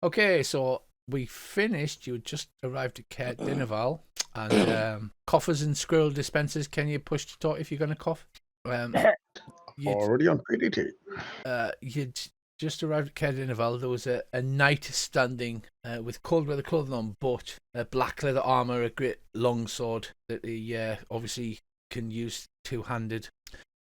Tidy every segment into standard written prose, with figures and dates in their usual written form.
Okay, so we finished. You just arrived at Cair Dinaval, and coffers and squirrel dispensers. Can you push to talk if you're going to cough? Already on PDT. You'd just arrived at Cair Dinaval. There was a knight standing with cold weather clothing on, but a black leather armor, a great long sword that he obviously can use two-handed.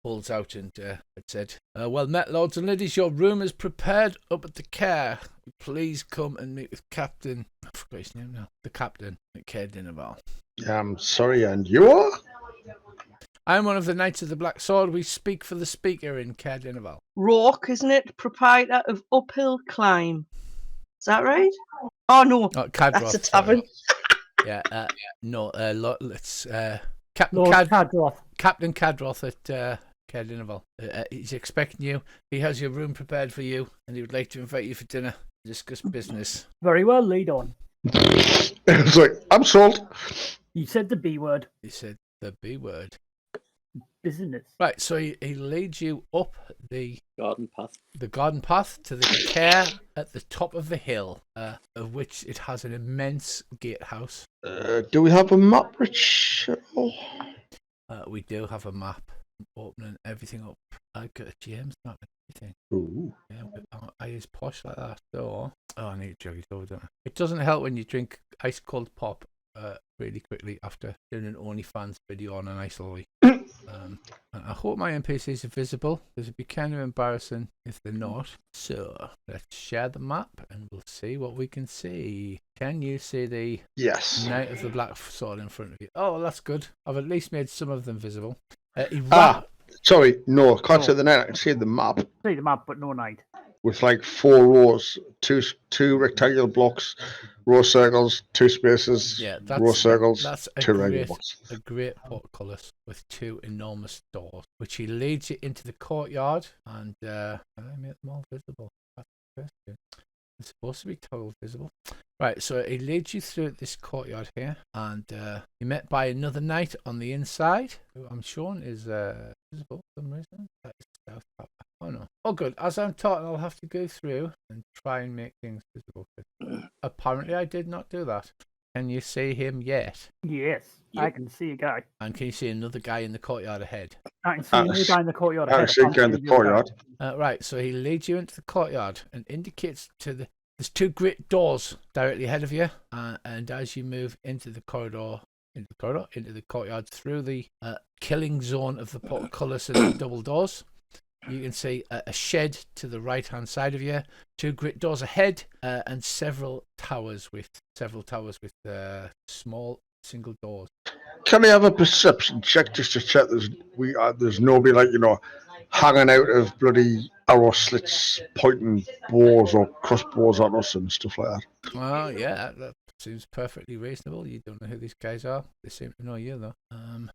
Pulls out and it said, well met, lords and ladies, your room is prepared up at the Cair. Please come and meet with Captain, I forgot his name now, the captain at Cair Dinaval. I'm sorry, and you are? I am one of the Knights of the Black Sword. We speak for the speaker in Cair Dinaval. Rourke, isn't it? Proprietor of Uphill Climb. Is that right? Oh, no. Cadroth, that's a tavern. Yeah, no, let's... Captain Cadroth. Captain Cadroth at Cair Dinaval. He's expecting you. He has your room prepared for you, and he would like to invite you for dinner to discuss business. Very well, lead on. It's like, I'm sold. You said the B word. He said the B word. Business. Right, so he leads you up the garden path to the Cair at the top of the hill, of which it has an immense gatehouse. Do we have a map, Rich? We do have a map. Opening everything up. I got a James map and everything. Ooh. Yeah, I use posh like that. So, I need to jog it over, don't I? It doesn't help when you drink ice cold pop really quickly after doing an OnlyFans video on an ice lolly. And I hope my NPCs are visible, because it'd be kind of embarrassing if they're not. So let's share the map and we'll see what we can see. Can you see the Knight of the Black Sword in front of you? Oh, well, that's good. I've at least made some of them visible. Sorry, no, I can't see the knight. I can see the map. See the map, but no knight. With like 4 rows, two rectangular blocks, row circles, 2 spaces, row circles, that's 2 regular blocks. A great portcullis with 2 enormous doors, which he leads you into the courtyard, and can I make them all visible? That's the question. It's supposed to be totally visible. Right, so he leads you through this courtyard here, and you're met by another knight on the inside, who I'm showing is visible for some reason. That is South Papa. Oh no. Oh good. As I'm talking, I'll have to go through and try and make things visible. Apparently I did not do that. Can you see him yet? Yes, I can see a guy. And can you see another guy in the courtyard ahead? I can see another guy in the courtyard ahead. I can see a guy in the courtyard. Right, so he leads you into the courtyard and indicates there's 2 great doors directly ahead of you, and as you move into the courtyard through the killing zone of the portcullis and the double doors, you can see a shed to the right hand side of you, 2 great doors ahead, and several towers with small single doors. Can I have a perception check just to check there's nobody hanging out of bloody arrow slits, pointing bows or crossbows at us and stuff like that? Well, yeah, that seems perfectly reasonable. You don't know who these guys are. They seem to know you, though. I'm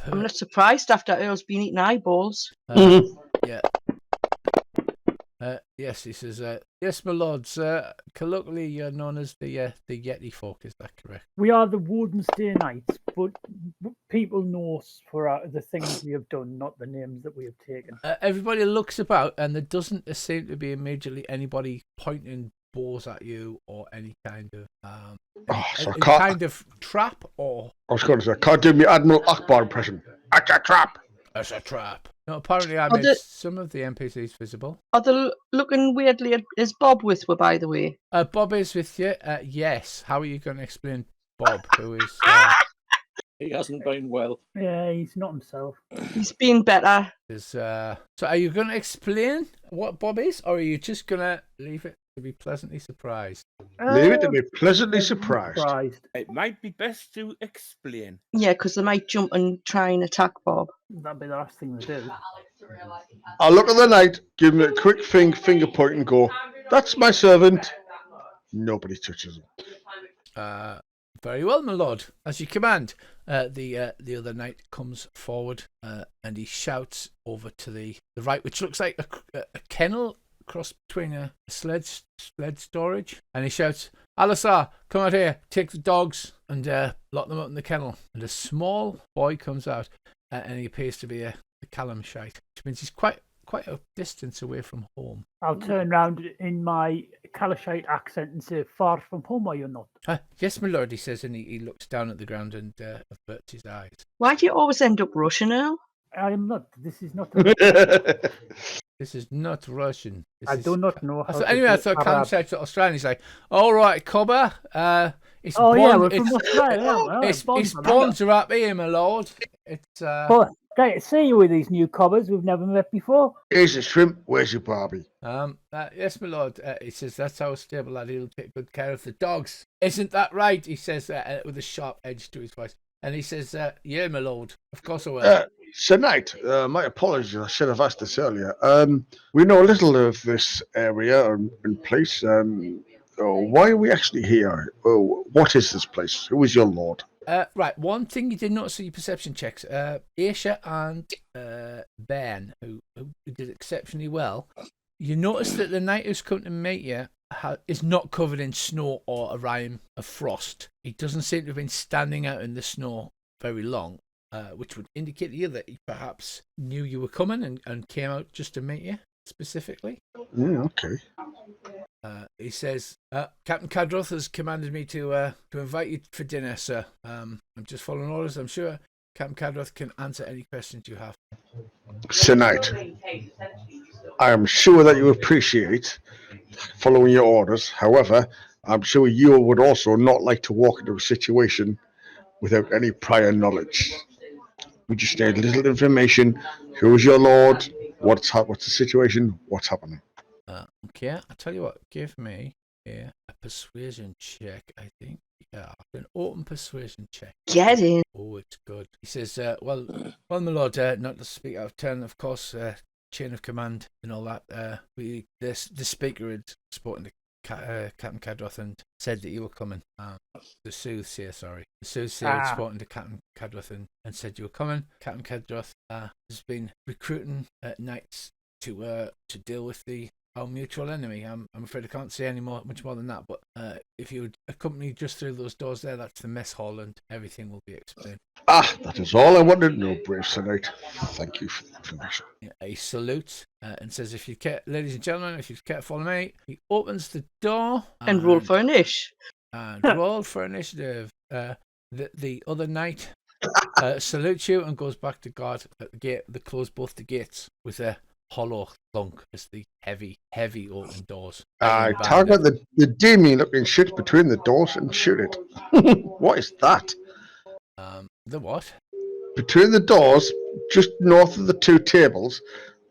not surprised after Earl's been eating eyeballs. Yeah. Yes, he says, yes, my lords, colloquially you're known as the Yeti folk, is that correct? We are the Wardenstay Knights, but people know us for the things we have done, not the names that we have taken. Everybody looks about, and there doesn't seem to be immediately anybody pointing bows at you or any kind of kind of trap or... I was going to say, can't do me Admiral Akbar impression. That's a trap! That's a trap. No, apparently I made some of the NPCs visible. Are they looking weirdly? Is Bob with you, by the way? Bob is with you. Yes. How are you going to explain Bob, who is... He hasn't been well. Yeah, he's not himself. He's been better. So are you going to explain what Bob is, or are you just going to leave it to be pleasantly surprised? Leave it to be pleasantly surprised. It might be best to explain. Yeah, because they might jump and try and attack Bob. That'd be the last thing to do. I'll look at the knight, give him a quick finger point and go, that's my servant. Nobody touches him. Very well, my lord. As you command. The other knight comes forward and he shouts over to the right, which looks like a kennel cross between a sled storage, and he shouts, Alisar, come out here, take the dogs and lock them up in the kennel. And a small boy comes out and he appears to be a Callum shite, which means he's quite quite a distance away from home. I'll turn round in my Calishite accent and say, "Far from home, are you not?" Yes, my lord, he says, and he looks down at the ground and averts his eyes. Why do you always end up Russian, Earl? I am not. This is not. This is not Russian. I do not know how. I thought Callum said to Australian. He's like, "All right, Cobber. It's Oh yeah, Bond, we're from Australia. it's Bonds are up here, my lord. It's But great to see you with these new cobbers we've never met before. Here's your shrimp. Where's your Barbie? yes, my lord. He says that's our stable lad. He'll take good care of the dogs. Isn't that right? He says with a sharp edge to his voice. And he says, "Yeah, my lord. Of course I will." Sir Knight, my apologies. I should have asked this earlier. We know little of this area and place. Why are we actually here? What is this place? Who is your lord? Right. One thing you did notice in your perception checks, Aisha and Ben, who did exceptionally well. You notice that the knight who's come to meet you is not covered in snow or a rime of frost. He doesn't seem to have been standing out in the snow very long, which would indicate to you that he perhaps knew you were coming and came out just to meet you specifically. Yeah, okay. He says, Captain Cadroth has commanded me to invite you for dinner, sir. I'm just following orders. I'm sure Captain Cadroth can answer any questions you have. Sir Knight, I am sure that you appreciate following your orders. However, I'm sure you would also not like to walk into a situation without any prior knowledge. We just need a little information. Who is your lord? What's the situation? What's happening? Okay, I'll tell you what. Give me a persuasion check, I think. Yeah, an open persuasion check. Get in. Oh, it's good. He says, well, my lord, not to speak out of turn, of course, chain of command and all that. The speaker had spoken to Captain Cadroth and said that you were coming. The soothsayer had spoken to Captain Cadroth and said you were coming. Captain Cadroth has been recruiting knights to deal with our mutual enemy. I'm afraid I can't say much more than that, but if you would accompany just through those doors there, that's the mess hall and everything will be explained. That is all I wanted to know, brave Sir Knight. Thank you for the information. He salutes and says, if you care, ladies and gentlemen, if you care to follow me. He opens the door And roll for an ish. And roll for initiative. The other knight salutes you and goes back to guard at the gate. They close both the gates with a hollow thunk as the heavy open doors. Target the demon looking shit between the doors and shoot it. What is that? The what? Between the doors, just north of the two tables,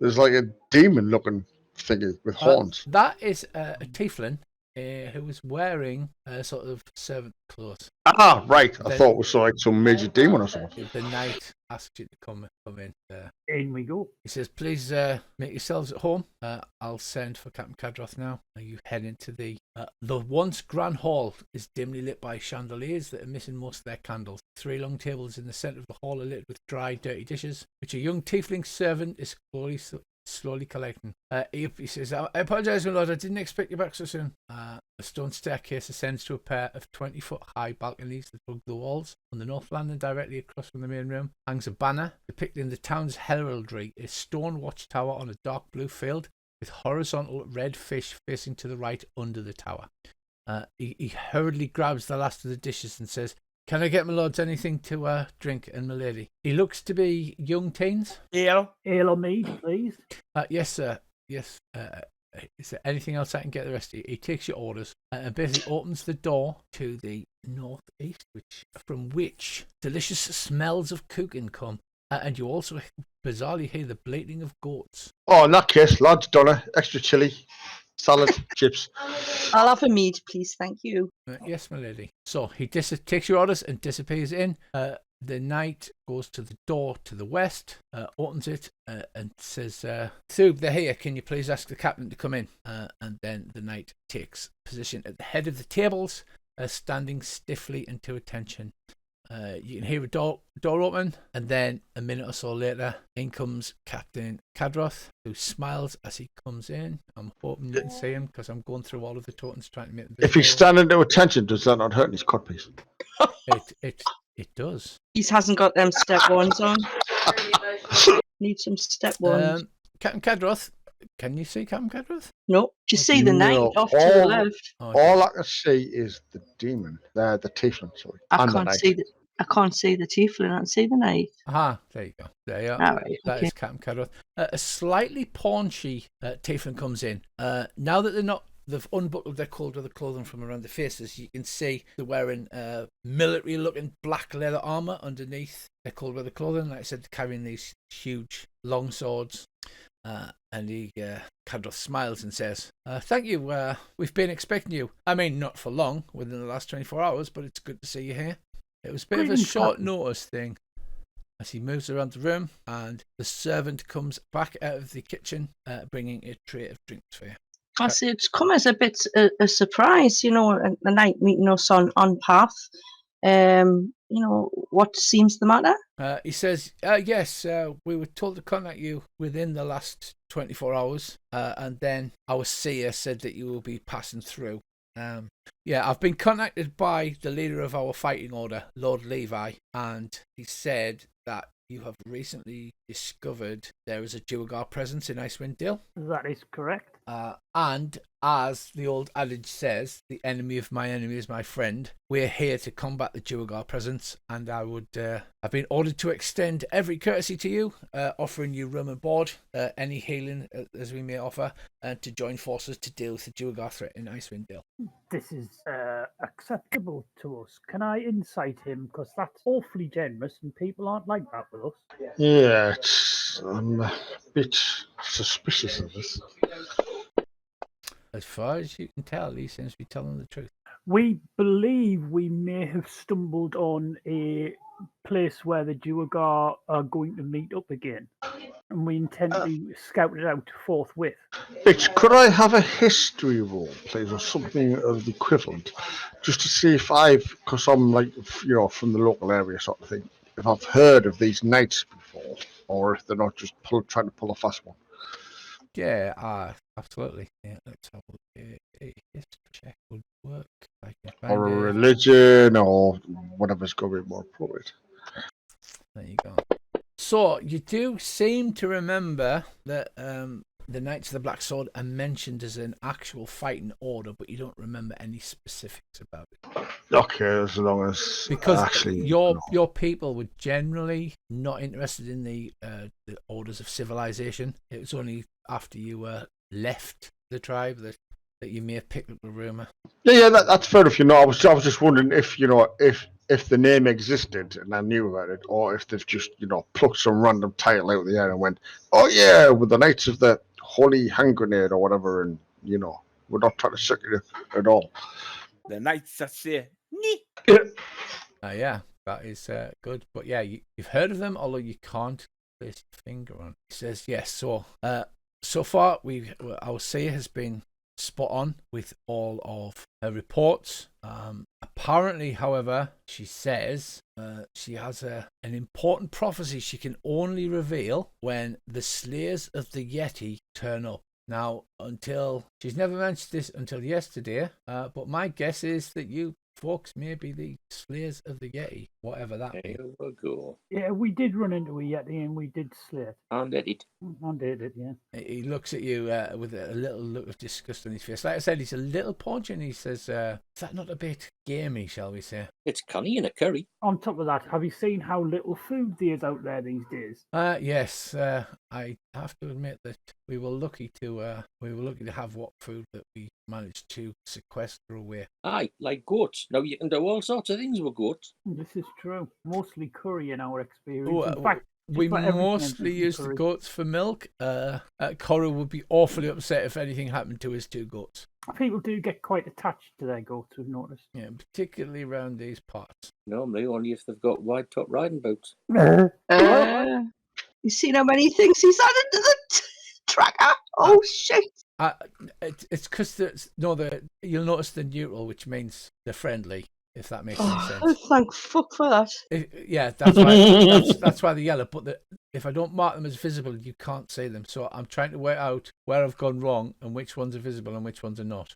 there's like a demon looking thingy with horns. That is a tiefling who was wearing sort of servant clothes. Right. I thought it was like some major demon or something. The knight asks you to come in. In we go. He says, please make yourselves at home. I'll send for Captain Cadroth now. You head into the once grand hall is dimly lit by chandeliers that are missing most of their candles. 3 long tables in the centre of the hall are lit with dry, dirty dishes, which a young tiefling servant is slowly collecting. He says, I apologise, my lord, I didn't expect you back so soon. A stone staircase ascends to a pair of 20-foot high balconies that hug the walls. On the north landing, directly across from the main room, hangs a banner depicting the town's heraldry, a stone watchtower on a dark blue field with horizontal red fish facing to the right under the tower. He hurriedly grabs the last of the dishes and says, can I get my lords anything to drink and my lady? He looks to be young teens. Ale. Ale or mead, please. Yes, sir. Yes. Is there anything else I can get the rest of you? He takes your orders and basically opens the door to the northeast, from which delicious smells of cooking come. And you also bizarrely hear the bleating of goats. Oh, in that case, large doner, extra chili, salad, chips. I'll have a mead, please. Thank you. Yes, my lady. So he takes your orders and disappears in. The knight goes to the door to the west, opens it, and says, Thub, they're here. Can you please ask the captain to come in? And then the knight takes position at the head of the tables, standing stiffly and to attention. You can hear a door open, and then a minute or so later, in comes Captain Cadroth, who smiles as he comes in. I'm hoping you can see him because I'm going through all of the tokens trying to make them. If he's standing to attention, does that not hurt his codpiece? It does. He hasn't got them step ones on. Need some step ones. Captain Cadroth. Can you see Captain Cadroth? No, do you see the knight No, off to the all- left? Oh, All I can see is the demon, the tiefling, sorry. I and the can't knight. see the. I can't see the tiefling. I can see the knight. aha, there you go. There you are. All right. That Okay. is Captain Cadroth. A slightly paunchy tiefling comes in. Now that they've unbuckled their cold weather clothing from around the faces, you can see they're wearing military-looking black leather armor underneath their cold weather clothing. Like I said, they're carrying these huge long swords. And Cadroth smiles and says, "Thank you. We've been expecting you. I mean, not for long, within the last 24 hours, but it's good to see you here. It was a bit of a Greetings, short Captain. notice thing." As he moves around the room, and the servant comes back out of the kitchen, bringing a tray of drinks for you. I see it's come as a bit a surprise, the knight meeting us on path. What seems the matter? He says, yes, we were told to contact you within the last 24 hours, and then our seer said that you will be passing through. I've been contacted by the leader of our fighting order, Lord Levi, and he said that you have recently discovered there is a Duergar presence in Icewind Dale. That is correct. And as the old adage says, the enemy of my enemy is my friend. We're here to combat the Duergar presence, and I've been ordered to extend every courtesy to you, offering you room and board, any healing as we may offer, and to join forces to deal with the Duergar threat in Icewind Dale. This is acceptable to us. Can I incite him? Because that's awfully generous, and people aren't like that with us. Yeah, I'm a bit suspicious of this. As far as you can tell, he seems to be telling the truth. We believe we may have stumbled on a place where the Duergar are going to meet up again, and we intend to scout it out forthwith. Bitch, could I have a history roll, please, or something of the equivalent, just to see if because I'm from the local area sort of thing, if I've heard of these knights before, or if they're not just trying to pull a fast one. Yeah, absolutely. Yeah, let's have a history check would work. I can find Or a it. religion, or whatever's going to be more appropriate. There you go. So you do seem to remember that the Knights of the Black Sword are mentioned as an actual fighting order, but you don't remember any specifics about it. Okay, as long as Because actually your people were generally not interested in the orders of civilization. It was only after you left the tribe that you may have picked up a rumor. Yeah, that's fair enough. I was just wondering if the name existed and I knew about it, or if they've just plucked some random title out of the air and went, "Oh yeah, with the Knights of the Holy Hand Grenade" or whatever, and we're not trying to suck it at all. The knights that say, "Nee." Yeah, that is good. But yeah, you've heard of them, although you can't place your finger on it. He says, yes, so far our seer has been spot on with all of her reports. Apparently, however, she says she has an important prophecy she can only reveal when the slayers of the Yeti turn up. Now, she's never mentioned this until yesterday, but my guess is that you folks may be the slayers of the Yeti, whatever that There means. we go. Yeah, we did run into a Yeti and we did slay it. And edit. I did it, yeah. He looks at you with a little look of disgust on his face. Like I said, he's a little paunchy, and he says, is that not a bit gamey, shall we say? It's canny in a curry. On top of that, have you seen how little food there is out there these days? Yes, I have to admit that we were lucky to have what food that we managed to sequester away. Aye, like goats. Now you can do all sorts of things with goats. This is true. Mostly curry in our experience. Oh, In fact, we just about everything mostly ends in use the curry. goats for milk. Cora would be awfully upset if anything happened to his two goats. People do get quite attached to their goats, we've noticed. Yeah, particularly around these parts. Normally only if they've got wide top riding boots. You seen how many things he's added to the tracker? Oh shit! It's because you'll notice the neutral, which means they're friendly. If that makes any Oh, sense. thank fuck for that. Yeah, that's why that's why they're yellow. But if I don't mark them as visible, you can't see them. So I'm trying to work out where I've gone wrong and which ones are visible and which ones are not.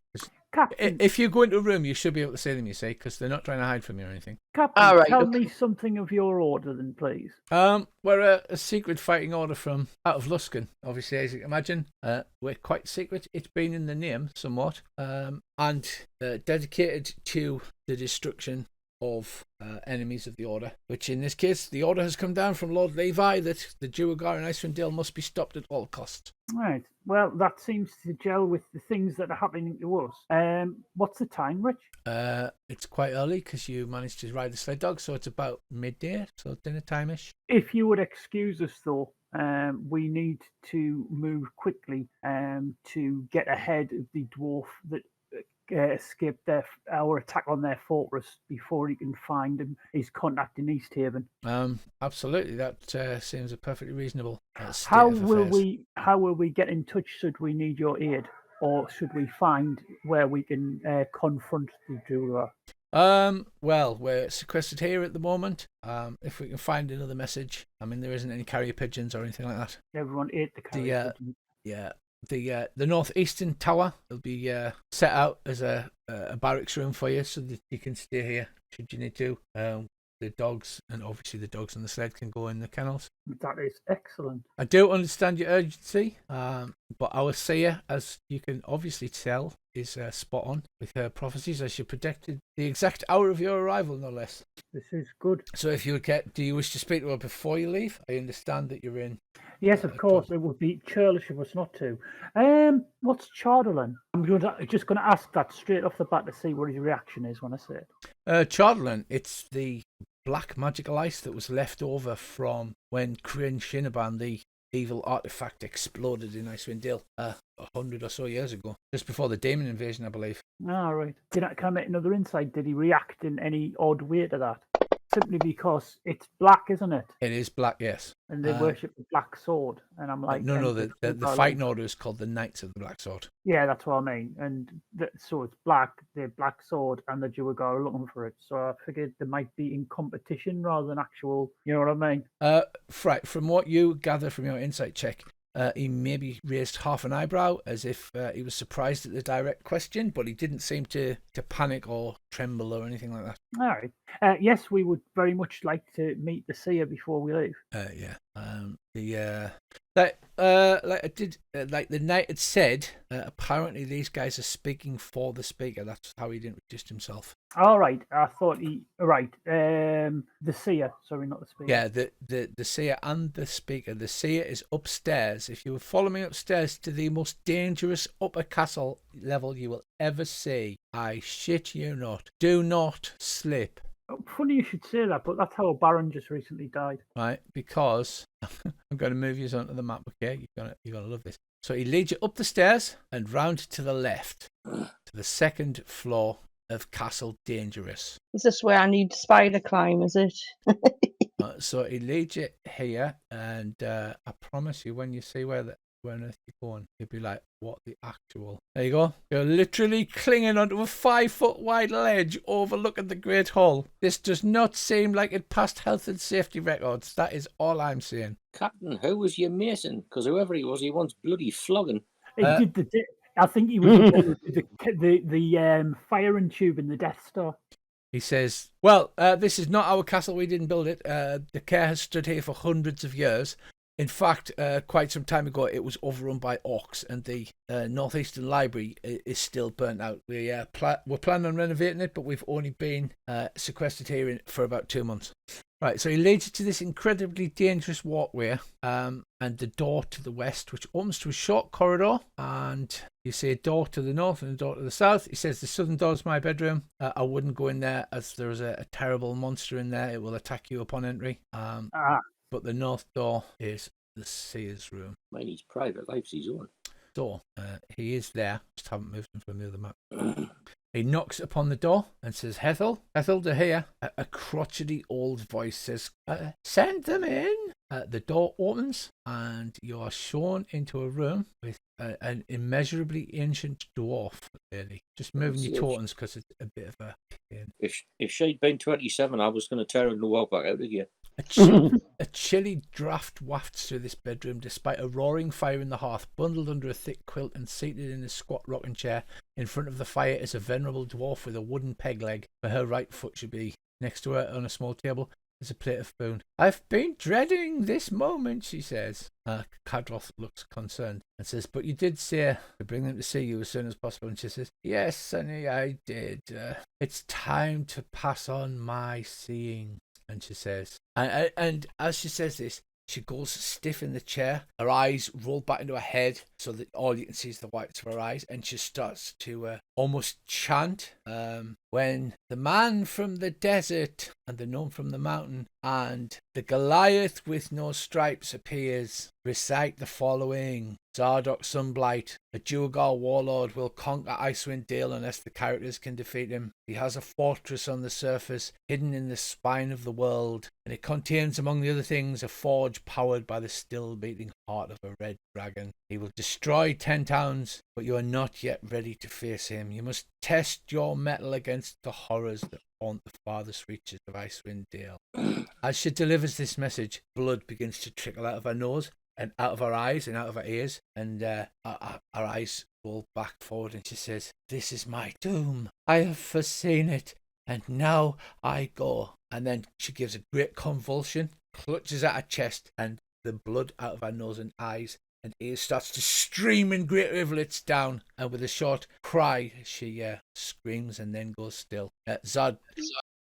Captain, If you go into a room, you should be able to see them, you see, because they're not trying to hide from you or anything. Captain, All right, tell okay. me something of your order, then, please. We're a secret fighting order from out of Luskan, obviously, as you can imagine. We're quite secret. It's been in the name somewhat, and dedicated to the destruction of enemies of the Order, which in this case, the order has come down from Lord Levi that the Duergar in Icewind Dale must be stopped at all costs. Right. Well, that seems to gel with the things that are happening to us. What's the time, Rich? It's quite early because you managed to ride the sled dog, so it's about midday, so dinner time-ish. If you would excuse us, though, we need to move quickly to get ahead of the dwarf that escaped our attack on their fortress before he can find his contact in Easthaven. Absolutely, that seems a perfectly reasonable state How of will affairs. we get in touch should we need your aid, or should we find where we can confront the jeweler? Well, we're sequestered here at the moment. If we can find another message, I mean, there isn't any carrier pigeons or anything like that. Everyone ate the carrier. The northeastern tower will be set out as a barracks room for you, so that you can stay here should you need to. The dogs and the sled can go in the kennels. That is excellent. I do understand your urgency, but our seer, as you can obviously tell, is spot on with her prophecies, as she predicted the exact hour of your arrival, no less. This is good. So if you do you wish to speak to her before you leave? I understand that you're in. Yes, of course. It would be churlish of us not to. What's Chardolin? I'm just going to ask that straight off the bat to see what his reaction is when I say it. Chardolin, it's the black magical ice that was left over from when Kryn Shinneban, the evil artifact, exploded in Icewind Dale 100 or so years ago, just before the demon invasion, I believe. All right. Can I make another insight? Did he react in any odd way to that? Simply because it's black, isn't it? It is black, yes. And they worship the black sword. And I'm like... No, the fighting order is called the Knights of the Black Sword. Yeah, that's what I mean. And so it's black, the black sword, and the Duergar are looking for it. So I figured they might be in competition rather than actual, you know what I mean? Right, from what you gather from your insight check, he maybe raised half an eyebrow as if he was surprised at the direct question, but he didn't seem to panic or tremble or anything like that. All right. Yes, we would very much like to meet the seer before we leave. Like the knight had said, apparently these guys are speaking for the speaker. That's how he introduced himself. All right. I thought the seer. Sorry, not the speaker. Yeah, the seer and the speaker. The seer is upstairs. If you were following me upstairs to the most dangerous upper castle level you will ever see, I shit you not. Do not slip. Funny you should say that, but that's how a baron just recently died. Right, because I'm going to move you onto the map. Okay, you're gonna love this. So he leads you up the stairs and round to the left to the second floor of Castle Dangerous. Is this where I need spider climb, is it? So he leads you here, and I promise you, when you see where on earth you're going, you'll be like, what the actual... There you go. You're literally clinging onto a 5-foot wide ledge overlooking the Great Hall. This does not seem like it passed health and safety records. That is all I'm saying. Captain, who was your mason? Because whoever he was, he wants bloody flogging. I think he was the firing tube in the Death Star. He says, well, this is not our castle. We didn't build it. The care has stood here for hundreds of years. In fact, quite some time ago, it was overrun by orcs, and the Northeastern Library is still burnt out. We're planning on renovating it, but we've only been sequestered here for about 2 months. Right, so he leads you to this incredibly dangerous walkway, and the door to the west, which opens to a short corridor, and you see a door to the north and a door to the south. He says the southern door is my bedroom. I wouldn't go in there, as there is a terrible monster in there. It will attack you upon entry. But the north door is the seer's room. Mine, his private life's his own. So he is there. Just haven't moved him from the other map. He knocks upon the door and says, Ethel to hear. A crotchety old voice says, send them in. The door opens and you are shown into a room with an immeasurably ancient dwarf lady. Just moving your tortons because it's a bit of a pain. If she'd been 27, I was going to tear her and walk back out of here. A chilly draught wafts through this bedroom despite a roaring fire in the hearth. Bundled under a thick quilt and seated in a squat rocking chair in front of the fire is a venerable dwarf with a wooden peg leg where her right foot should be. Next to her on a small table is a plate of food. "I've been dreading this moment," she says. Cadroth looks concerned and says, "But you did say to bring them to see you as soon as possible." And she says, "Yes, Sonny, I did. It's time to pass on my seeing." And she says, and as she says this, she goes stiff in the chair. Her eyes roll back into her head so that all you can see is the whites of her eyes. And she starts to almost chant. When the man from the desert and the gnome from the mountain and the Goliath with no stripes appears, recite the following. Zardoc Sunblight, a Duergar warlord, will conquer Icewind Dale unless the characters can defeat him. He has a fortress on the surface, hidden in the spine of the world, and it contains, among the other things, a forge powered by the still beating heart of a red dragon. He will destroy 10 towns, but you are not yet ready to face him. You must test your mettle against the horrors that haunt the farthest reaches of Icewind Dale. As she delivers this message, blood begins to trickle out of her nose and out of her eyes and out of her ears, and her eyes roll back forward, and she says, "This is my doom. I have foreseen it, and now I go." And then she gives a great convulsion, clutches at her chest, and the blood out of her nose and eyes and ears starts to stream in great rivulets down, and with a short cry she screams and then goes still.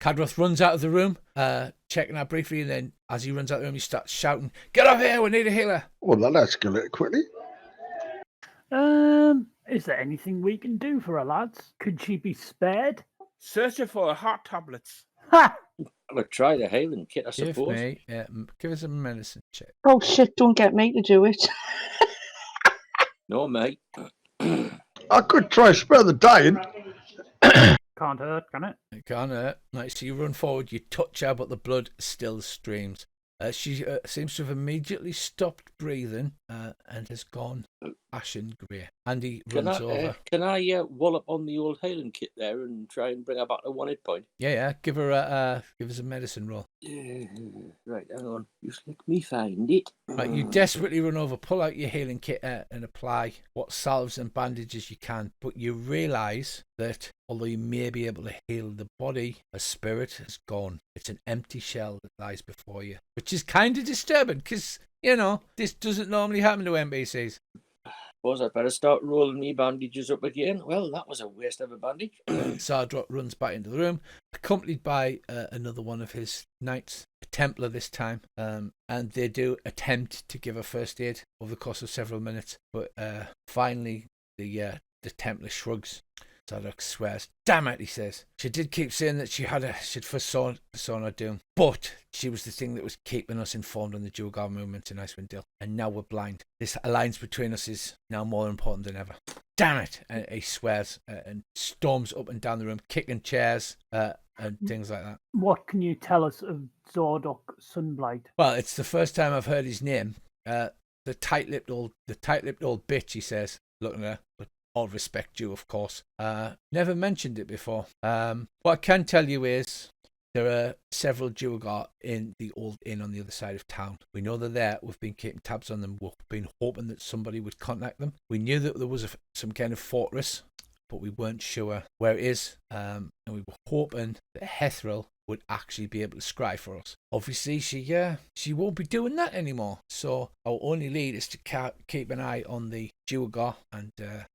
Cadroth runs out of the room, checking her briefly, and then as he runs out of the room, he starts shouting, "Get up here, we need a healer!" Well, that escalated quickly. Is there anything we can do for her, lads? Could she be spared? Searching for heart tablets. Ha! I would try the healing kit, I suppose. Give us a medicine check. Oh shit, don't get me to do it. No, mate. I could try spare the dying. Can't hurt, can it? It can't hurt. Right, so you run forward, you touch her, but the blood still streams. She seems to have immediately stopped breathing and has gone ashen grey. Andy runs over. Can I wallop on the old healing kit there and try and bring her back to 1 hit point? Yeah. Give us a medicine roll. Right, hang on. Just let me find it. Right, you desperately run over, pull out your healing kit and apply what salves and bandages you can, but you realise that although you may be able to heal the body, a spirit has gone. It's an empty shell that lies before you, which is kind of disturbing because, this doesn't normally happen to NPCs. Suppose I better start rolling me bandages up again. Well, that was a waste of a bandage. Sardrot runs back into the room, accompanied by another one of his knights, a Templar this time, and they do attempt to give her first aid over the course of several minutes, but finally the Templar shrugs. Sardrot swears. "Damn it," he says. "She did keep saying that she'd foresaw her doom, but she was the thing that was keeping us informed on the Duergar movement in Icewind Dale, and now we're blind. This alliance between us is now more important than ever. Damn it!" And he swears and storms up and down the room, kicking chairs and things like that. What can you tell us of Zardoc Sunblight? Well, it's the first time I've heard his name. The tight-lipped old bitch, he says, looking at her. But all respect due, of course. Never mentioned it before. What I can tell you is there are several Duergar in the old inn on the other side of town. We know they're there. We've been keeping tabs on them. We've been hoping that somebody would contact them. We knew that there was some kind of fortress, but we weren't sure where it is. And we were hoping that Hethril would actually be able to scry for us. Obviously, she won't be doing that anymore. So our only lead is to keep an eye on the Duergar, and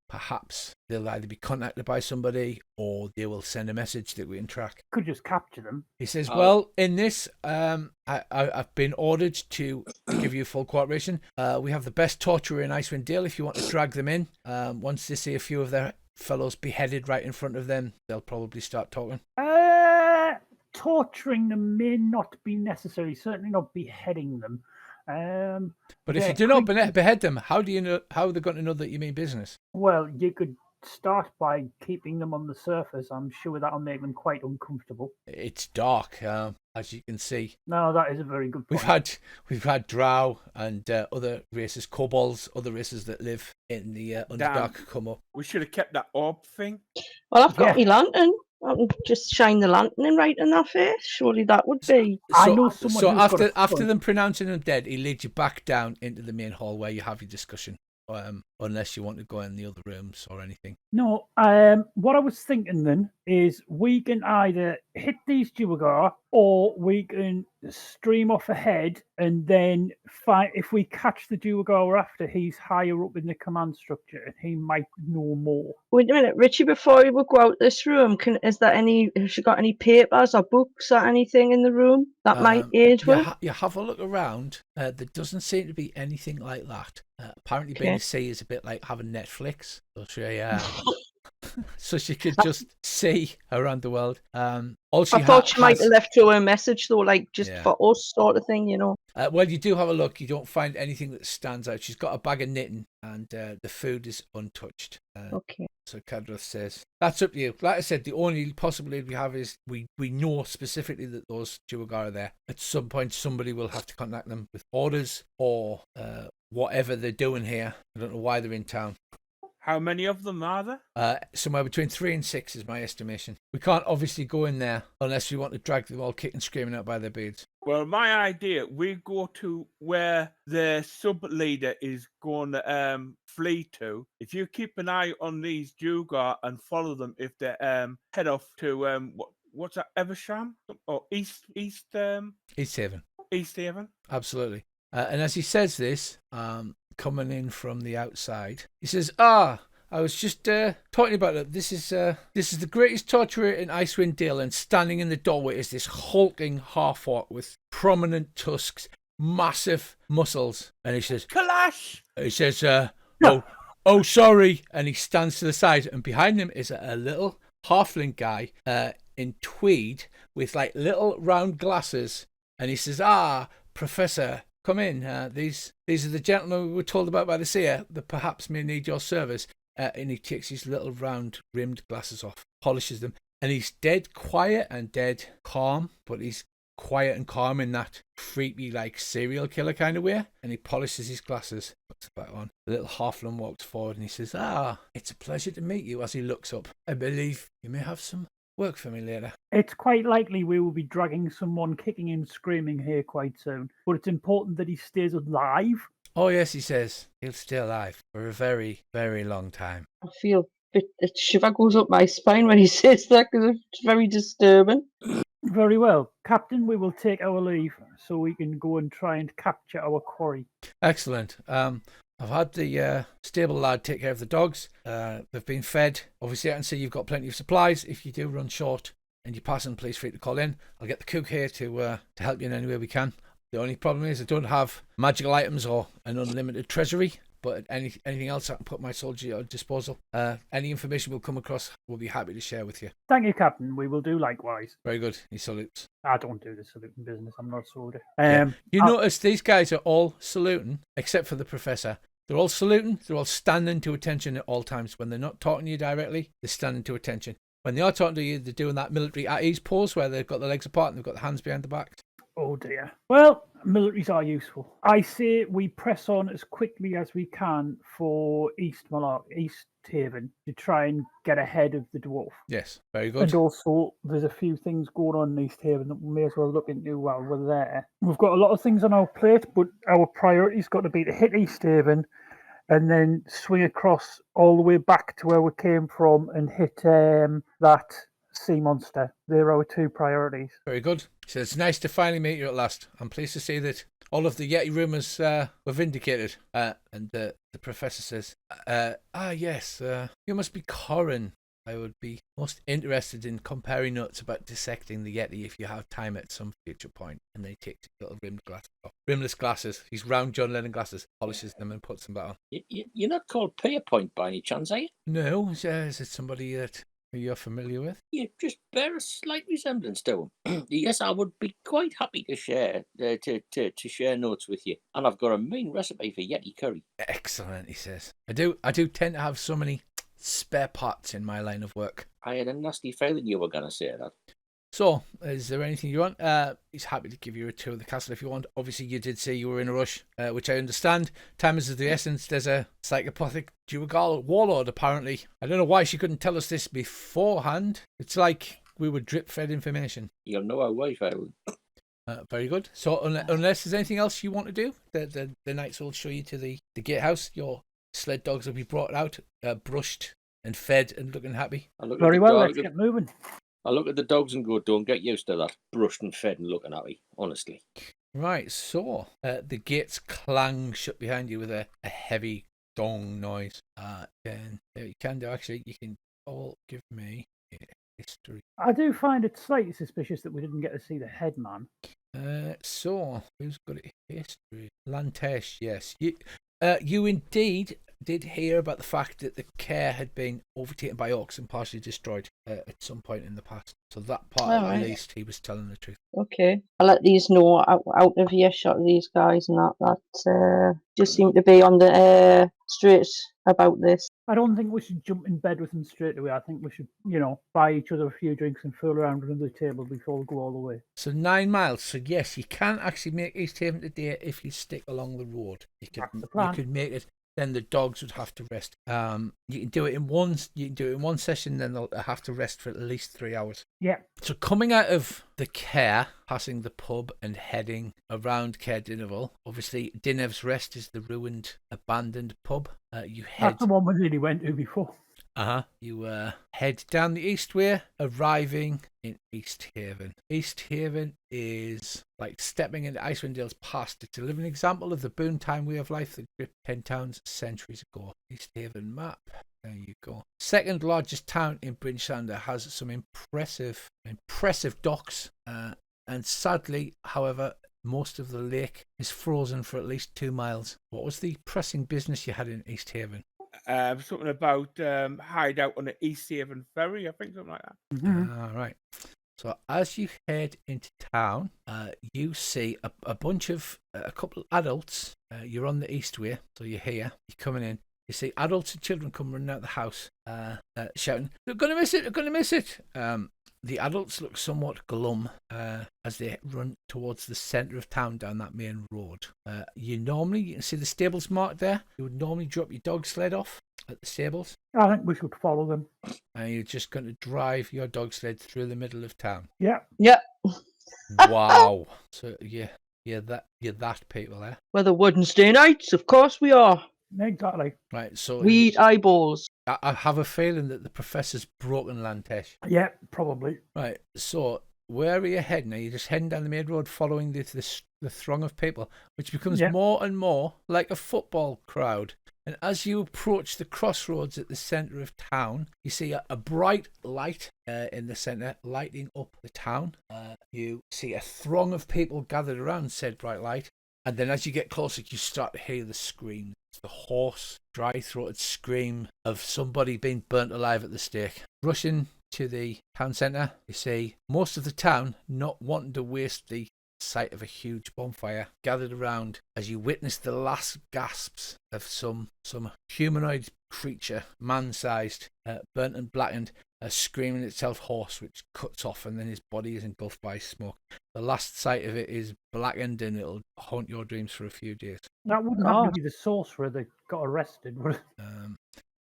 perhaps they'll either be contacted by somebody or they will send a message that we can track. Could just capture them. He says, "Well, in this, I've been ordered to give you full cooperation. We have the best torturer in Icewind Dale. If you want to drag them in, once they see a few of their fellows beheaded right in front of them, they'll probably start talking." Torturing them may not be necessary. Certainly not beheading them. But if you do not behead them, how do you know? How are they going to know that you mean business? Well, you could start by keeping them on the surface. I'm sure that'll make them quite uncomfortable. It's dark, as you can see. No, that is a very good point. We've had drow and other races, kobolds, other races that live in the Underdark come up. We should have kept that orb thing. Well, I've got my lantern. I can just shine the lantern in right in their face. Surely that would be. I know someone So who's got a after phone. them pronouncing them dead, he leads you back down into the main hall where you have your discussion. Unless you want to go in the other rooms or anything. No, what I was thinking then is we can either hit these Duergar or we can stream off ahead and then find if we catch the Duergar after he's higher up in the command structure and he might know more. Wait a minute, Richie. Before we go out this room, has she got any papers or books or anything in the room that might aid with? You have a look around. There doesn't seem to be anything like that. Apparently, being a sea is a bit like having Netflix. So she could just see around the world. I thought she might have left her a message though, like just for us sort of thing, you know. Well, you do have a look. You don't find anything that stands out. She's got a bag of knitting, and the food is untouched. Okay. So Kadroth says, that's up to you. Like I said, the only possibility we have is we know specifically that those Duergar are there. At some point, somebody will have to contact them with orders or whatever they're doing here. I don't know why they're in town. How many of them are there? Somewhere between 3 and 6 is my estimation. We can't obviously go in there unless we want to drag them all kicking and screaming out by their beards. Well, my idea, we go to where the sub-leader is going to flee to. If you keep an eye on these Duergar and follow them if they head off to, what's that, Eversham? Or Easthaven? Easthaven? Absolutely. And as he says this, coming in from the outside, he says, I was just talking about it. This is the greatest torturer in Icewind Dale, and standing in the doorway is this hulking half-orc with prominent tusks, massive muscles. And he says, Kalash! He says, sorry. And he stands to the side, and behind him is a little halfling guy in tweed with like little round glasses. And he says, Professor, come in. These are the gentlemen we were told about by the seer that perhaps may need your service. And he takes his little round rimmed glasses off, polishes them, and he's dead quiet and dead calm, but he's quiet and calm in that creepy, like serial killer kind of way. And he polishes his glasses, puts it back on. The little halfling walks forward and he says, it's a pleasure to meet you. As he looks up, I believe you may have some work for me later. It's quite likely we will be dragging someone kicking and screaming here quite soon, but it's important that he stays alive. Oh yes, he says, he'll stay alive for a very, very long time. I feel a shiver goes up my spine when he says that because it's very disturbing. Very well. Captain, we will take our leave so we can go and try and capture our quarry. Excellent. I've had the stable lad take care of the dogs. They've been fed. Obviously, I can see you've got plenty of supplies. If you do run short and you pass them, please free to call in. I'll get the cook here to help you in any way we can. The only problem is I don't have magical items or an unlimited treasury, but anything else I can put my soldier at your disposal. Any information we'll come across, we'll be happy to share with you. Thank you, Captain. We will do likewise. Very good. He salutes. I don't do the saluting business. I'm not a soldier. Notice these guys are all saluting, except for the professor. They're all saluting. They're all standing to attention at all times. When they're not talking to you directly, they're standing to attention. When they are talking to you, they're doing that military at ease pose where they've got their legs apart and they've got the hands behind the back. Oh dear. Well, militaries are useful. I say we press on as quickly as we can for Easthaven to try and get ahead of the dwarf. Yes, very good. And also, there's a few things going on in Easthaven that we may as well look into while we're there. We've got a lot of things on our plate, but our priority's got to be to hit Easthaven and then swing across all the way back to where we came from and hit that sea monster. They're our two priorities. Very good. So it's nice to finally meet you at last. I'm pleased to see that all of the Yeti rumours were vindicated. And the professor says, yes, you must be Corin. I would be most interested in comparing notes about dissecting the Yeti if you have time at some future point. And they take little rimless glasses. These round John Lennon glasses, polishes them and puts them back on. You're not called Pierpoint by any chance, are you? No, is it somebody that you're familiar with? You just bear a slight resemblance to him. Yes, I would be quite happy to share to share notes with you. And I've got a main recipe for Yeti curry. Excellent, he says. I do tend to have so many spare parts in my line of work. I had a nasty feeling you were going to say that. So, is there anything you want? He's happy to give you a tour of the castle if you want. Obviously, you did say you were in a rush, which I understand. Time is of the essence. There's a psychopathic Duergar warlord, apparently. I don't know why she couldn't tell us this beforehand. It's like we were drip-fed information. You'll know our wife, I will. Very good. So, unless there's anything else you want to do, the knights will show you to the gatehouse. Your sled dogs will be brought out, brushed and fed and looking happy. Very well, let's get moving. I look at the dogs and go, don't get used to that. Brushed and fed and looking happy, honestly. Right, so the gates clang shut behind you with a heavy dong noise. Then you can do, actually, you can all give me a history. I do find it slightly suspicious that we didn't get to see the headman. So, who's got a history? Lantesh, yes. You indeed did hear about the fact that the care had been overtaken by orcs and partially destroyed at some point in the past. So that part, at least, he was telling the truth. Okay, I'll let these know out of earshot of these guys and that just seem to be on the straight about this. I don't think we should jump in bed with them straight away. I think we should, buy each other a few drinks and fool around under the table before we go all the way. So 9 miles. So yes, you can actually make Easthaven today if you stick along the road. That's the plan. You could make it. Then the dogs would have to rest. You can do it in one session. Then they'll have to rest for at least 3 hours. Yeah. So coming out of the Care, passing the pub and heading around Care Dinnerville. Obviously, Dinev's Rest is the ruined, abandoned pub. That's the one we really went to before. You head down the Eastway, arriving in Easthaven. Easthaven is like stepping into Icewind Dale's past. It's a living example of the boon time way of life that gripped 10 towns centuries ago. Easthaven map. There you go. Second largest town in Bridgesander, has some impressive docks. And sadly, however, most of the lake is frozen for at least 2 miles. What was the pressing business you had in Easthaven? Something about hideout on the Easthaven ferry, I think, something like that. Mm-hmm. All right. So as you head into town, you see a bunch of a couple of adults. You're on the Eastway, so you're here. You're coming in. You see adults and children come running out of the house, shouting, "They're gonna miss it! They're gonna miss it!" The adults look somewhat glum as they run towards the centre of town down that main road. You can see the stables marked there. You would normally drop your dog sled off at the stables. I think we should follow them. And you're just going to drive your dog sled through the middle of town. Yeah. Yeah. Wow. So you're that people there. We're the Wednesday nights, of course we are. Exactly. Right, so We eat eyeballs. I have a feeling that the professor's broken Lantesh. Yeah, probably. Right, so where are you heading? Are you just heading down the main road following the throng of people, which becomes more and more like a football crowd? And as you approach the crossroads at the centre of town, you see a bright light in the centre lighting up the town. You see a throng of people gathered around said bright light. And then as you get closer, you start to hear the scream. It's the hoarse, dry-throated scream of somebody being burnt alive at the stake. Rushing to the town centre, you see most of the town not wanting to waste the sight of a huge bonfire gathered around as you witness the last gasps of some humanoid creature, man-sized, burnt and blackened, screaming itself hoarse, which cuts off, and then his body is engulfed by smoke. The last sight of it is blackened, and it'll haunt your dreams for a few days. That wouldn't have to be the sorcerer that got arrested, would it?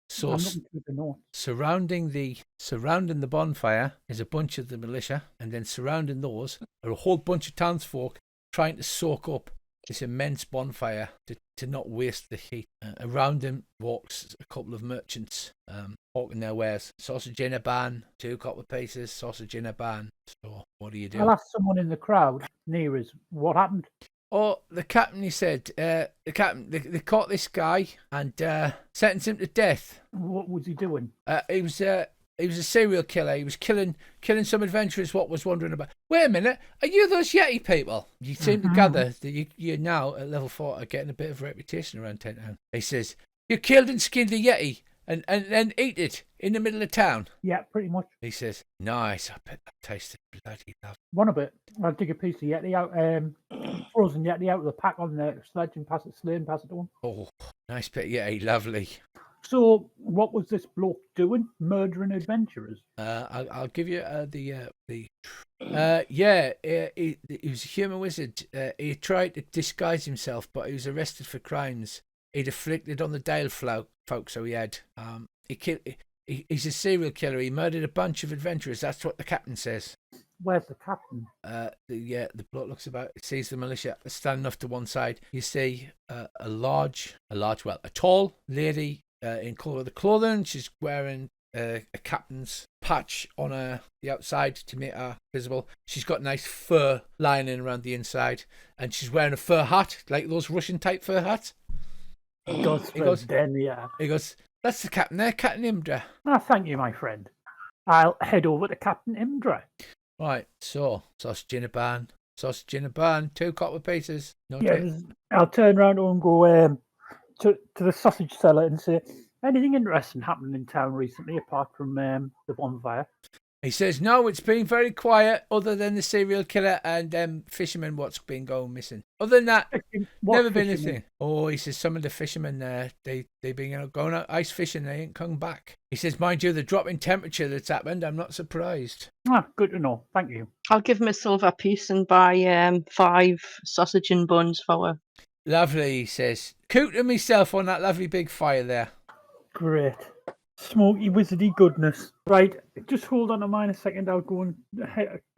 So surrounding the bonfire is a bunch of the militia, and then surrounding those are a whole bunch of townsfolk trying to soak up this immense bonfire to not waste the heat. Around them walks a couple of merchants hawking their wares. Sausage in a ban, 2 copper pieces, sausage in a ban. So what do you do? I'll ask someone in the crowd near us what happened. Oh, the captain, he said, they caught this guy and sentenced him to death. What was he doing? He was a serial killer. He was killing some adventurers what was wandering about. Wait a minute, are you those Yeti people? You seem to gather that you're now at level 4 are getting a bit of a reputation around town. He says, you killed and skinned a Yeti and ate it in the middle of town. Yeah, pretty much. He says, nice, I bet that tasted bloody lovely. One of it. I'll dig a piece of Yeti out, frozen Yeti out of the pack on the sledge and pass it to him. Oh, nice bit of Yeti, lovely. So, what was this bloke doing? Murdering adventurers? I'll give you he was a human wizard. He tried to disguise himself, but he was arrested for crimes he'd afflicted on the Dale folk. So he had he's a serial killer. He murdered a bunch of adventurers. That's what the captain says. Where's the captain? The bloke looks about, sees the militia standing off to one side. You see a tall lady in colour of the clothing. She's wearing a captain's patch on the outside to make her visible. She's got nice fur lining around the inside, and she's wearing a fur hat, like those Russian type fur hats. He goes, that's the captain there, Captain Imdra. Ah, thank you, my friend. I'll head over to Captain Imdra. Right, so sausage in a bun, 2 copper pieces. No I'll turn around and go to the sausage seller and say, anything interesting happening in town recently apart from the bonfire? He says, no, it's been very quiet other than the serial killer and fishermen what's been going missing. Other than that, never been anything. Oh, he says some of the fishermen they've been going out ice fishing, they ain't come back. He says, mind you, the drop in temperature that's happened, I'm not surprised. Ah, good to know. Thank you. I'll give him a silver piece and buy 5 sausage and buns for her. Lovely, he says. Cooting myself on that lovely big fire there. Great. Smoky, wizardy goodness. Right, just hold on a minor second. I'll go and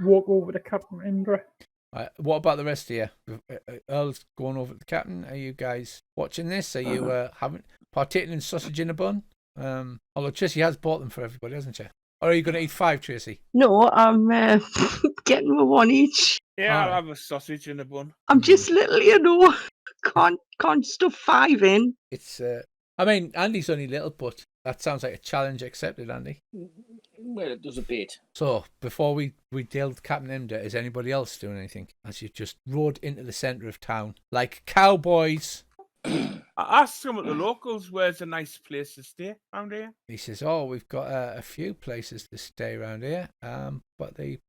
walk over to Captain Indra. Right, what about the rest of you? Earl's going over to the captain. Are you guys watching this? Are you haven't partaken in sausage in a bun? Although Tracy has bought them for everybody, hasn't she? Or are you going to eat 5, Tracy? No, I'm getting me 1 each. Yeah, I'll have a sausage in a bun. I'm just little, you know. Can't stuff 5 in. It's I mean, Andy's only little, but that sounds like a challenge accepted, Andy. Well, it does a bit. So, before we deal with Captain Imda, is anybody else doing anything? As you just rode into the centre of town, like cowboys. I asked some of the locals where's a nice place to stay around here. He says, oh, we've got a few places to stay around here, but the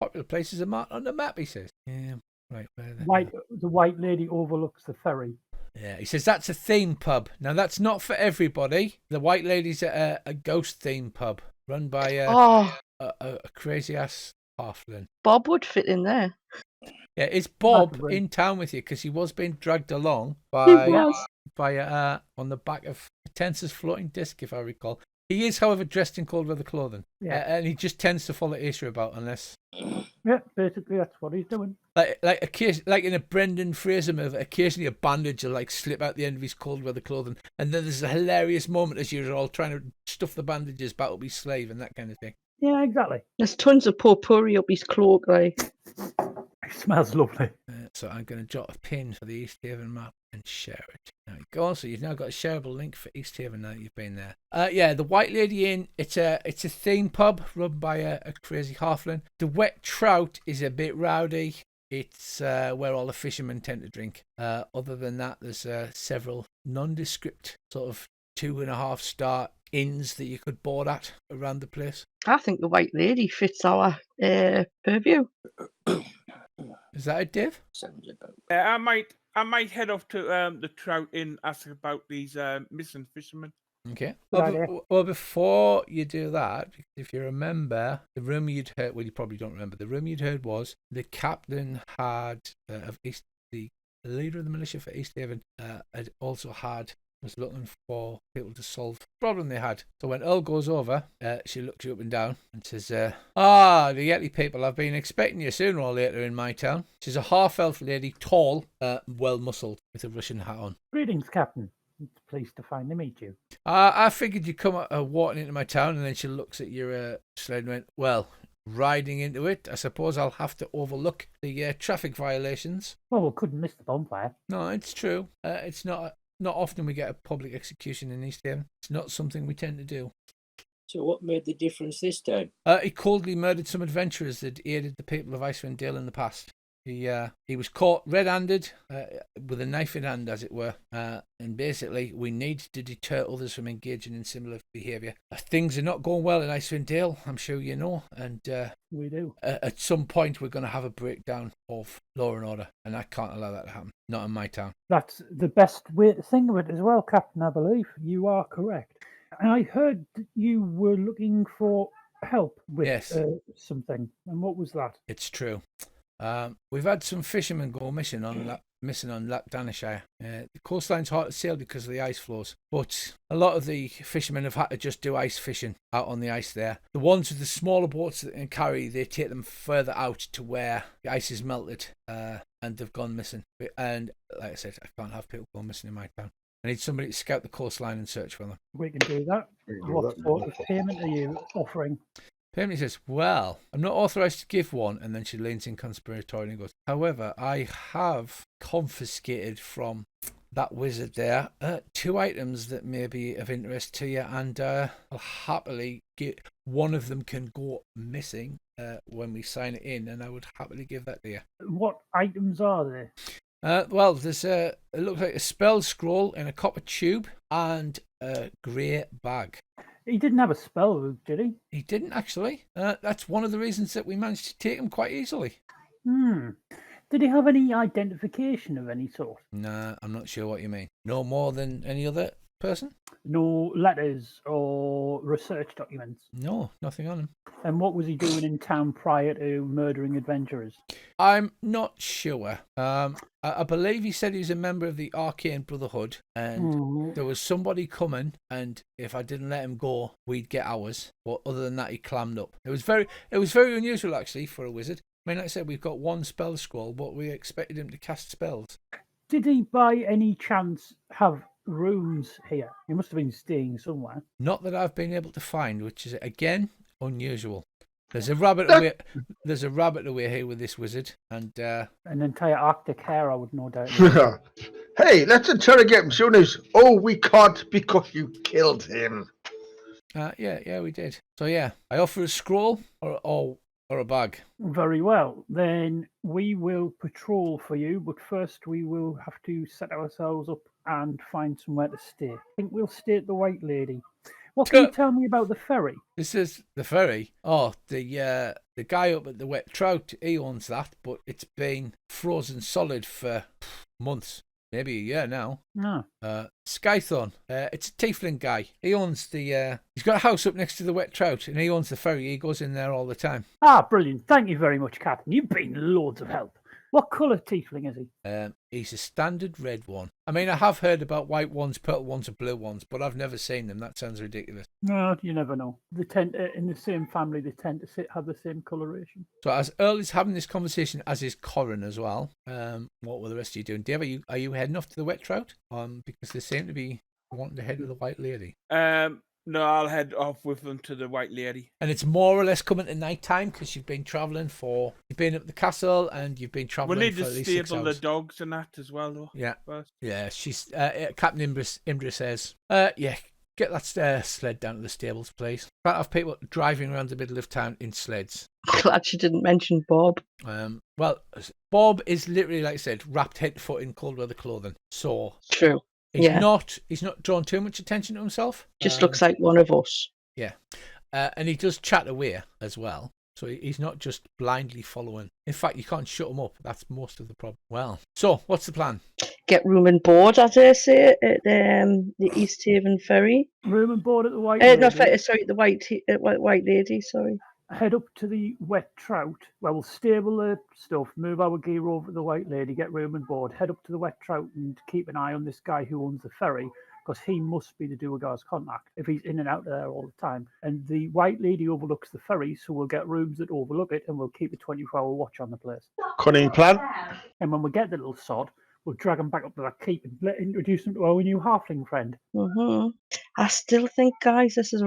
popular places are marked on the map, he says. Yeah, right. The white lady overlooks the ferry. Yeah, he says that's a theme pub. Now, that's not for everybody. The White Lady's at a ghost theme pub run by a crazy-ass halfling. Bob would fit in there. Yeah, is Bob in town with you? Because he was being dragged along by on the back of Tensor's floating disc, if I recall. He is, however, dressed in cold weather clothing. Yeah. And he just tends to follow Aisha about unless... Yeah, basically that's what he's doing. Like in a Brendan Fraser movie, occasionally a bandage will like slip out the end of his cold weather clothing, and then there's a hilarious moment as you're all trying to stuff the bandages back up his sleeve and that kind of thing. Yeah, exactly. There's tons of potpourri up his cloak, like. It smells lovely. So I'm going to jot a pin for the East Haven map and share it. There you go. So you've now got a shareable link for East Haven now that you've been there. Yeah, the White Lady Inn. It's a theme pub run by a crazy halfling. The Wet Trout is a bit rowdy. It's where all the fishermen tend to drink. Other than that, there's several nondescript sort of 2.5-star inns that you could board at around the place. I think the White Lady fits our purview. Is that it, Dave? Sounds about. I might head off to the Trout Inn, ask about these missing fishermen. Okay. Well, before you do that, if you remember, the rumour you'd heard, well, you probably don't remember, the rumour you'd heard was the captain had, the leader of the militia for East Haven, was looking for people to solve the problem they had. So when Earl goes over, she looks you up and down and says, the Yeti people have been expecting you sooner or later in my town. She's a half-elf lady, tall, well-muscled, with a Russian hat on. Greetings, Captain. It's pleased to finally meet you. I figured you'd come walking into my town, and then she looks at your sled and went, well, riding into it, I suppose I'll have to overlook the traffic violations. Well, we couldn't miss the bonfire. No, it's true. It's not often we get a public execution in East Haven. It's not something we tend to do. So what made the difference this time? He coldly murdered some adventurers that aided the people of Icewind Dale in the past. He was caught red-handed with a knife in hand, as it were. And basically, we need to deter others from engaging in similar behaviour. Things are not going well in Icewind Dale, I'm sure you know. And We do. at some point, we're going to have a breakdown of law and order, and I can't allow that to happen. Not in my town. That's the best way to think of it as well, Captain, I believe. You are correct. And I heard that you were looking for help with Yes. something. And what was that? It's true. We've had some fishermen go missing on Loch Danishire. The coastline's hard to sail because of the ice floes, but a lot of the fishermen have had to just do ice fishing out on the ice there. The ones with the smaller boats that can carry, they take them further out to where the ice is melted, and they've gone missing. And like I said, I can't have people go missing in my town. I need somebody to scout the coastline and search for them. We can do that. What sort of payment are you offering? Pamela says, well, I'm not authorised to give one, and then she leans in conspiratorially and goes, however, I have confiscated from that wizard there 2 items that may be of interest to you, and I'll happily get one of them can go missing when we sign it in, and I would happily give that to you. What items are there? Well, there's it looks like a spell scroll in a copper tube and a grey bag. He didn't have a spell book, did he? He didn't actually. That's one of the reasons that we managed to take him quite easily. Did he have any identification of any sort? Nah, I'm not sure what you mean. No more than any other person? No letters or research documents? No, nothing on him. And what was he doing in town prior to murdering adventurers? I'm not sure. I believe he said he was a member of the Arcane Brotherhood, and there was somebody coming, and if I didn't let him go, we'd get ours. But other than that, he clammed up. It was very unusual actually for a wizard. I mean, like I said, we've got one spell scroll, but we expected him to cast spells. Did he by any chance have rooms here? He must have been staying somewhere. Not that I've been able to find, which is again unusual. There's a rabbit away. There's a rabbit away here with this wizard, and an entire Arctic hare, I would no doubt. Hey, let's interrogate him soon as. Oh, we can't because you killed him. Yeah, we did. So yeah, I offer a scroll or a bag. Very well. Then we will patrol for you, but first we will have to set ourselves up and find somewhere to stay. I think we'll stay at the White Lady. What can you tell me about the ferry? This is the ferry. Oh, the guy up at the Wet Trout, he owns that, but it's been frozen solid for months, maybe a year now. Skythorn, it's a tiefling guy. He owns the. He's got a house up next to the Wet Trout, and he owns the ferry. He goes in there all the time. Brilliant! Thank you very much, Captain. You've been loads of help. What colour tiefling is he? He's a standard red one. I mean, I have heard about white ones, purple ones, and blue ones, but I've never seen them. That sounds ridiculous. No, you never know. They tend in the same family. They tend to have the same coloration. So as Earl is having this conversation, as is Corrin as well. What were the rest of you doing? Dave, are you heading off to the Wet Trout? Because they seem to be wanting to head with the White Lady. No, I'll head off with them to the White Lady. And it's more or less coming to night time because you've been travelling you've been up the castle and you've been travelling we need for to at least 6 hours. stable the dogs and that as well, though. Yeah. First. Yeah, she's Captain Imdra says, get that sled down to the stables, please. Can't have people driving around the middle of town in sleds. Glad she didn't mention Bob. Well, Bob is literally, like I said, wrapped head to foot in cold weather clothing. So True. He's not drawn too much attention to himself. Just looks like one of us. Yeah. And he does chat away as well. So he's not just blindly following. In fact, you can't shut him up. That's most of the problem. Well, so what's the plan? Get room and board, I dare say, at the Easthaven ferry. Room and board at the White Lady? No, sorry, the White Lady, sorry. Head up to the Wet Trout. Well, we'll stable the stuff, move our gear over to the White Lady, get room and board, head up to the Wet Trout and keep an eye on this guy who owns the ferry, because he must be the Duergar's contact if he's in and out there all the time. And the White Lady overlooks the ferry, so we'll get rooms that overlook it and we'll keep a 24-hour watch on the place. Cunning plan. And when we get the little sod, we'll drag him back up to that keep and introduce him to our new halfling friend. Mm-hmm. I still think, guys, this is,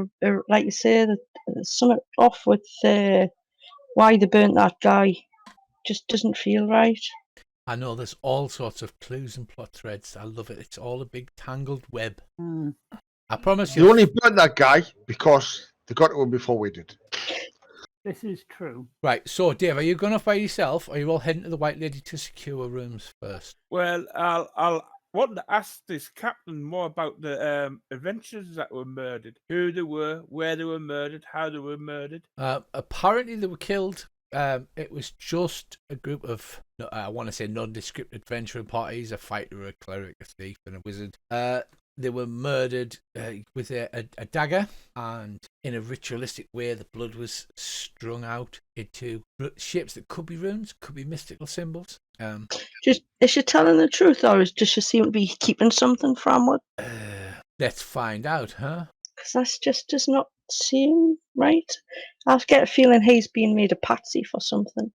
like you say, that something off with why they burnt that guy. Just doesn't feel right. I know there's all sorts of clues and plot threads. I love it. It's all a big tangled web. I promise you. They only burnt that guy because they got to him before we did. This is true. Right, so Dave, are you going off by yourself, or are you all heading to the White Lady to secure rooms first? Well, I'll want to ask this captain more about the adventurers that were murdered, who they were, where they were murdered, how they were murdered. Apparently they were killed. It was just a group of, I want to say, nondescript adventuring parties, a fighter, a cleric, a thief, and a wizard. They were murdered with a dagger, and in a ritualistic way, the blood was strung out into shapes that could be runes, could be mystical symbols. Is she telling the truth, or does she seem to be keeping something from it? Let's find out, huh? Because that just does not seem right. I get a feeling he's being made a patsy for something.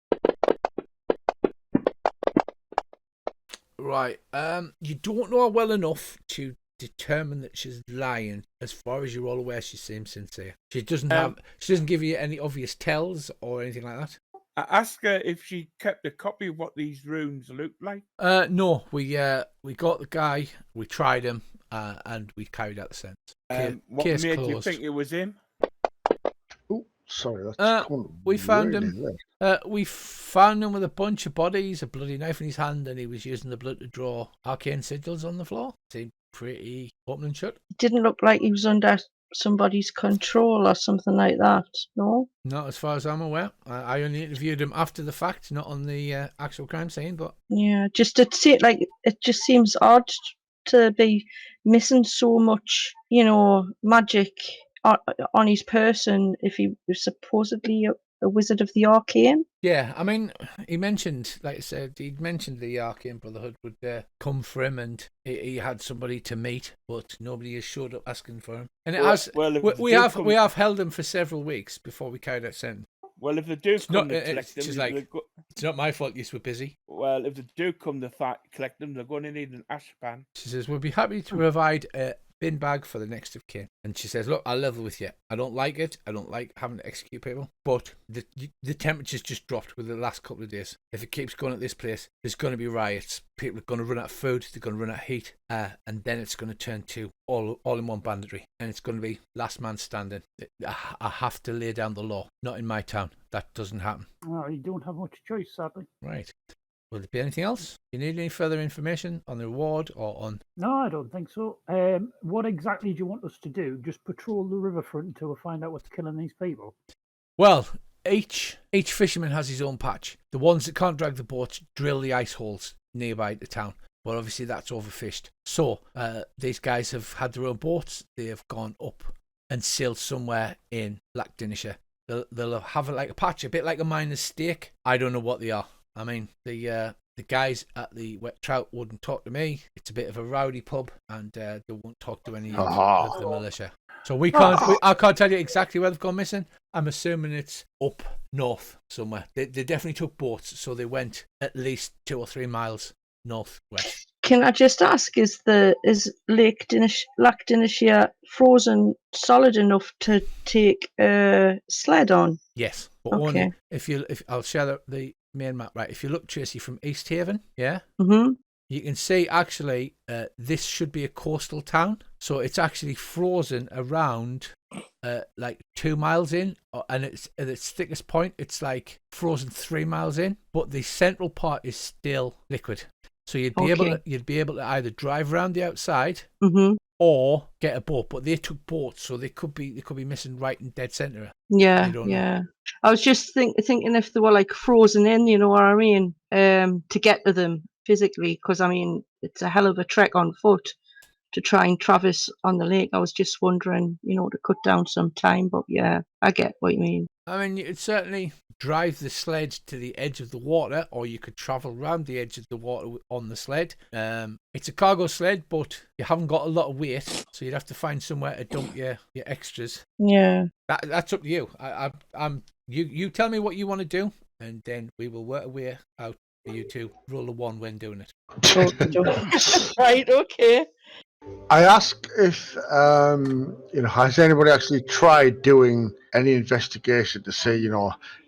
Right. You don't know her well enough to determine that she's lying. As far as you're all aware, she seems sincere. She doesn't give you any obvious tells or anything like that. I asked her if she kept a copy of what these runes looked like. No, we got the guy, we tried him, and we carried out the sentence. What Case made closed. you think it was him? Oh, sorry, that's we found really him. weird. We found him with a bunch of bodies, a bloody knife in his hand, and he was using the blood to draw arcane sigils on the floor. Seemed pretty open and shut. It didn't look like he was under somebody's control or something like that, no? Not as far as I'm aware. I only interviewed him after the fact, not on the actual crime scene. But Yeah, just to see it, like, it just seems odd to be missing so much, magic on his person if he was supposedly a wizard of the arcane. yeah, I mean, he mentioned, like I said, he'd mentioned the Arcane Brotherhood would come for him, and he had somebody to meet, but nobody has showed up asking for him. And we have held him for several weeks before we carried out sentence. Well, if they do come to collect them, she's like, it's not my fault. Yes, we're busy. Well, if they do come to collect them, they're going to need an ashpan. She says, we'll be happy to provide a bin bag for the next of kin. And she says, look, I'll level with you. I don't like it. I don't like having to execute people. But the temperature's just dropped with the last couple of days. If it keeps going at this place, there's going to be riots. People are going to run out of food. They're going to run out of heat. And then it's going to turn to all-in-one banditry. And it's going to be last man standing. I have to lay down the law. Not in my town. That doesn't happen. Well, you don't have much choice, sadly. Right. Will there be anything else? You need any further information on the reward or on... No, I don't think so. What exactly do you want us to do? Just patrol the riverfront until we find out what's killing these people? Well, each fisherman has his own patch. The ones that can't drag the boats drill the ice holes nearby the town. But obviously that's overfished. So these guys have had their own boats. They have gone up and sailed somewhere in Lackdinishire. They'll have like a patch, a bit like a miner's stake. I don't know what they are. I mean, the guys at the Wet Trout wouldn't talk to me. It's a bit of a rowdy pub, and they won't talk to any of the militia. So I can't tell you exactly where they've gone missing. I'm assuming it's up north somewhere. They definitely took boats, so they went at least 2 or 3 miles northwest. Can I just ask, is Lackdinishire frozen solid enough to take a sled on? Yes, but Okay. only if I'll share the main map. Right, if you look, Tracy, from Easthaven, yeah, you can see actually this should be a coastal town, so it's actually frozen around like 2 miles in, and it's at its thickest point it's like frozen 3 miles in, but the central part is still liquid. So you'd be able to either drive around the outside or get a boat, but they took boats, so they could be missing right in dead centre. Yeah, yeah. I was just thinking if they were like frozen in, you know what I mean, to get to them physically, because I mean it's a hell of a trek on foot to try and traverse on the lake. I was just wondering, to cut down some time, but yeah, I get what you mean. I mean, you could certainly drive the sled to the edge of the water, or you could travel around the edge of the water on the sled. It's a cargo sled, but you haven't got a lot of weight, so you'd have to find somewhere to dump your extras. Yeah. That's up to you. You tell me what you want to do, and then we will work a way out for you to roll a 1 when doing it. Right, okay. I ask if, has anybody actually tried doing any investigation to see,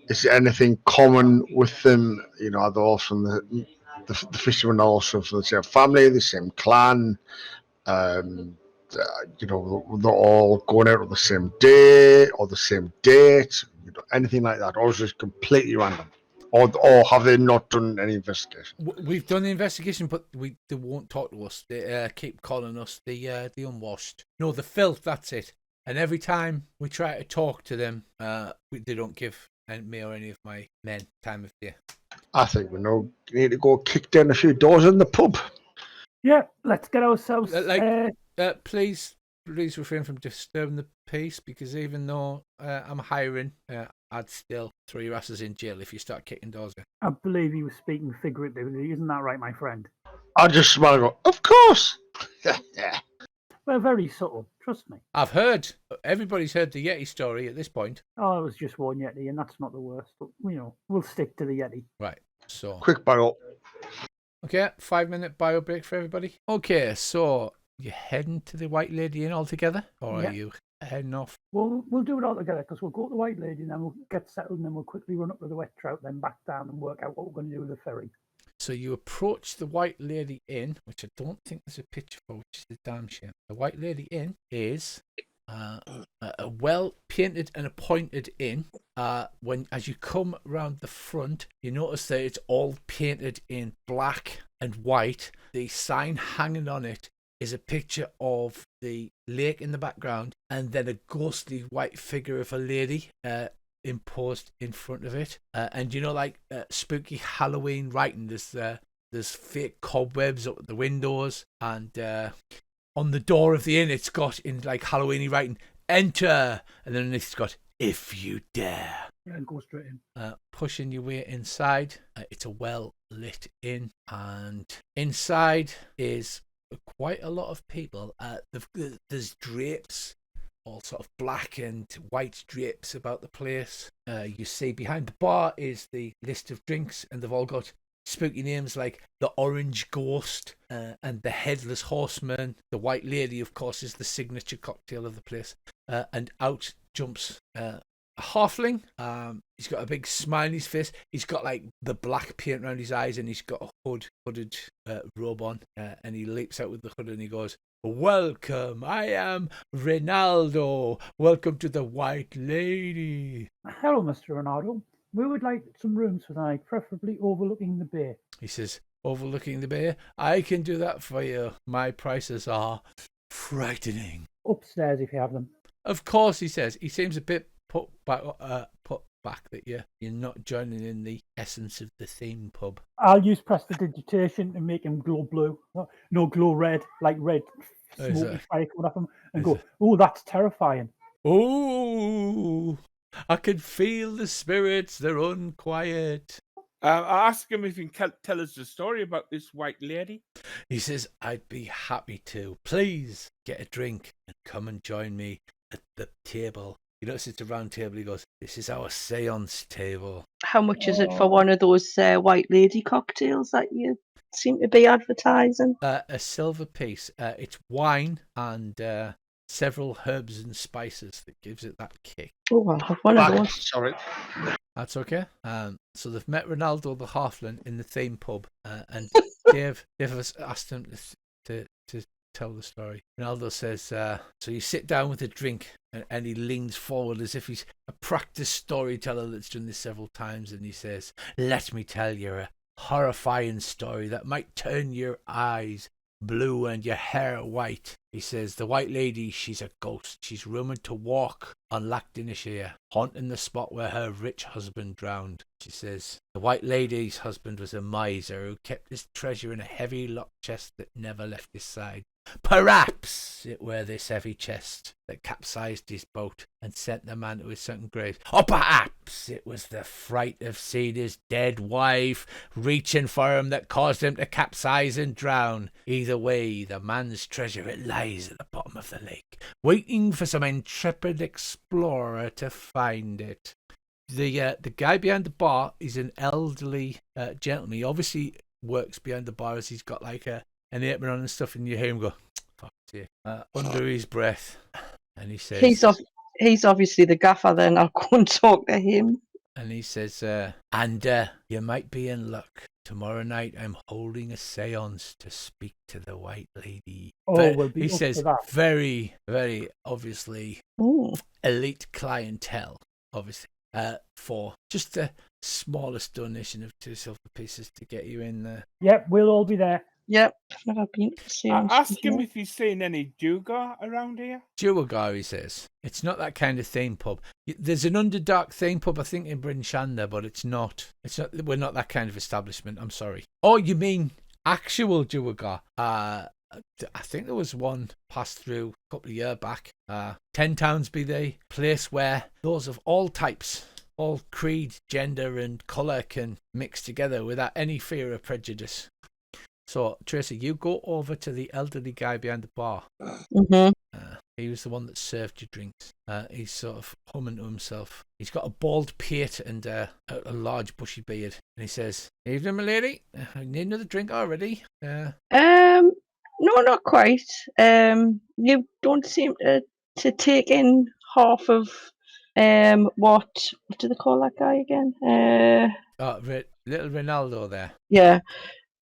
is there anything common with them? Are they all from the fishermen, also from the same family, the same clan, they're all going out on the same day or the same date, anything like that, or is it completely random? Or have they not done any investigation? We've done the investigation, but they won't talk to us. They keep calling us the unwashed. No, the filth. That's it. And every time we try to talk to them, they don't give me or any of my men time of day. I think we need to go kick down a few doors in the pub. Yeah, let's get ourselves. Please refrain from disturbing the peace, because even though I'm hiring, I'd still throw your asses in jail if you start kicking doors in. I believe he was speaking figuratively. Isn't that right, my friend? I just smile and go, of course. We're very subtle. Trust me. I've heard. Everybody's heard the Yeti story at this point. Oh, it was just one Yeti, and that's not the worst. But, we'll stick to the Yeti. Right, so... Quick bio. Okay, 5-minute bio break for everybody. Okay, so you heading to the White Lady Inn all together? Or are you heading off? We'll do it all together, because we'll go to the White Lady, and then we'll get settled, and then we'll quickly run up to the Wet Trout, then back down and work out what we're going to do with the ferry. So you approach the White Lady Inn, which I don't think there's a picture for, which is a damn shame. The White Lady Inn is a well-painted and appointed inn. As you come round the front, you notice that it's all painted in black and white. The sign hanging on it is a picture of the lake in the background, and then a ghostly white figure of a lady imposed in front of it. And spooky Halloween writing. There's fake cobwebs up at the windows, and on the door of the inn it's got in Halloweeny writing, "Enter," and then it's got, "If you dare." Yeah, and go straight in. Pushing your way inside. It's a well lit inn, and inside is quite a lot of people. There's drapes, all sort of black and white drapes about the place. You see behind the bar is the list of drinks, and they've all got spooky names like the Orange Ghost and the Headless Horseman. The White Lady, of course, is the signature cocktail of the place. And out jumps a halfling. He's got a big smile on his face. He's got the black paint around his eyes, and he's got a hooded robe on. And he leaps out with the hood and he goes, "Welcome, I am Ronaldo. Welcome to the White Lady." Hello, Mr. Ronaldo. We would like some rooms for the night, preferably overlooking the bay. He says, "Overlooking the bay? I can do that for you. My prices are frightening." Upstairs, if you have them. Of course, he says. He seems a bit put back that you're not joining in the essence of the theme pub. I'll use prestidigitation and make him glow blue. No, glow red, like red smoky fire coming off him, and go, "Oh, that's terrifying." "Oh, I can feel the spirits. They're unquiet." I ask him if he can tell us the story about this White Lady. He says, "I'd be happy to. Please get a drink and come and join me at the table." You notice it's a round table. He goes, "This is our seance table." How much is it for one of those White Lady cocktails that you seem to be advertising? A silver piece. It's wine and several herbs and spices that gives it that kick. Oh, I'll have one of those. Sorry. That's okay. So they've met Ronaldo the Halfling in the theme pub, and Dave has asked him to tell the story. Ronaldo says, so you sit down with a drink, and he leans forward as if he's a practiced storyteller that's done this several times, and he says, "Let me tell you a horrifying story that might turn your eyes blue and your hair white." He says, "The White Lady, she's a ghost. She's rumoured to walk on Lactinishire, haunting the spot where her rich husband drowned." She says, "The White Lady's husband was a miser who kept his treasure in a heavy locked chest that never left his side. Perhaps it were this heavy chest that capsized his boat and sent the man to his sunken grave. Or perhaps it was the fright of seeing his dead wife reaching for him that caused him to capsize and drown. Either way, the man's treasure, it lies at the bottom of the lake, waiting for some intrepid explorer to find it." The guy behind the bar is an elderly gentleman. He obviously works behind the bar, as he's got an apron on and stuff, and you hear him go, "Fuck's sake," under his breath, and he says, He's obviously the gaffer. Then I'll go and talk to him. And he says, "And you might be in luck. tomorrow night I'm holding a seance to speak to the White Lady. Oh, But we'll be he up says for that. very, very obviously Ooh. elite clientele, obviously, for just the smallest donation of 2 silver pieces to get you in there. Yep, we'll all be there. Yep, never been to see Ask him if he's seen any Dugar around here. Jewagar, he says. It's not that kind of theme pub. There's an Underdark theme pub, I think, in Bryn Shander, but it's not. We're not that kind of establishment. I'm sorry. Oh, you mean actual Jewagar? I think there was one passed through a couple of years back. 10 Townsby, the place where those of all types, all creed, gender, and colour can mix together without any fear of prejudice. So, Tracy, you go over to the elderly guy behind the bar. Mm-hmm. He was the one that served you drinks. He's sort of humming to himself. He's got a bald pate and a large bushy beard. And he says, "Evening, my lady. I need another drink already." No, not quite. You don't seem to take in half of what do they call that guy again? Little Ronaldo there.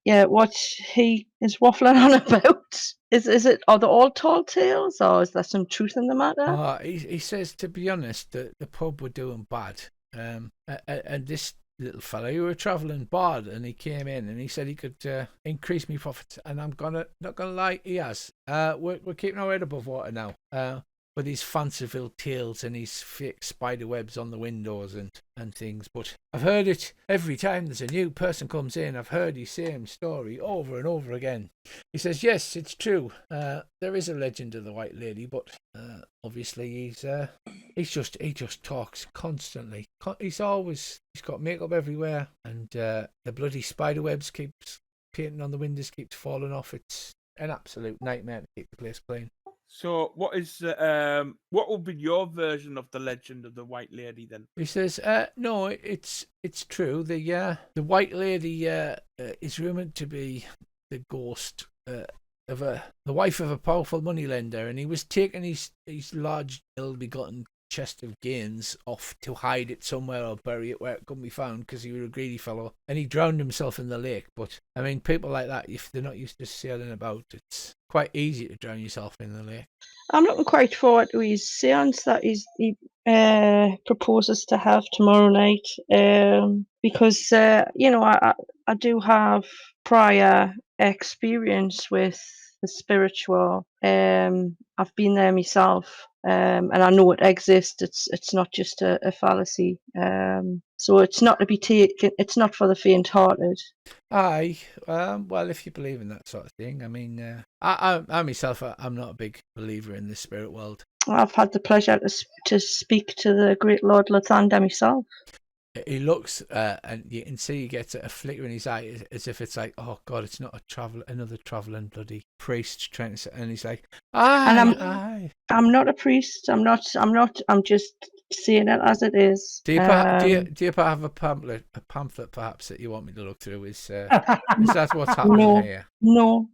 Yeah, what he is waffling on about. Is it, are they all tall tales, or is there some truth in the matter? He says, to be honest, the pub were doing bad. And this little fella, you were a travelling bard, and he came in and he said he could increase me profits. And I'm not gonna lie, he has. We're keeping our head above water now. With these fanciful tales and these fake spider webs on the windows and things. But I've heard it every time there's a new person comes in. I've heard the same story over and over again. He says, yes, it's true. There is a legend of the White Lady, but obviously he just talks constantly. He's got makeup everywhere, and the bloody spider webs keeps painting on the windows, keeps falling off. It's an absolute nightmare to keep the place clean. So, what will be your version of the legend of the White Lady then? He says, no, it's true. The White Lady is rumored to be the ghost of the wife of a powerful moneylender, and he was taking his large, ill-begotten chest of gains off to hide it somewhere or bury it where it couldn't be found because he was a greedy fellow, and he drowned himself in the lake. But I mean, people like that, if they're not used to sailing about, it's quite easy to drown yourself in the lake. I'm looking quite forward to his seance that he proposes to have tomorrow night, because I do have prior experience with the spiritual. I've been there myself, and I know it exists. It's not just a fallacy. So it's not to be taken. It's not for the faint-hearted. Aye, well, if you believe in that sort of thing, I mean, I myself, I'm not a big believer in the spirit world. I've had the pleasure to speak to the great Lord Lathander myself. He looks, and you can see he gets a flicker in his eye, as if it's like, oh God, it's not another travelling bloody priest trying to. And he's like, aye. I'm not a priest. I'm not. I'm just seeing it as it is. Do you have a pamphlet perhaps that you want me to look through? Is that what's happening here? No.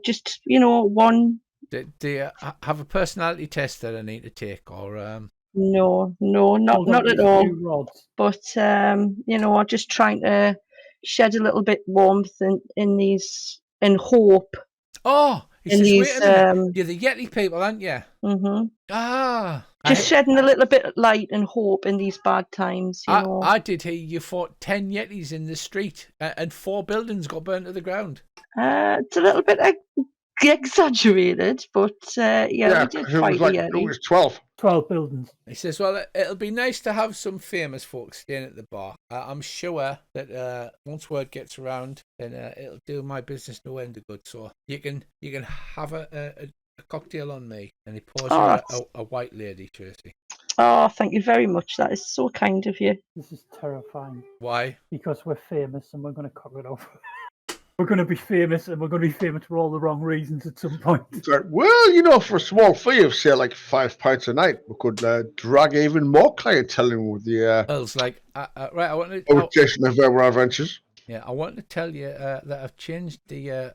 Just one. Do you have a personality test that I need to take, or No, not at all. But I'm just trying to shed a little bit warmth in hope. Oh, he says, wait a minute. You're the Yeti people, aren't you? Mm-hmm. Just shedding a little bit of light and hope in these bad times. I did hear you fought 10 Yetis in the street, and 4 buildings got burnt to the ground. It's a little bit exaggerated, but we did fight the Yeti. It was 12 buildings. He says, well, it'll be nice to have some famous folks staying at the bar. I'm sure that once word gets around, then it'll do my business no end of good. So you can have a cocktail on me. And he pours a White Lady, Tracy. Oh, thank you very much. That is so kind of you. This is terrifying. Why? Because we're famous and we're going to cock it off. We're going to be famous, and we're going to be famous for all the wrong reasons at some point. It's like, well, for a small fee of, say, like £5 a night, we could drag even more clientele in with the... Earl's like, right, I want to... Jason of our adventures. Yeah, I want to tell you that I've changed my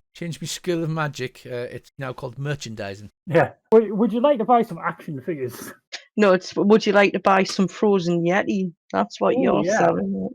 skill of magic. It's now called merchandising. Yeah. Would you like to buy some action figures? No, it's would you like to buy some frozen Yeti? That's what Oh, you're yeah. selling.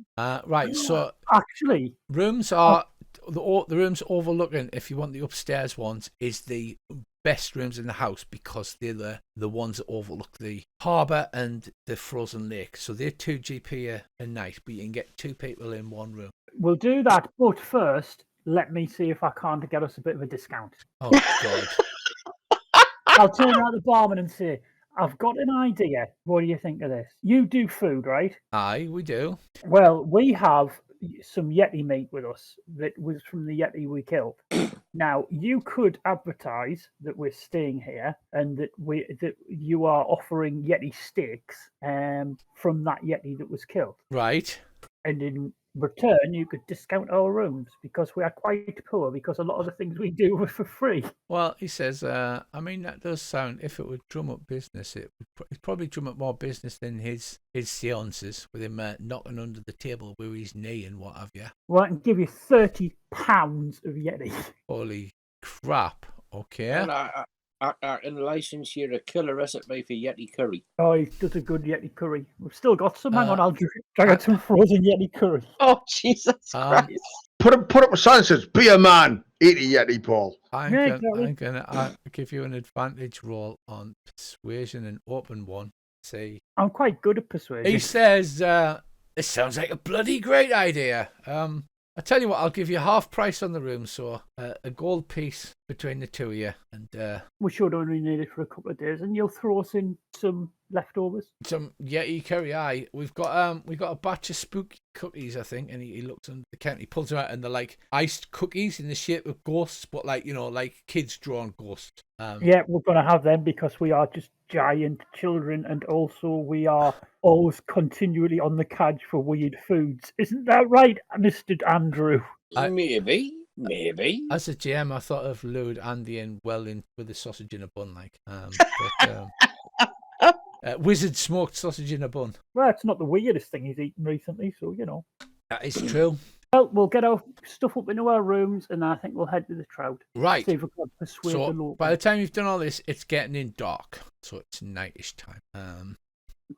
Right, so Actually, rooms are the rooms overlooking, if you want the upstairs ones, is the best rooms in the house because they're the ones that overlook the harbour and the frozen lake. So they're 2 GP a night, but you can get 2 people in one room. we'll do that. But first, let me see if I can't get us a bit of a discount. Oh God. I'll turn around to the barman and say, I've got an idea. What do you think of this? You do food, right? Aye, we do. Well, we have some Yeti meat with us that was from the Yeti we killed. Now, you could advertise that we're staying here and that you are offering Yeti steaks from that Yeti that was killed. Right. And in return, you could discount our rooms because we are quite poor because a lot of the things we do are for free. Well, he says, I mean, that does sound, if it would drum up business, it'd probably drum up more business than his seances with him knocking under the table with his knee and what have you. Well, I can give you £30 of Yeti. Holy crap. Okay. And I can license you a killer recipe for Yeti curry. Oh, he does a good Yeti curry. We've still got some. Hang on, I'll try I- out some frozen Yeti curry. Oh, Jesus Um, Christ. Put up a sign that says, "Be a man, eat a Yeti, Paul." I'm exactly. gonna give you an advantage roll on persuasion and open one. See, I'm quite good at persuasion. he says, "This sounds like a bloody great idea." I tell you what, I'll give you half price on the room, so a gold piece between the two of you, and We should only need it for a couple of days, and you'll throw us in some leftovers. some Yeti curry. Aye, we've got a batch of spooky cookies, I think, and he looks under the counter, he pulls them out, and they're like iced cookies in the shape of ghosts, but like like kids drawn ghosts. Yeah, we're going to have them because we are just giant children, and also we are always continually on the cadge for weird foods. Isn't that right, Mr. Andrew? Maybe. As a GM, I thought of lured Andy in with the sausage in a bun, like. Wizard smoked sausage in a bun. Well, it's not the weirdest thing he's eaten recently, so you know. That is true. Well, we'll get our stuff up into our rooms, and I think we'll head to the Trout. Right. See if we can persuade the So local. by the time you've done all this, it's getting in dark, so it's nightish time.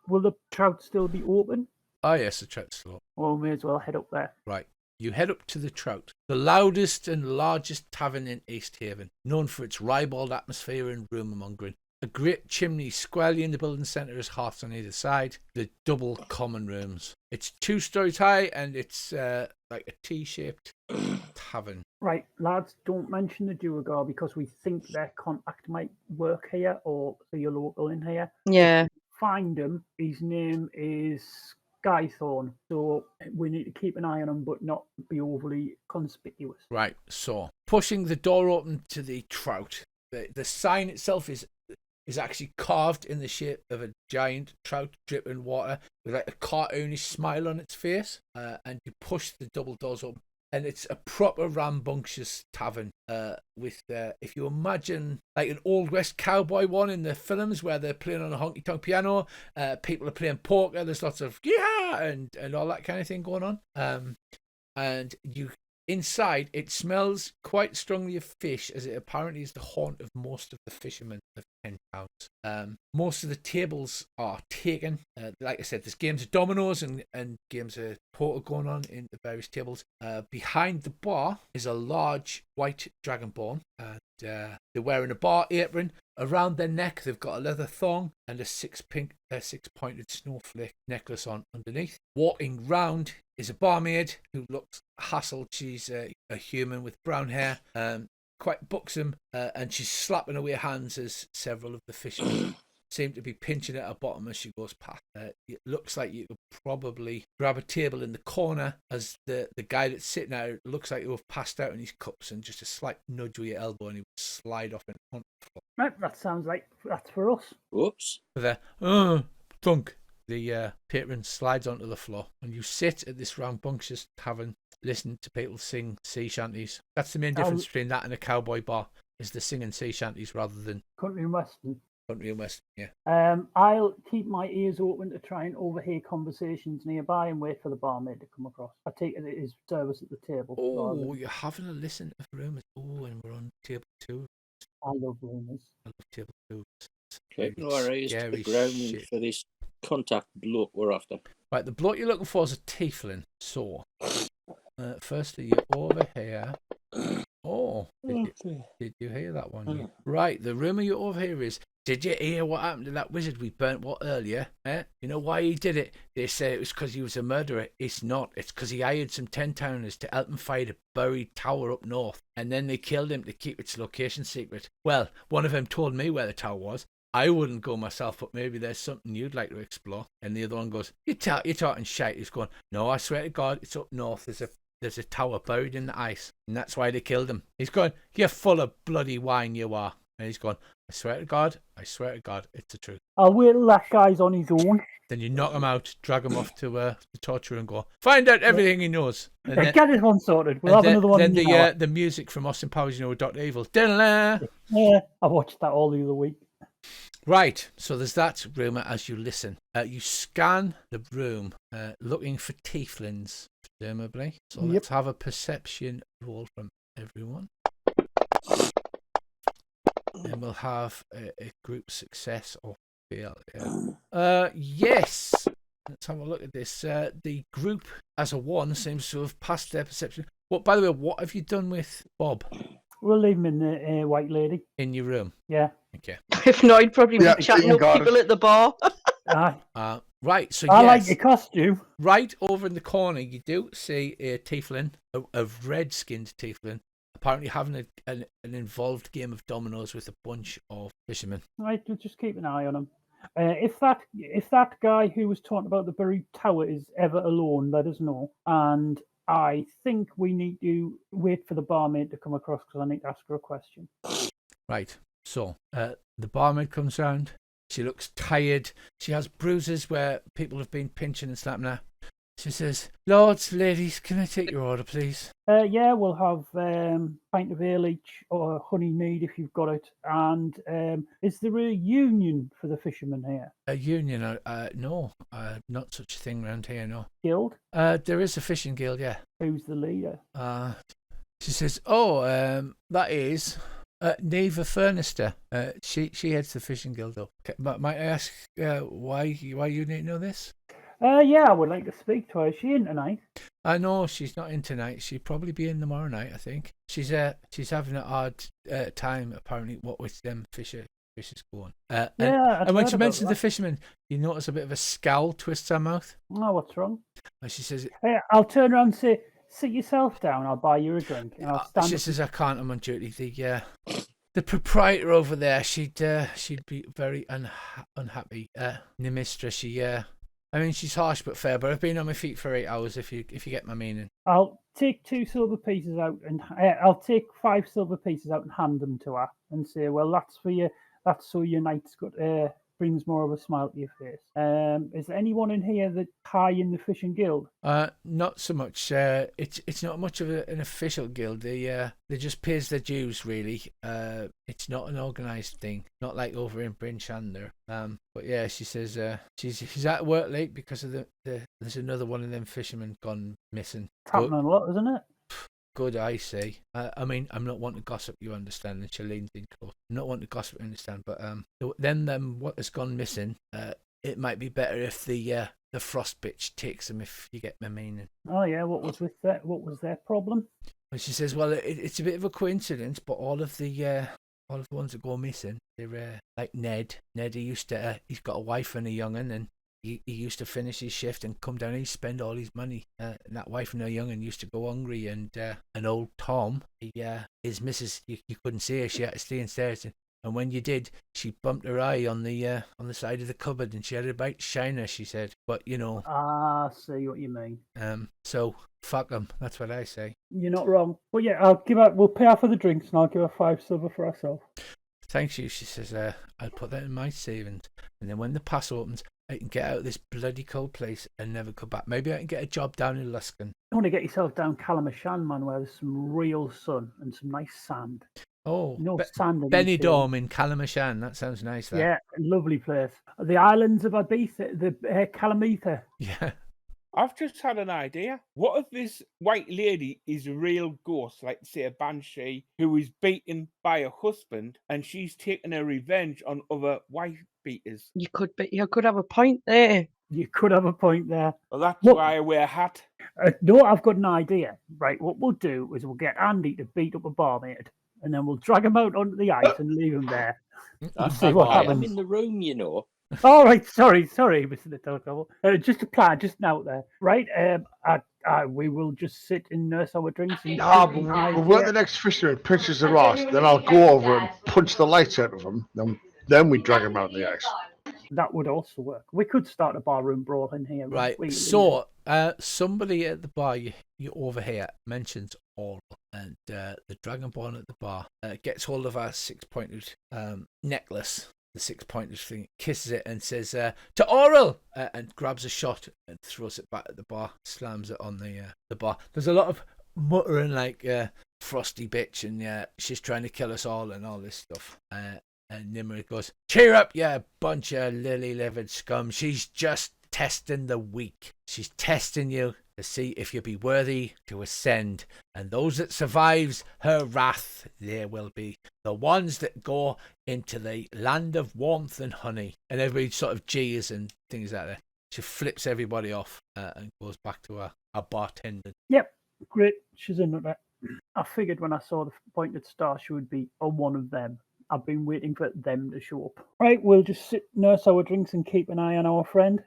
Will the Trout still be open? Oh yes, the Trout's still up. Well, we may as well head up there. Right. You head up to the Trout, the loudest and largest tavern in Easthaven, known for its ribald atmosphere and rumour-mongering. A great chimney squarely in the building centre has hearths on either side, the double common rooms. It's 2 stories high and it's like a T-shaped tavern. Right, lads, don't mention the Duergar because we think their contact might work here or be a local in here. Yeah. Find him. His name is Skythorn, so we need to keep an eye on him but not be overly conspicuous. Right, so pushing the door open to the Trout, the sign itself is actually carved in the shape of a giant trout dripping water with like a cartoonish smile on its face, and you push the double doors open, and it's a proper rambunctious tavern with if you imagine like an old west cowboy one in the films where they're playing on a honky-tonk piano, people are playing poker, there's lots of yeah and all that kind of thing going on, and you inside, it smells quite strongly of fish, as it apparently is the haunt of most of the fishermen of Kent House. Most of the tables are taken. Like I said, there's games of dominoes and games of poker going on in the various tables. Behind the bar is a large white dragonborn, and they're wearing a bar apron. Around their neck, they've got a leather thong and a six-pointed snowflake necklace on underneath. Walking round is a barmaid who looks hassled. She's a human with brown hair, quite buxom, and she's slapping away hands as several of the fishermen seem to be pinching at her bottom as she goes past. It looks like you could probably grab a table in the corner as the guy that's sitting there, it looks like he would have passed out in his cups, and just a slight nudge with your elbow and he would slide off and onto the floor. Right, that sounds like that's for us. Oops. Thunk. The patron slides onto the floor, and you sit at this rambunctious tavern, listening to people sing sea shanties. That's the main difference between that and a cowboy bar, is the singing sea shanties rather than Country and Western. country and western. Yeah. I'll keep my ears open to try and overhear conversations nearby and wait for the barmaid to come across. I take it it is service at the table. Oh, you're having a listen of rumours. Oh, and we're on table 2. I love rumours. I love table 2. Okay, Big no worries. To scary the ground shit. for this contact bloke we're after. Right, the bloke you're looking for is a tiefling. So, firstly, you're over here. Oh, did you hear that one? Oh. Right, the rumour you're over here is, did you hear what happened to that wizard we burnt earlier? You know why he did it? They say it was because he was a murderer. It's not. It's because he hired some 10-towners to help him fight a buried tower up north. And then they killed him to keep its location secret. Well, one of them told me where the tower was. I wouldn't go myself, but maybe there's something you'd like to explore. And the other one goes, you're talking shite. He's going, no, I swear to God, it's up north. There's a tower buried in the ice, and that's why they killed him. He's going, you're full of bloody wine, you are. And he's going, I swear to God, it's the truth. I'll wait till that guy's on his own. Then you knock him out, drag him off to the torture and go, find out everything he knows. And then, Get this one sorted. We'll have another one. Then in an hour. the music from Austin Powers, Dr. Evil. Da-da-da. Yeah, I watched that all the other week. Right, so there's that rumour as you listen. You scan the room looking for tieflings, presumably. So let's have a perception roll from everyone. And we'll have a group success or failure. Yes. Let's have a look at this. The group as a one seems to have passed their perception. Well, by the way, what have you done with Bob? We'll leave him in the White Lady. In your room? Yeah. Okay. If not, I'd probably be chatting up got people at the bar. Aye. Right, so I yes, like your costume. right over in the corner, you do see a tiefling, a red-skinned tiefling, apparently having an involved game of dominoes with a bunch of fishermen. Right, we'll just keep an eye on him. If that guy who was talking about the buried tower is ever alone, let us know. And I think we need to wait for the barmaid to come across because I need to ask her a question. Right, so the barmaid comes round. She looks tired. She has bruises where people have been pinching and slapping her. She says, lords, ladies, can I take your order, please? Yeah, we'll have pint of ale each or honey mead if you've got it. And is there a union for the fishermen here? A union? No, not such a thing around here, no. Guild? There is a fishing guild, yeah. Who's the leader? She says, that is Neva Furnister. She heads the fishing guild up. Okay, but might I ask why you need to know this? Yeah, I would like to speak to her. Is she in tonight? I know she's not in tonight. She'll probably be in tomorrow night, I think. She's having a hard time, apparently, what with them fishers going. And when she mentions the fishermen, you notice a bit of a scowl twists her mouth. Oh, what's wrong? And she says, Hey, I'll turn around and say, sit yourself down, I'll buy you a drink. And I'll stand she says, I can't, I'm on duty. The proprietor over there, she'd be very unhappy. Nimistra, she's harsh but fair, but I've been on my feet for 8 hours, if you get my meaning. I'll take 2 silver pieces out and I'll take 5 silver pieces out and hand them to her and say, well, that's for you. That's so your night's got brings more of a smile to your face. Is there anyone in here that high in the fishing guild? Not so much. It's not much of an official guild. They just pays their dues, really. It's not an organised thing. Not like over in Bryn Shander. But yeah, she says she's at work late because of there's another one of them fishermen gone missing. It's happening a lot, isn't it? Good, I say. I'm not wanting to gossip, you understand, and she leans in close. I'm not wanting to gossip, you understand, but what has gone missing, it might be better if the frost bitch takes them, if you get my meaning. Oh yeah, what was with that? What was their problem? And she says, well, it's a bit of a coincidence, but all of the ones that go missing, they're like Ned. Ned, he's got a wife and a young'un, and he used to finish his shift and come down and he'd spend all his money. And that wife and her young'un used to go hungry. And an old Tom, his missus, you couldn't see her. She had to stay downstairs. And when you did, she bumped her eye on the side of the cupboard, and she had a bright shiner, she said. But, Ah, see what you mean. So, fuck them. That's what I say. You're not wrong. Well, yeah, we'll pay her for the drinks, and I'll give her 5 silver for herself. Thanks you, she says. I'll put that in my savings. And then when the pass opens, I can get out of this bloody cold place and never come back. Maybe I can get a job down in Luskin. You want to get yourself down Calamashan, man, where there's some real sun and some nice sand. Oh, sand. Benidorm in Calamashan. That sounds nice. That. Yeah, lovely place. The islands of Ibiza, the Calamita. Yeah. I've just had an idea. What if this white lady is a real ghost, like say a banshee, who is beaten by her husband, and she's taking her revenge on other wife beaters? You could have a point there. You could have a point there. Well, that's What- why I wear a hat. No, I've got an idea. Right, what we'll do is we'll get Andy to beat up a barmaid, and then we'll drag him out onto the ice and leave him there. That's see what fine. happens. I'm in the room, you know. All right, sorry, Mr. Little Trouble. Just a plan, just now there. Right, we will just sit and nurse our drinks. And Nah, keep an but eye when here. the next fisherman pinches the Ross, then I'll go over and punch the lights out of him. Then we drag him out in the ice. That would also work. We could start a barroom brawl in here. Right. We- So, somebody at the bar you overhear mentions Oral, and the Dragonborn at the bar gets hold of our 6-pointed necklace, the 6-pointed thing, kisses it, and says, "To Oral!" And grabs a shot and throws it back at the bar, slams it on the bar. There's a lot of muttering like frosty bitch, and she's trying to kill us all and all this stuff. And Nimrod goes, "Cheer up, you bunch of lily-livered scum. She's just testing the weak. She's testing you to see if you'll be worthy to ascend. And those that survives her wrath, there will be the ones that go into the land of warmth and honey." And everybody sort of jeers and things like that. She flips everybody off and goes back to her bartender. Yep, great. She's in with that. I figured when I saw the pointed star, she would be on one of them. I've been waiting for them to show up. Right, we'll just sit, nurse our drinks, and keep an eye on our friend.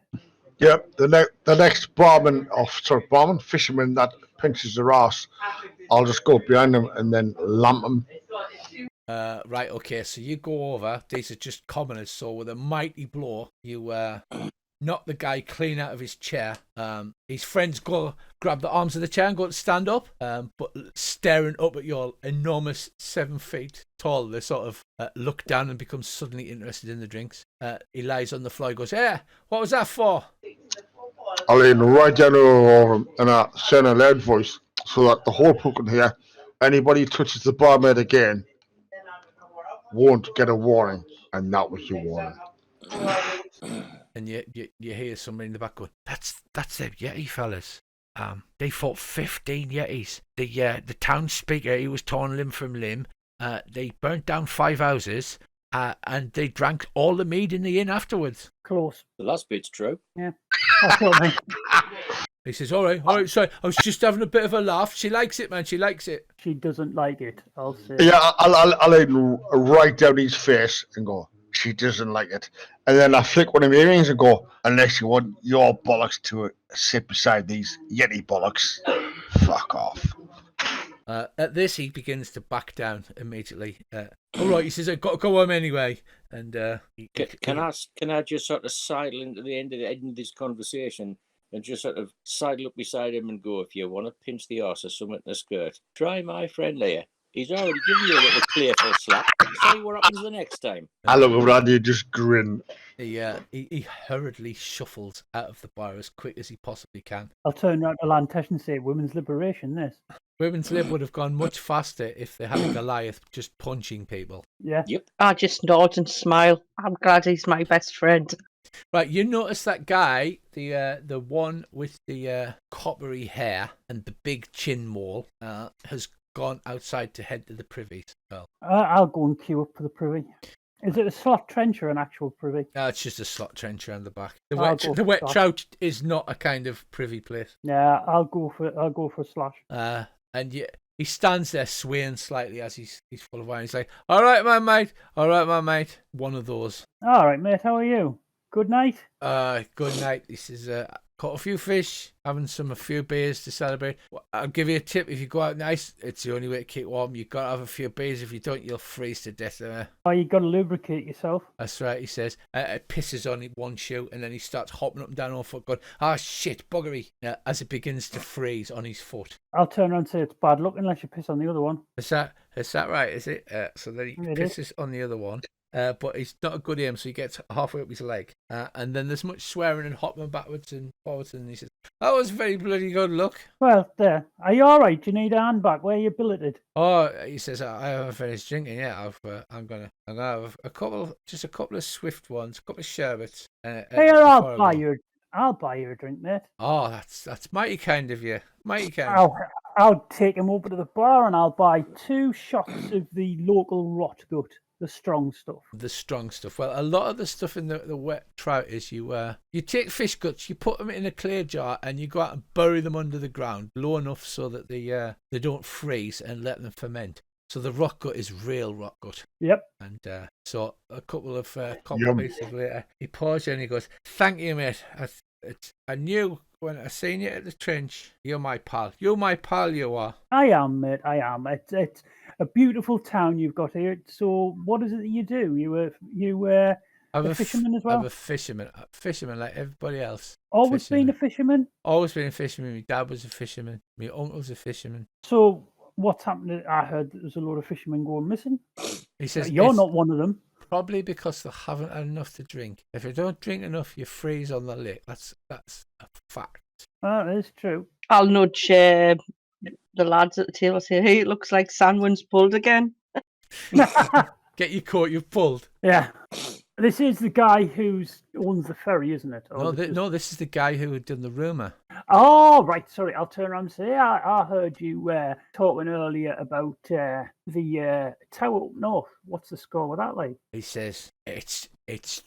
Yep, the next fisherman that pinches the Ross, I'll just go behind him and then lamp him. Right, okay, so you go over. These are just commoners, so with a mighty blow, you knock the guy clean out of his chair. His friends go grab the arms of the chair and go to stand up, but staring up at your enormous 7 feet tall, they sort of look down and become suddenly interested in the drinks. He lies on the floor, he goes, "Hey, what was that for?" I'll lean right down over him and send a loud voice so that the whole pool can hear. Anybody who touches the barmaid again won't get a warning, and that was your warning. And you hear somebody in the back going, That's them Yeti fellas. They fought 15 Yetis. The town speaker, he was torn limb from limb. They burnt down 5 houses, and they drank all the mead in the inn afterwards. Close. The last bit's true. That's what I mean. He says, all right, sorry, I was just having a bit of a laugh. She likes it, man, she likes it. She doesn't like it, I'll say. Yeah, I'll lean right down his face and go, "She doesn't like it." And then I flick one of my earrings and go, "Unless you want your bollocks to sit beside these Yeti bollocks, fuck off." At this, he begins to back down immediately. All right, he says, "I've got to go home anyway." And Can I just sort of sidle into the end of this conversation and just sort of sidle up beside him and go, "If you want to pinch the arse or something in the skirt, try my friend there. He's already given you a little playful slap. See what happens the next time." I look at Randy and just grin. He hurriedly shuffles out of the bar as quick as he possibly can. I'll turn around to Lantesh and say, "Women's liberation, this." Women's Lib would have gone much faster if they had Goliath just punching people. Yeah. Yep. I just nod and smile. I'm glad he's my best friend. Right, you notice that guy, the one with the coppery hair and the big chin mole, has gone outside to head to the privy. Well, I'll go and queue up for the privy. Is it a slot trench or an actual privy? it's just a slot trench around the back. The I'll wet, go the for wet slot. trout is not a kind of privy place. Yeah, I'll go for slash. And he stands there swaying slightly as he's full of wine. He's like, all right, my mate. One of those. All right, mate. How are you? Good night. Good night. This is caught a few fish, having a few beers to celebrate. I'll give you a tip: if you go out nice, it's the only way to keep warm. You've got to have a few beers. If you don't, you'll freeze to death. Oh, you got to lubricate yourself. That's right, he says. It pisses on one shoe, and then he starts hopping up and down on foot, going, "Ah, shit, buggery," as it begins to freeze on his foot. I'll turn around and say it's bad luck unless you piss on the other one. Is that right, is it? So then he It is. pisses on the other one. But he's not a good aim, so he gets halfway up his leg. And then there's much swearing and hopping backwards and forwards, and he says, "That was very bloody good luck." Well, there. Are you all right? Do you need a hand back? Where are you billeted? Oh, he says, "I haven't finished drinking yet. I'm gonna have a couple of swift ones, a couple of sherbets. Here, I'll buy you I'll buy you a drink, mate. Oh, that's mighty kind of you. Mighty kind. I'll take him over to the bar and I'll buy 2 shots of the local rot gut, the strong stuff. The strong stuff. Well, a lot of the stuff in the wet trout is you take fish guts, you put them in a clay jar, and you go out and bury them under the ground low enough so that they don't freeze, and let them ferment. So the rot gut is real rot gut. Yep. And so a couple of compilations later, he paused and he goes, "Thank you, mate. I knew when I seen you at the trench, you're my pal. You're my pal, you are." I am, mate. I am. It's a beautiful town you've got here. So what is it that you do? You were a fisherman as well? I'm a fisherman like everybody else. Always been a fisherman? Always been a fisherman. My dad was a fisherman. My uncle's a fisherman. So what's happened? I heard that there's a lot of fishermen going missing. He says, you're not one of them. Probably because they haven't had enough to drink. If you don't drink enough, you freeze on the lake. That's a fact. That is true. I'll nudge the lads at the table, say, "Hey, it looks like Sandwin's pulled again." Get your coat, you've pulled. Yeah. This is the guy who owns the ferry, isn't it? No, this is the guy who had done the rumour. Oh, right. Sorry, I'll turn around and say, I heard you talking earlier about the tower up north. What's the score with that, like? He says, it's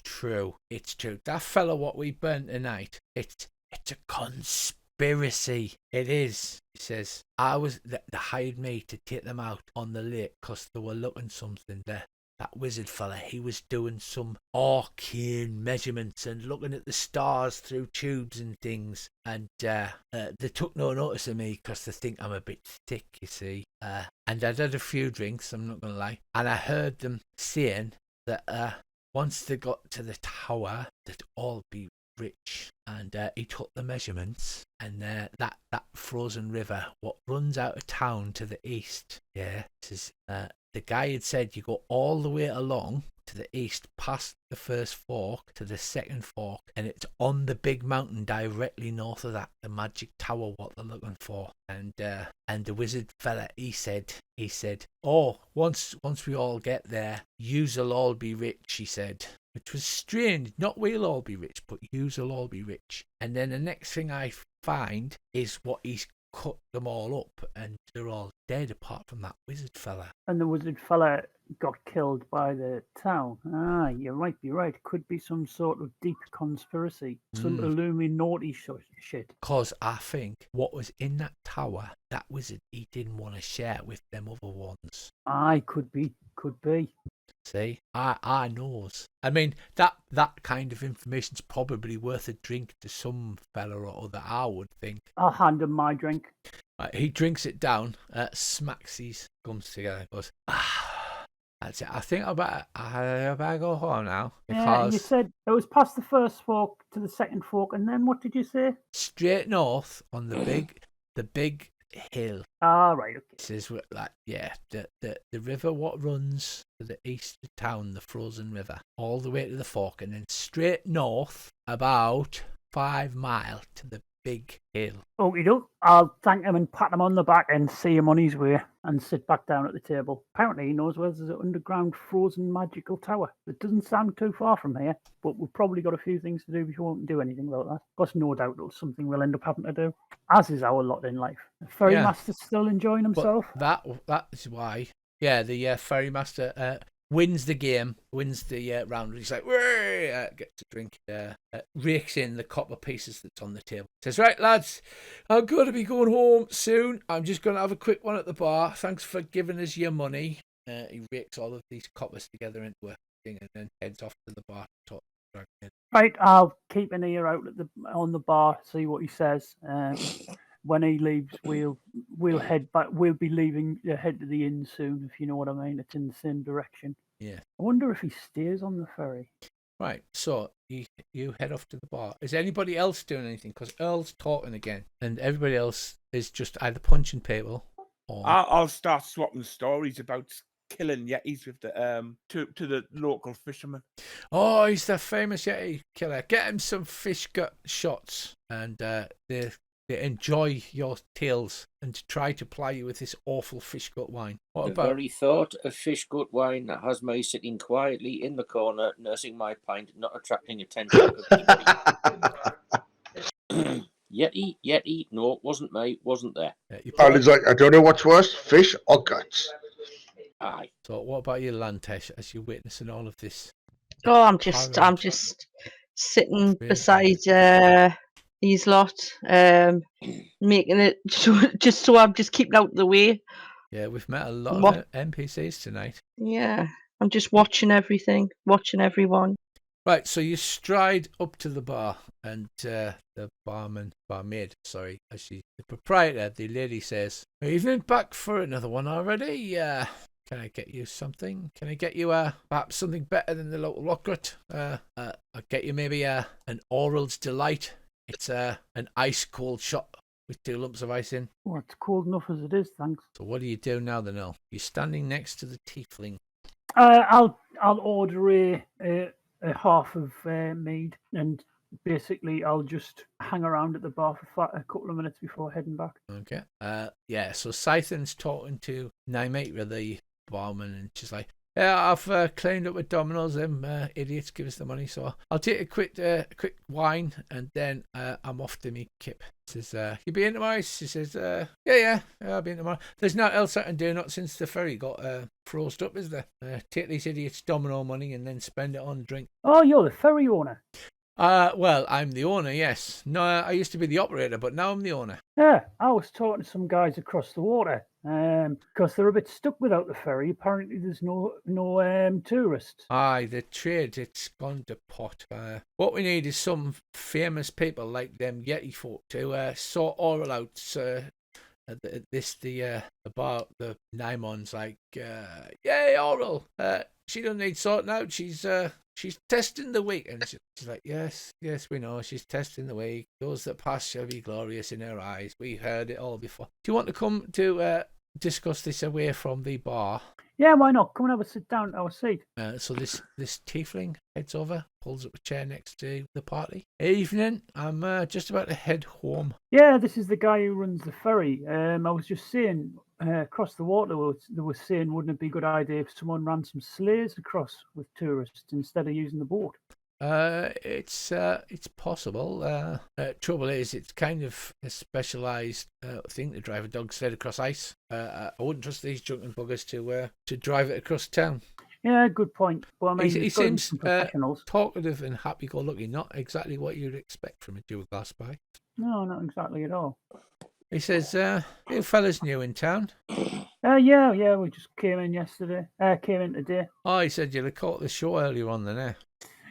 true. It's true. That fella what we burnt tonight, it's a conspiracy. It is. He says, they hired me to take them out on the lake because they were looking something there. That wizard fella, he was doing some arcane measurements and looking at the stars through tubes and things. And they took no notice of me because they think I'm a bit thick, you see. And I'd had a few drinks, I'm not going to lie. And I heard them saying that once they got to the tower, they'd all be rich. And he took the measurements, and that frozen river, what runs out of town to the east, yeah, this is the guy had said you go all the way along to the east, past the first fork to the second fork, and it's on the big mountain directly north of that, the magic tower what they're looking for. And the wizard fella, he said, "Oh, once we all get there, you'll all be rich," he said. Which was strange. Not we'll all be rich, but you'll all be rich. And then the next thing I find is what he's cut them all up, and they're all dead apart from that wizard fella. And the wizard fella got killed by the town. Ah, you might be right. Could be some sort of deep conspiracy, some Illuminati shit. Because I think what was in that tower, that wizard, he didn't want to share with them other ones. Aye, could be. See, I knows. I mean, that kind of information's probably worth a drink to some fella or other, I would think. I'll hand him my drink. He drinks it down, smacks his gums together, goes, that's it. I think I better go home now. Because yeah, you said it was past the first fork to the second fork, and then what did you say? Straight north on the big hill. Ah, right. Okay. This is like, yeah, the river what runs to the east of town, the frozen river, all the way to the fork, and then straight north about 5 miles to the big hill. Okie doke. I'll thank him and pat him on the back and see him on his way and sit back down at the table. Apparently he knows where there's an underground frozen magical tower. It doesn't sound too far from here, but we've probably got a few things to do before we can do anything about that. Of course, no doubt it's something we'll end up having to do, as is our lot in life. The ferry master's still enjoying himself. But that is why, yeah, the ferry master wins the game, wins the round. He's like, gets a drink, rakes in the copper pieces that's on the table. Says, "Right, lads, I'm going to be going home soon. I'm just going to have a quick one at the bar. Thanks for giving us your money." He rakes all of these coppers together into a thing and then heads off to the bar to talk to the dragon. Right, I'll keep an ear out on the bar, see what he says. When he leaves, we'll head back. We'll be leaving head to the inn soon, if you know what I mean. It's in the same direction. Yeah. I wonder if he stays on the ferry. Right, so you head off to the bar. Is anybody else doing anything? Because Earl's talking again, and everybody else is just either punching people or... I'll start swapping stories about killing yetis with the to the local fishermen. Oh, he's the famous yeti killer. Get him some fish gut shots, and they enjoy your tales and to try to ply you with this awful fish gut wine. What The about... very thought of fish gut wine has me sitting quietly in the corner, nursing my pint, not attracting attention of anybody. Yeti. No, wasn't me. Wasn't there. You And it's like, I don't know what's worse, fish or guts. Aye. So what about you, Lantesh, as you're witnessing all of this? Oh, I'm just sitting beside these lot, making it just so I'm just keeping out of the way. Yeah, we've met a lot of NPCs tonight. Yeah, I'm just watching everything, watching everyone. Right, so you stride up to the bar, and the barmaid, the proprietor, the lady says, "Evening, back for another one already? Can I get you something? Can I get you perhaps something better than the local rocket? I'll get you maybe an Oral's Delight. It's an ice cold shot with 2 lumps of ice in." Oh, it's cold enough as it is, thanks. So what do you do now, then? You're standing next to the tiefling. I'll order a half of mead, and basically I'll just hang around at the bar for a couple of minutes before heading back. Okay. So Scythen's talking to Nymatra, the barman, and she's like, "Yeah, I've claimed up with Domino's. Them idiots give us the money, so I'll take a quick wine, and then I'm off to meet Kip." Says, "You be in tomorrow?" She says, yeah, I'll be in tomorrow. There's not else I can do, not since the ferry got frozen up, is there? Take these idiots' Domino money and then spend it on drink. Oh, you're the ferry owner? Well, I'm the owner, yes. No, I used to be the operator, but now I'm the owner. Yeah, I was talking to some guys across the water, because they're a bit stuck without the ferry. Apparently, there's no tourists. Aye, the trade, it's gone to pot. What we need is some famous people like them Yeti folk to sort Oral out. About the Nymon's like, "Yay, Oral! She doesn't need sorting out. She's testing the week." And she's like, yes, we know. She's testing the week. Those that pass shall be glorious in her eyes. We heard it all before. Do you want to come to discuss this away from the bar? Yeah, why not? Come and have a sit down at our seat. So this tiefling heads over, pulls up a chair next to the party. "Evening, I'm just about to head home." Yeah, this is the guy who runs the ferry. I was just saying, across the water, they were saying, wouldn't it be a good idea if someone ran some sleighs across with tourists instead of using the boat? It's possible. Trouble is, it's kind of a specialised thing to drive a dog sled across ice. I wouldn't trust these drunken buggers to drive it across town. Yeah, good point. Well, I mean, He seems professionals. talkative and happy-go-lucky, not exactly what you'd expect from a dual glass spy. No, not exactly at all. He says, "You fellas new in town?" Yeah, we just came in yesterday. Came in today. Oh, he said you'd have caught the show earlier on than there.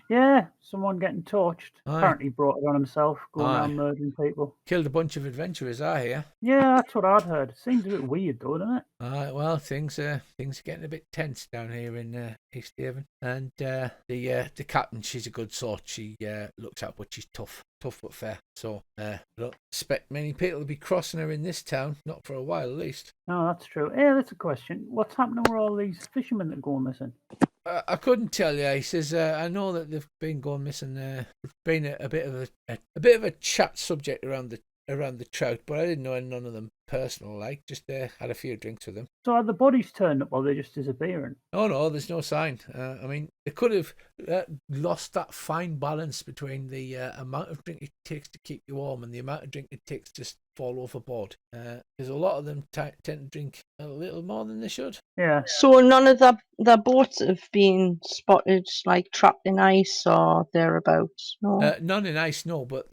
Yeah, someone getting torched. Aye. Apparently brought it on himself, going Aye. around murdering people. Killed a bunch of adventurers, I hear. Yeah, that's what I'd heard. Seems a bit weird though, doesn't it? Well, things are getting a bit tense down here in Easthaven, and the captain, she's a good sort. She looks out, but she's tough but fair. So I don't expect many people to be crossing her in this town, not for a while at least. No, that's true. Yeah, that's a question. What's happening with all these fishermen that go missing? I couldn't tell you. He says, "I know that they've been going missing. It's been a bit of a chat subject around the trout, but I didn't know none of them personal. Like, just had a few drinks with them." So are the bodies turned up or they're just disappearing? Oh no, there's no sign. I mean, they could have lost that fine balance between the amount of drink it takes to keep you warm and the amount of drink it takes to fall overboard. Because a lot of them tend to drink a little more than they should. Yeah. So none of the boats have been spotted, like trapped in ice or thereabouts. No. None in ice, no. But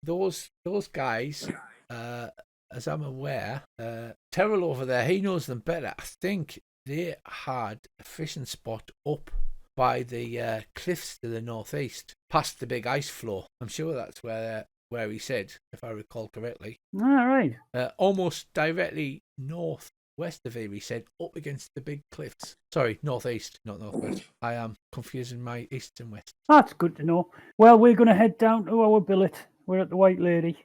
those guys, as I'm aware, Terrell over there, he knows them better. I think they had a fishing spot up by the cliffs to the northeast, past the big ice floe. I'm sure that's where he said, if I recall correctly. All right. Almost directly northwest of here, he said, up against the big cliffs. Sorry, northeast, not northwest. I am confusing my east and west. That's good to know. Well, we're going to head down to our billet. We're at the White Lady.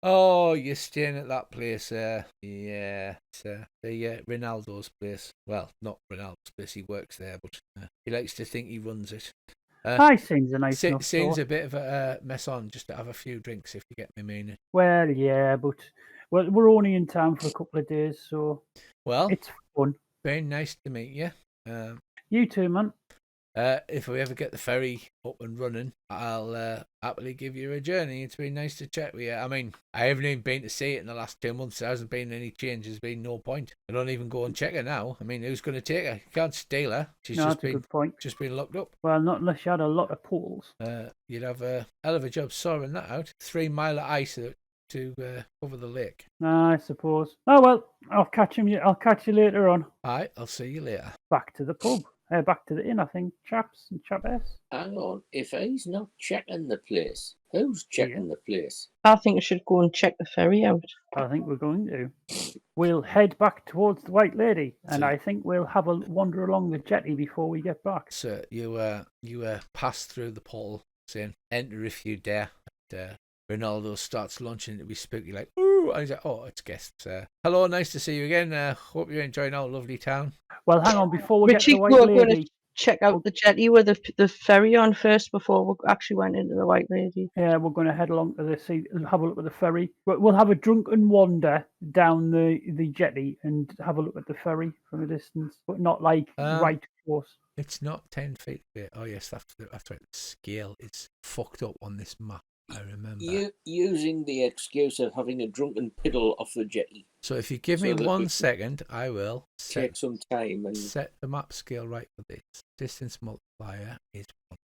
Oh, you're staying at that place. Yeah, it's the Ronaldo's place. Well, not Ronaldo's place. He works there, but he likes to think he runs it. Seems a nice enough Seems store. a bit of a mess on just to have a few drinks, if you get me meaning. Well, yeah, but we're only in town for a couple of days, so Well, it's fun. very nice to meet you. You too, man. If we ever get the ferry up and running, I'll happily give you a journey. It's been nice to chat with you. I mean, I haven't even been to see it in the last 2 months. There hasn't been any change. There's been no point. I don't even go and check her now. I mean, who's going to take her? You can't steal her. She's No, just that's a been good point. locked up. Well, not unless you had a lot of pools. You'd have a hell of a job sorting that out. 3 mile of ice to cover the lake. No, I suppose. Oh well, I'll catch him. I'll catch you later on. All right, I'll see you later. Back to the pub. Back to the inn, I think, chaps and chapess. Hang on, if he's not checking the place, who's checking the place? I think I should go and check the ferry out. I think we're going to. We'll head back towards the White Lady, and I think we'll have a wander along the jetty before we get back. So you pass through the portal saying, enter if you dare. And, Ronaldo starts launching to be spooky, like, ooh, and he's like, oh, it's guests. Hello, nice to see you again. Hope you're enjoying our lovely town. Well, hang on, before we get to Richie, the White we're going Lady. to check out the jetty with the ferry on first before we actually went into the White Lady. Yeah, we're going to head along to the sea, have a look at the ferry. We'll have a drunken wander down the jetty and have a look at the ferry from a distance, but not like right close. It's not 10 feet away. Oh, yes, that's right. The scale is fucked up on this map. I remember. You using the excuse of having a drunken piddle off the jetty. So if you give me 1 second, I will take some time and set the map scale right for this. Distance multiplier is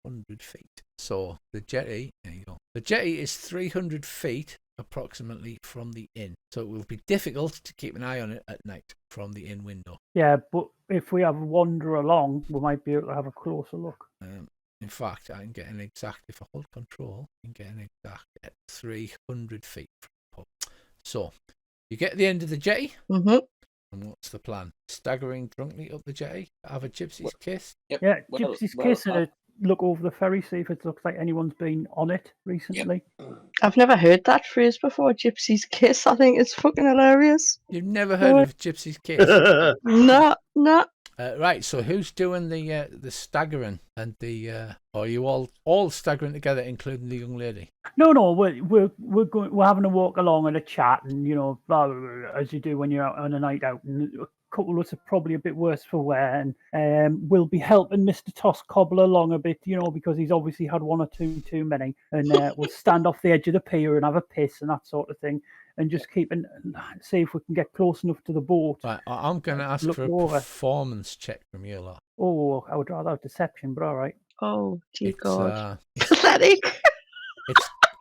100 feet. So the jetty, there you go. The jetty is 300 feet approximately from the inn. So it will be difficult to keep an eye on it at night from the inn window. Yeah, but if we have a wander along, we might be able to have a closer look. In fact, I can get an exact, if I hold control, I can get an exact at 300 feet from the pub. So, you get to the end of the jetty, Mm-hmm. and what's the plan? Staggering drunkenly up the jetty, have a gypsy's kiss? Yep. Yeah, gypsy's kiss and look over the ferry, see if it looks like anyone's been on it recently. Yep. I've never heard that phrase before, gypsy's kiss. I think it's fucking hilarious. You've never heard of gypsy's kiss? No. Right, so who's doing the staggering and are you all staggering together, including the young lady? No, we're having a walk along and a chat, and blah, blah, blah, as you do when you're out on a night out. And a couple of us are probably a bit worse for wear, and we'll be helping Mr. Toss cobble along a bit, because he's obviously had one or two too many, and we'll stand off the edge of the pier and have a piss and that sort of thing. And just see if we can get close enough to the boat. Right, I'm going to ask for a performance check from you lot. Oh, I would rather have deception, but all right. Oh, dear God. Pathetic.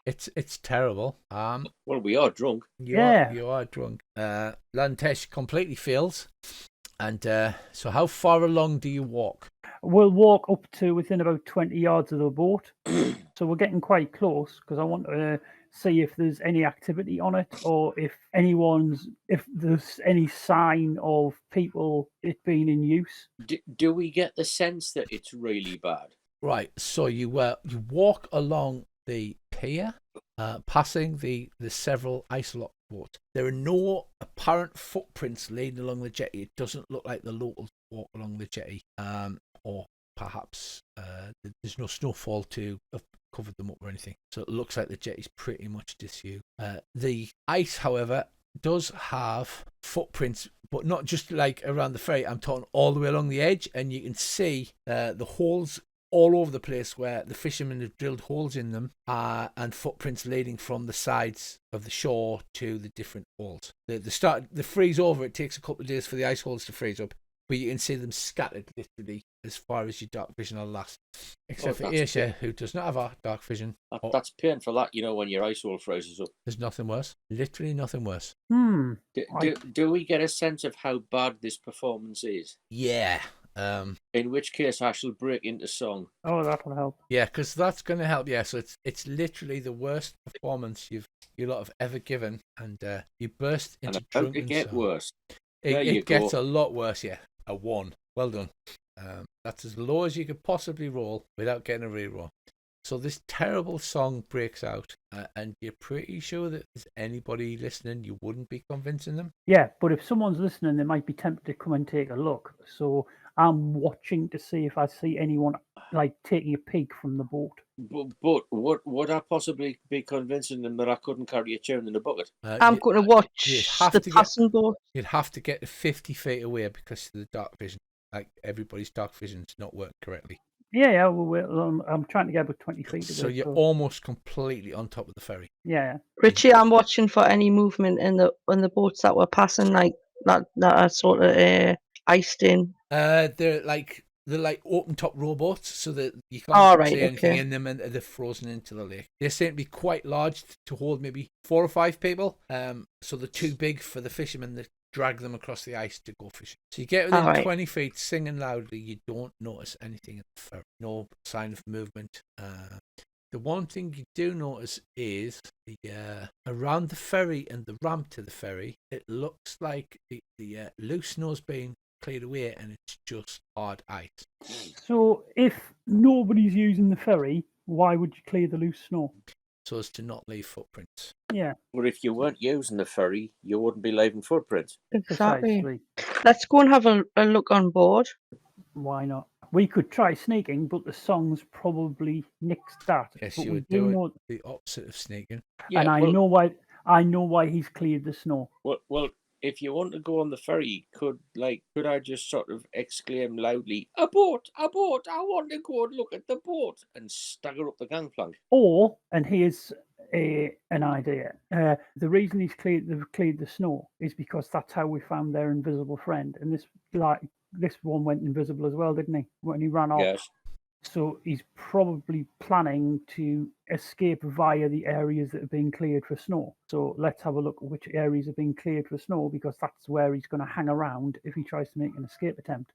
It's terrible. Well, we are drunk. You are drunk. Lantesh completely fails. And so how far along do you walk? We'll walk up to within about 20 yards of the boat. So we're getting quite close because I want to see if there's any activity on it, or if there's any sign of it being in use. Do we get the sense that it's really bad? Right. So you walk along the pier, passing the several ice-locked boats. There are no apparent footprints leading along the jetty. It doesn't look like the locals walk along the jetty, or perhaps there's no snowfall to have covered them up or anything. So it looks like the jetty's pretty much disused. The ice, however, does have footprints, but not just like around the ferry. I'm talking all the way along the edge, and you can see the holes all over the place where the fishermen have drilled holes in them, and footprints leading from the sides of the shore to the different holes. The freeze over, it takes a couple of days for the ice holes to freeze up, but you can see them scattered literally as far as your dark vision will last. Except for Aisha, who does not have a dark vision. That's painful, that, when your ice hole freezes up. There's nothing worse. Literally nothing worse. Do we get a sense of how bad this performance is? Yeah. In which case I shall break into song. Oh, that'll help. Yeah, because that's going to help. Yeah, so it's literally the worst performance you lot have ever given, and you burst into drunken song. It get worse. It gets a lot worse. Yeah, a 1. Well done. That's as low as you could possibly roll without getting a reroll. So this terrible song breaks out, and you're pretty sure that if there's anybody listening, you wouldn't be convincing them? Yeah, but if someone's listening, they might be tempted to come and take a look. So I'm watching to see if I see anyone taking a peek from the boat. But would I possibly be convincing them that I couldn't carry a tune in a bucket? I'm going to watch the passing boat. You'd have to get 50 feet away because of the dark vision. Like, everybody's dark vision's not working correctly. Yeah. I'm trying to get about 20 feet. So of it, you're almost completely on top of the ferry. Yeah. Richie, I'm watching for any movement in the boats that were passing, like that are sort of iced in. They're like open top rowboats, so that you can't All right, see anything okay. in them, and they're frozen into the lake. They seem to be quite large to hold maybe 4 or 5 people. So they're too big for the fishermen that drag them across the ice to go fishing. So you get within All right. 20 feet, singing loudly. You don't notice anything in the ferry. No sign of movement. The one thing you do notice is the around the ferry and the ramp to the ferry, it looks like the loose snow's been cleared away and it's just hard ice. So if nobody's using the ferry, why would you clear the loose snow? So as to not leave footprints. Yeah, Well, if you weren't using the ferry, you wouldn't be leaving footprints. Exactly. precisely. Let's go and have a look on board. Why not? We could try sneaking, but the song's probably nixed that. Yes, But you we would do do know, it the opposite of sneaking. Yeah, and I well, know why. I know why he's cleared the snow. Well, if you want to go on the ferry, could I just sort of exclaim loudly, "A boat! A boat! I want to go and look at the boat," and stagger up the gangplank? Or, and here's an idea. The reason they've cleared the snow is because that's how we found their invisible friend. And this one went invisible as well, didn't he? When he ran off. Yes. So he's probably planning to escape via the areas that are being cleared for snow. So let's have a look at which areas are being cleared for snow, because that's where he's going to hang around if he tries to make an escape attempt.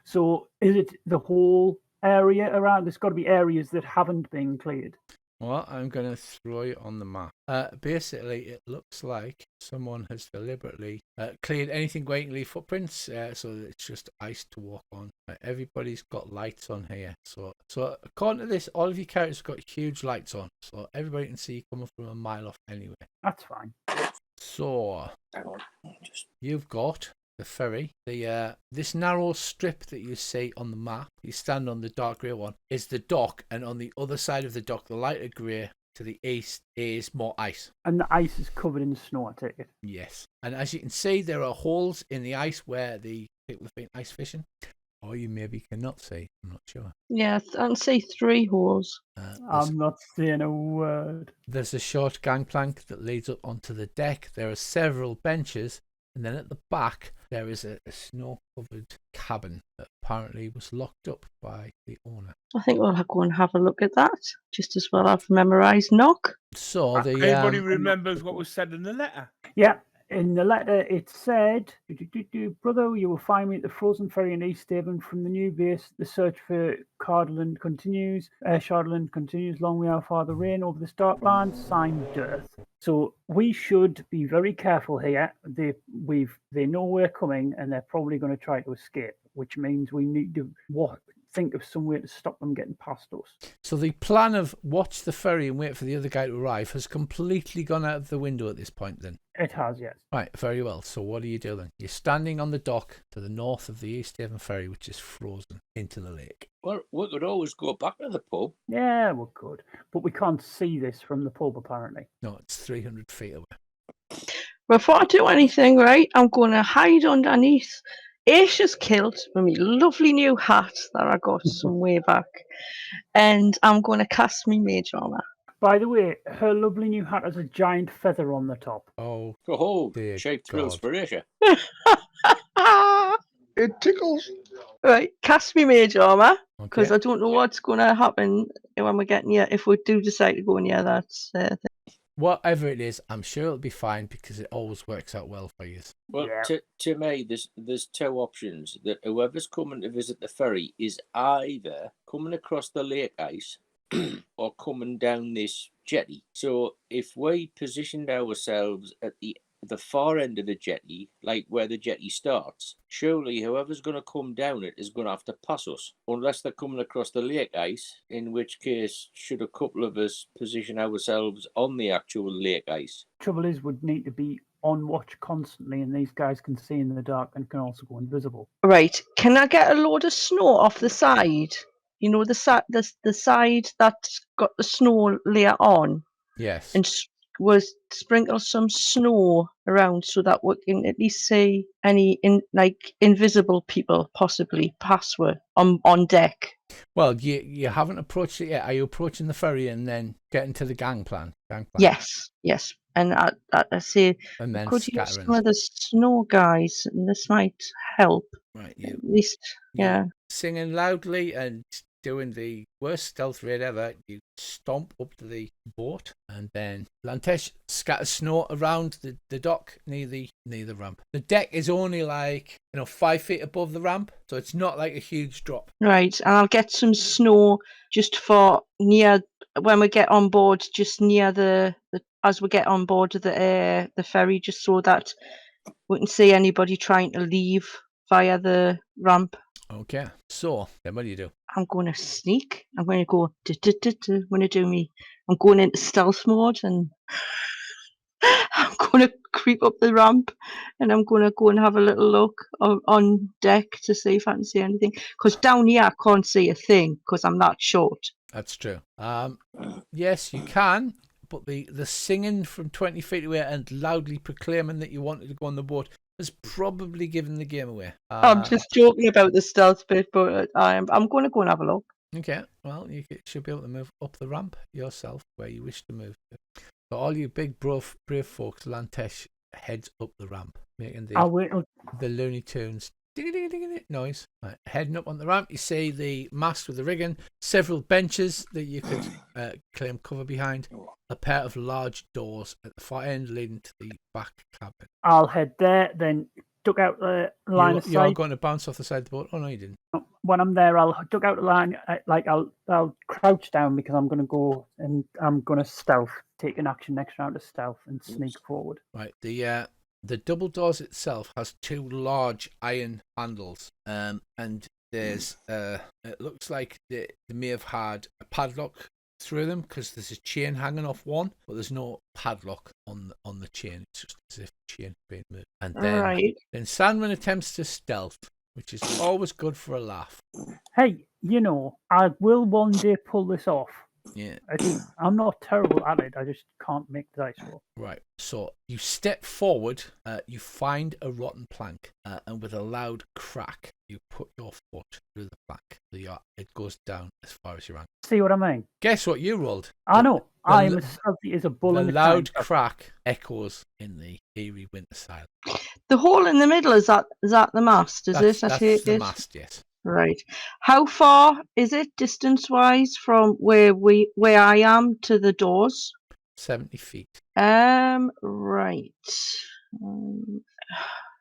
So is it the whole area around? There's got to be areas that haven't been cleared. Well, I'm going to throw it on the map. Basically, it looks like someone has deliberately cleared anything where you can leave footprints, so that it's just ice to walk on. Everybody's got lights on here. So according to this, all of your characters have got huge lights on, so everybody can see you coming from a mile off anyway. That's fine. So Hang on. you've got the ferry. This narrow strip that you see on the map, you stand on the dark grey one, is the dock, and on the other side of the dock, the lighter grey to the east, is more ice. And the ice is covered in snow, I take it. Yes. And as you can see, there are holes in the ice where the people have been ice fishing. Or you maybe cannot see. I'm not sure. Yeah, I can see 3 holes. I'm not saying a word. There's a short gangplank that leads up onto the deck. There are several benches. And then at the back, there is a snow-covered cabin that apparently was locked up by the owner. I think we'll go and have a look at that. Just as well I've memorised knock. So Anybody remembers what was said in the letter? Yeah, in the letter it said, "Brother, you will find me at the frozen ferry in Easthaven. From the new base, the search for Shardland continues. Long way out farther rain over the stark land. Signed, Dearth." So we should be very careful here. They know we're coming, and they're probably going to try to escape, which means we need to think of some way to stop them getting past us. So the plan of watch the ferry and wait for the other guy to arrive has completely gone out of the window at this point then? It has, yes. Right, very well. So what do you do then? You're standing on the dock to the north of the Easthaven ferry, which is frozen into the lake. Well, we could always go back to the pub. Yeah, we could. But we can't see this from the pub, apparently. No, it's 300 feet away. Before I do anything, right, I'm going to hide underneath Aisha's kilt with my lovely new hat that I got some way back. And I'm going to cast my mage armor. By the way, her lovely new hat has a giant feather on the top. Oh, Oh, dear shaped thrills God. for Asia. It tickles. Right, cast me mage armor, because Okay. I don't know what's going to happen when we get near, if we do decide to go near that thing. Whatever it is, I'm sure it'll be fine because it always works out well for you. Well, Yeah. to me, there's 2 options. That whoever's coming to visit the ferry is either coming across the lake ice or coming down this jetty. So if we positioned ourselves at the far end of the jetty, like where the jetty starts, surely whoever's going to come down it is going to have to pass us, unless they're coming across the lake ice, in which case should a couple of us position ourselves on the actual lake ice. Trouble is, we'd need to be on watch constantly, and these guys can see in the dark and can also go invisible. Right, can I get a load of snow off the side? You know, the side that's got the snow layer on, Yes. and was sprinkle some snow around so that we can at least see any invisible people possibly pass on deck. Well, you haven't approached it yet. Are you approaching the ferry and then getting to the gangplank? Yes. And I say, And then could use scattering. some of the snow guys, and this might help. Right, At least, yeah. Singing loudly and doing the worst stealth raid ever. You stomp up to the boat, and then Lantesh scatters snow around the dock near the ramp. The deck is only 5 feet above the ramp, so it's not like a huge drop. Right, and I'll get some snow just for near when we get on board, just near as we get on board the ferry, just so that we can see anybody trying to leave via the ramp. Okay, so then what do you do? I'm going to sneak. I'm going to go. I'm going to do me. I'm going into stealth mode, and I'm going to creep up the ramp, and I'm going to go and have a little look on deck to see if I can see anything. Because down here I can't see a thing because I'm that short. That's true. Yes, you can, but the singing from 20 feet away and loudly proclaiming that you wanted to go on the boat has probably given the game away. I'm just joking about the stealth bit, but I'm going to go and have a look. Okay, well, you should be able to move up the ramp yourself where you wish to move to. So all you big brave folks, Lantesh heads up the ramp, making the Looney Tunes noise. Right, heading up on the ramp, you see the mast with the rigging, several benches that you could claim cover behind, a pair of large doors at the far end leading to the back cabin. I'll head there, then duck out the line of sight. You're going to bounce off the side of the boat? Oh, no, you didn't. When I'm there, I'll duck out the line. I'll crouch down because I'm going to go and I'm going to stealth, take an action next round to stealth and sneak forward. Right, the double doors itself has two large iron handles, and there's it looks like they may have had a padlock through them because there's a chain hanging off one, but there's no padlock on the chain. It's just as if the chain had been moved. And then Sandman attempts to stealth, which is always good for a laugh. Hey, I will one day pull this off. Yeah. I'm not terrible at it. I just can't make the dice roll. Right. So you step forward, you find a rotten plank, and with a loud crack, you put your foot through the plank. It goes down as far as your ankle. See what I mean? Guess what you rolled? I know. I am as stealthy as a bull in the the loud crack echoes in the eerie winter silence. The hole in the middle, is that the mast? That's the mast, yes. Right. How far is it distance-wise from where I am to the doors? 70 feet. Right.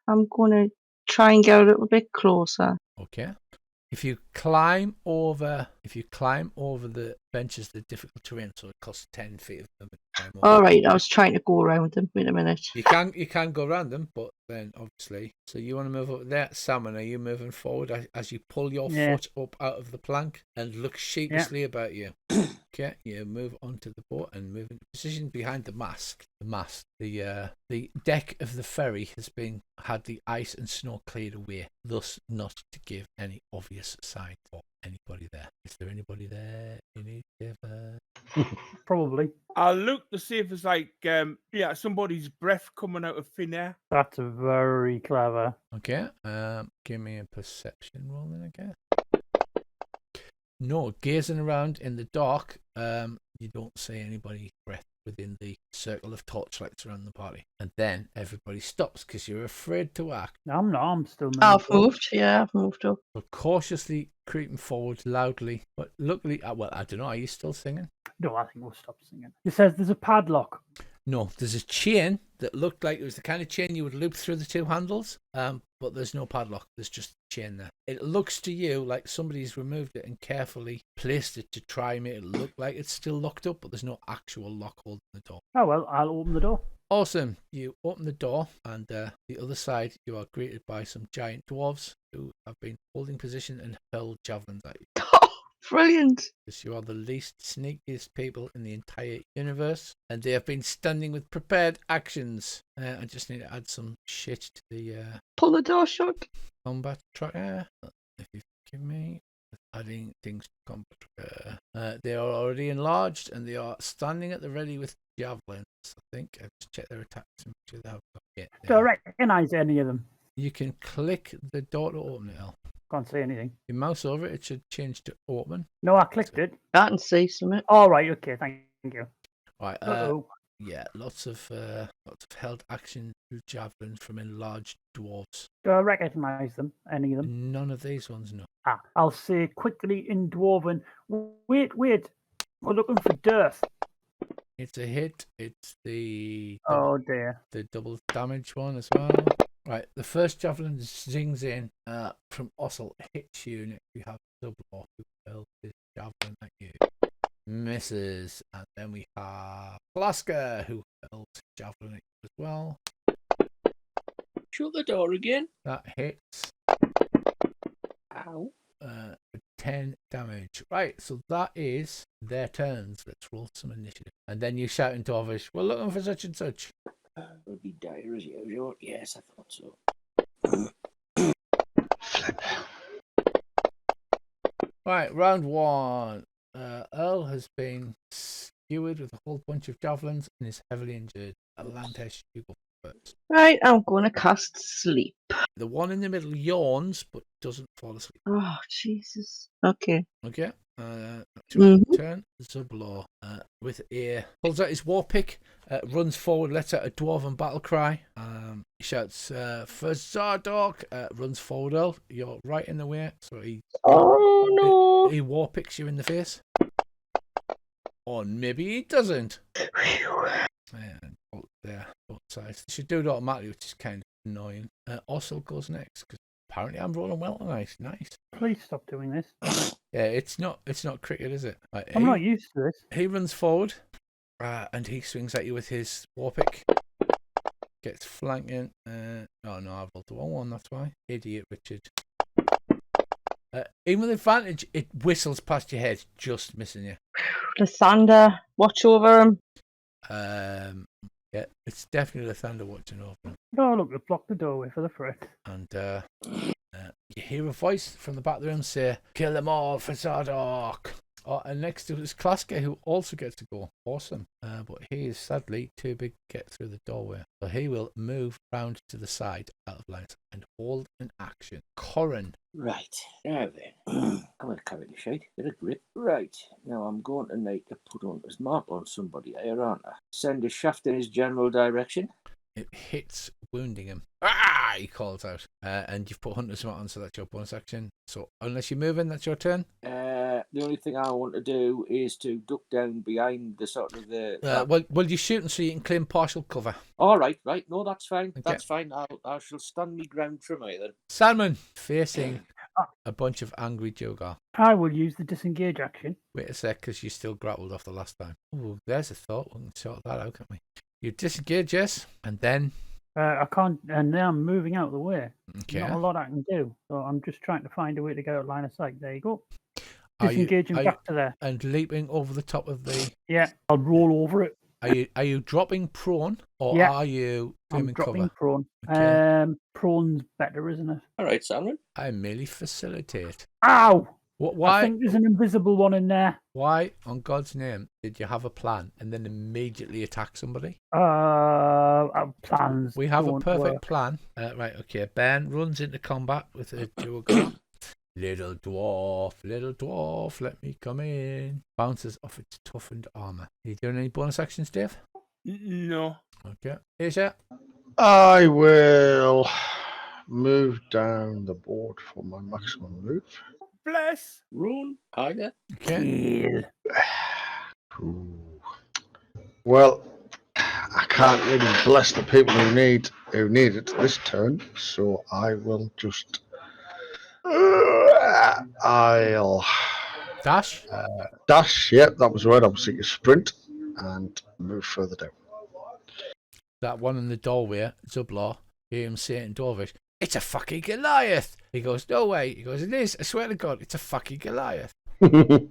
I'm gonna try and get a little bit closer. Okay. If you climb over the benches, the difficult terrain, so it costs 10 feet of them. All right, I was trying to go around them. Wait a minute. You can go around them, but then obviously, so you want to move up there. Salmon, are you moving forward as you pull your foot up out of the plank and look sheepishly about you? Okay, you move onto the boat and move into position behind the mast. The deck of the ferry has had the ice and snow cleared away, thus not to give any obvious sign of anybody there. Is there anybody there? Probably. I'll look to see if it's somebody's breath coming out of thin air. That's very clever. Okay, give me a perception roll then, I guess. No, gazing around in the dark, you don't see anybody's breath within the circle of torchlights around the party. And then everybody stops because you're afraid to act. I'm not, I'm still moving. I've moved up. So cautiously creeping forward loudly, but luckily, I don't know, are you still singing? No, I think we'll stop singing. It says there's a padlock. No, there's a chain that looked like it was the kind of chain you would loop through the two handles, but there's no padlock. There's just a chain there. It looks to you like somebody's removed it and carefully placed it to try and make it look like it's still locked up, but there's no actual lock holding the door. Oh, well, I'll open the door. Awesome. You open the door, and the other side, you are greeted by some giant dwarves who have been holding position and hurled javelins at you. Brilliant. Because you are the least sneakiest people in the entire universe, and they have been standing with prepared actions. I just need to add some shit to the pull the door shut. Combat tracker. If you give me a adding things to combat. They are already enlarged and they are standing at the ready with javelins. I think I'll just check their attacks and make sure they have got it. Do I recognise any of them? You can click the door to open it. Can't see anything. You mouse over it should change to open. No, I clicked it. I can see something. All right, okay, thank you. Right. Uh-oh. Yeah, lots of held action through javelin from enlarged dwarves. Do I recognise them? Any of them? None of these ones, no. I'll say quickly in Dwarven. Wait. We're looking for dearth. It's a hit. It's the Oh dear. the double damage one as well. Right, the first javelin zings in from Ossel, hits you, and if you have double off, who hurls his javelin at you. Misses, and then we have Alaska, who hurls his javelin at you as well. Shut the door again. That hits. Ow. 10 damage. Right, so that is their turns. Let's roll some initiative. And then you shout in Dwarvish, we're looking for such and such. It'll be dire as usual. Yes, I thought so. Flip. Right, round one. Earl has been skewered with a whole bunch of javelins and is heavily injured. Atlantis, you go first. Right, I'm going to cast sleep. The one in the middle yawns but doesn't fall asleep. Oh, Jesus. Okay. Okay. That's your Mhm. turn. Zublaw with a pulls out his war pick, runs forward, lets out a dwarven battle cry. He shouts for Zardok, runs forward. Earl, you're right in the way, so Oh, no. he war picks you in the face. Or maybe he doesn't. And both there, both sides. They should do it automatically, which is kind of annoying. Also goes next because apparently I'm rolling well tonight. Nice. Please stop doing this. Yeah, it's not cricket, is it? Right, I'm not used to this. He runs forward, and he swings at you with his war pick. Gets flanking. Oh no, I've rolled the wrong one. That's why. Idiot, Richard. Even with advantage, it whistles past your head, just missing you. Lysander, watch over him. Yeah, it's definitely the thunder watching over him. Oh, look, they've blocked the doorway for the threat. And you hear a voice from the back of the room say, "Kill them all for Zardok." Oh, and next to is Klaska, who also gets to go. Awesome. But he is sadly too big to get through the doorway. So he will move round to the side out of line and hold an action. Corrin. Right, now then. I'm going to carry the shite. Bit of grip. Right, now I'm going to make a put on his mark on somebody here, aren't I? Send a shaft in his general direction. It hits, wounding him. Ah! He calls out. And you've put Hunter's Mark on, so that's your bonus action. So unless you move in, that's your turn. The only thing I want to do is to duck down behind the sort of the. Well, you're shooting so you can claim partial cover. All right. No, that's fine. Okay. That's fine. I shall stand me ground from here then. Salmon facing a bunch of angry Jogar. I will use the disengage action. Wait a sec, because you still grappled off the last time. Oh, there's a thought. We can sort that out, can't we? You disengage, yes, and then. I can't, and now I'm moving out of the way. Okay. Not a lot I can do, so I'm just trying to find a way to get out line of sight. There you go. Are you- Disengaging are back to there. And leaping over the top of the. Yeah, I'll roll over it. Are you dropping prone or Yeah. are you I'm claiming dropping cover? prone. Okay. Prone's better, isn't it? All right, Salmon. I merely facilitate. Ow! I Why? think there's an invisible one in there. Why, on God's name, did you have a plan and then immediately attack somebody? Our plans. We have a don't perfect work. plan. Right, okay. Ben runs into combat with a Jogar. Little dwarf, let me come in. Bounces off its toughened armor. Are you doing any bonus actions, Dave? No. Okay. Asia? I will move down the board for my maximum move. Bless. Rune. Either. Okay. Ooh. Well, I can't really bless the people who need it this turn, so I will just. I'll Dash? dash. Yep, that was right. I was thinking sprint and move further down. That one in the doorway, Zublaw, hear him say it in Dwarvish, "It's a fucking Goliath!" He goes, "No way." He goes, "It is. I swear to God, it's a fucking Goliath." You're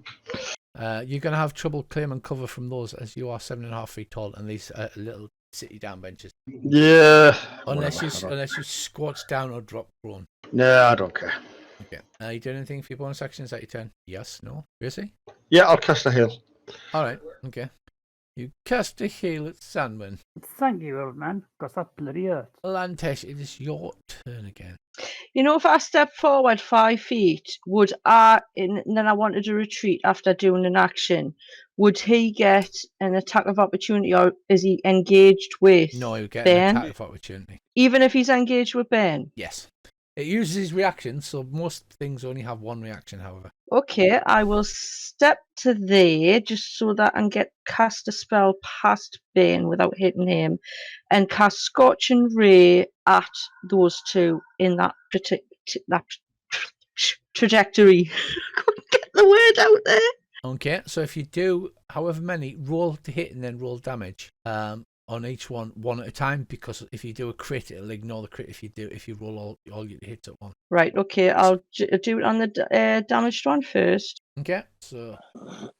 going to have trouble claiming cover from those as you are 7.5 feet tall and these little city down benches. Yeah. Unless whatever, you squats down or drop prone. No, I don't care. Okay. You doing anything for your bonus actions at your turn? Yes, no? Really? Yeah, I'll cast a heal. All right. Okay. You cast a heal at Sandman. Thank you, old man, because that bloody hurt. Lantesh, it is your turn again. You know, if I step forward 5 feet, would and then I wanted to retreat after doing an action, would he get an attack of opportunity, or is he engaged with No, you get an Ben? attack of opportunity. Even if he's engaged with Ben? Yes. It uses his reaction, so most things only have one reaction, however. Okay, I will step to there just so that I can cast a spell past Ben without hitting him, and cast Scorching Ray at those two in that trajectory. I couldn't get the word out there. Okay, so if you do however many, roll to hit and then roll damage on each one at a time, because if you do a crit, it'll ignore the crit if you roll all your hits at once. Right, okay, I'll do it on the damaged one first. Okay, so...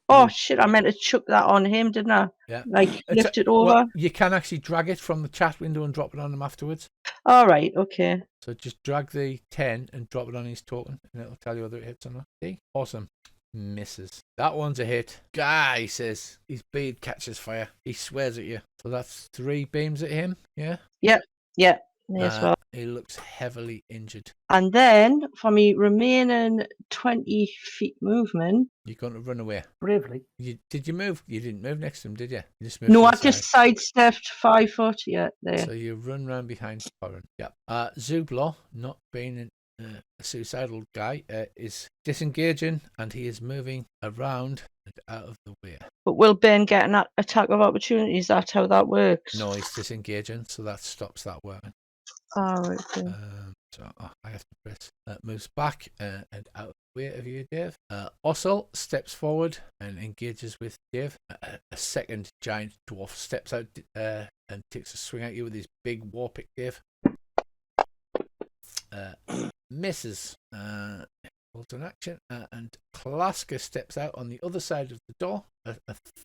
Oh, shit, I meant to chuck that on him, didn't I? Yeah. Like, lift it over? Well, you can actually drag it from the chat window and drop it on him afterwards. All right, okay. So just drag the 10 and drop it on his token, and it'll tell you whether it hits or not. See? Awesome. Misses. That one's a hit. Guy, he says. His beard catches fire. He swears at you. So that's 3 beams at him, yeah? Yeah, me as well. He looks heavily injured. And then, for me remaining 20 feet movement... You're going to run away. Bravely. Did you move? You didn't move next to him, did you? You just moved No, to I the side. just sidestepped 5 foot, yeah, there. So you run round behind Corin. Yeah. Zublo, not being a suicidal guy, is disengaging, and he is moving around and out of the way. But will Ben get an attack of opportunity? Is that how that works? No, he's disengaging, so that stops that working. All right, then. So I have to press. Moves back and out of the way of you, Dave. Ossel steps forward and engages with Dave. A second giant dwarf steps out and takes a swing at you with his big war pick, Dave. Misses. Holds an action. And Klaska steps out on the other side of the door. A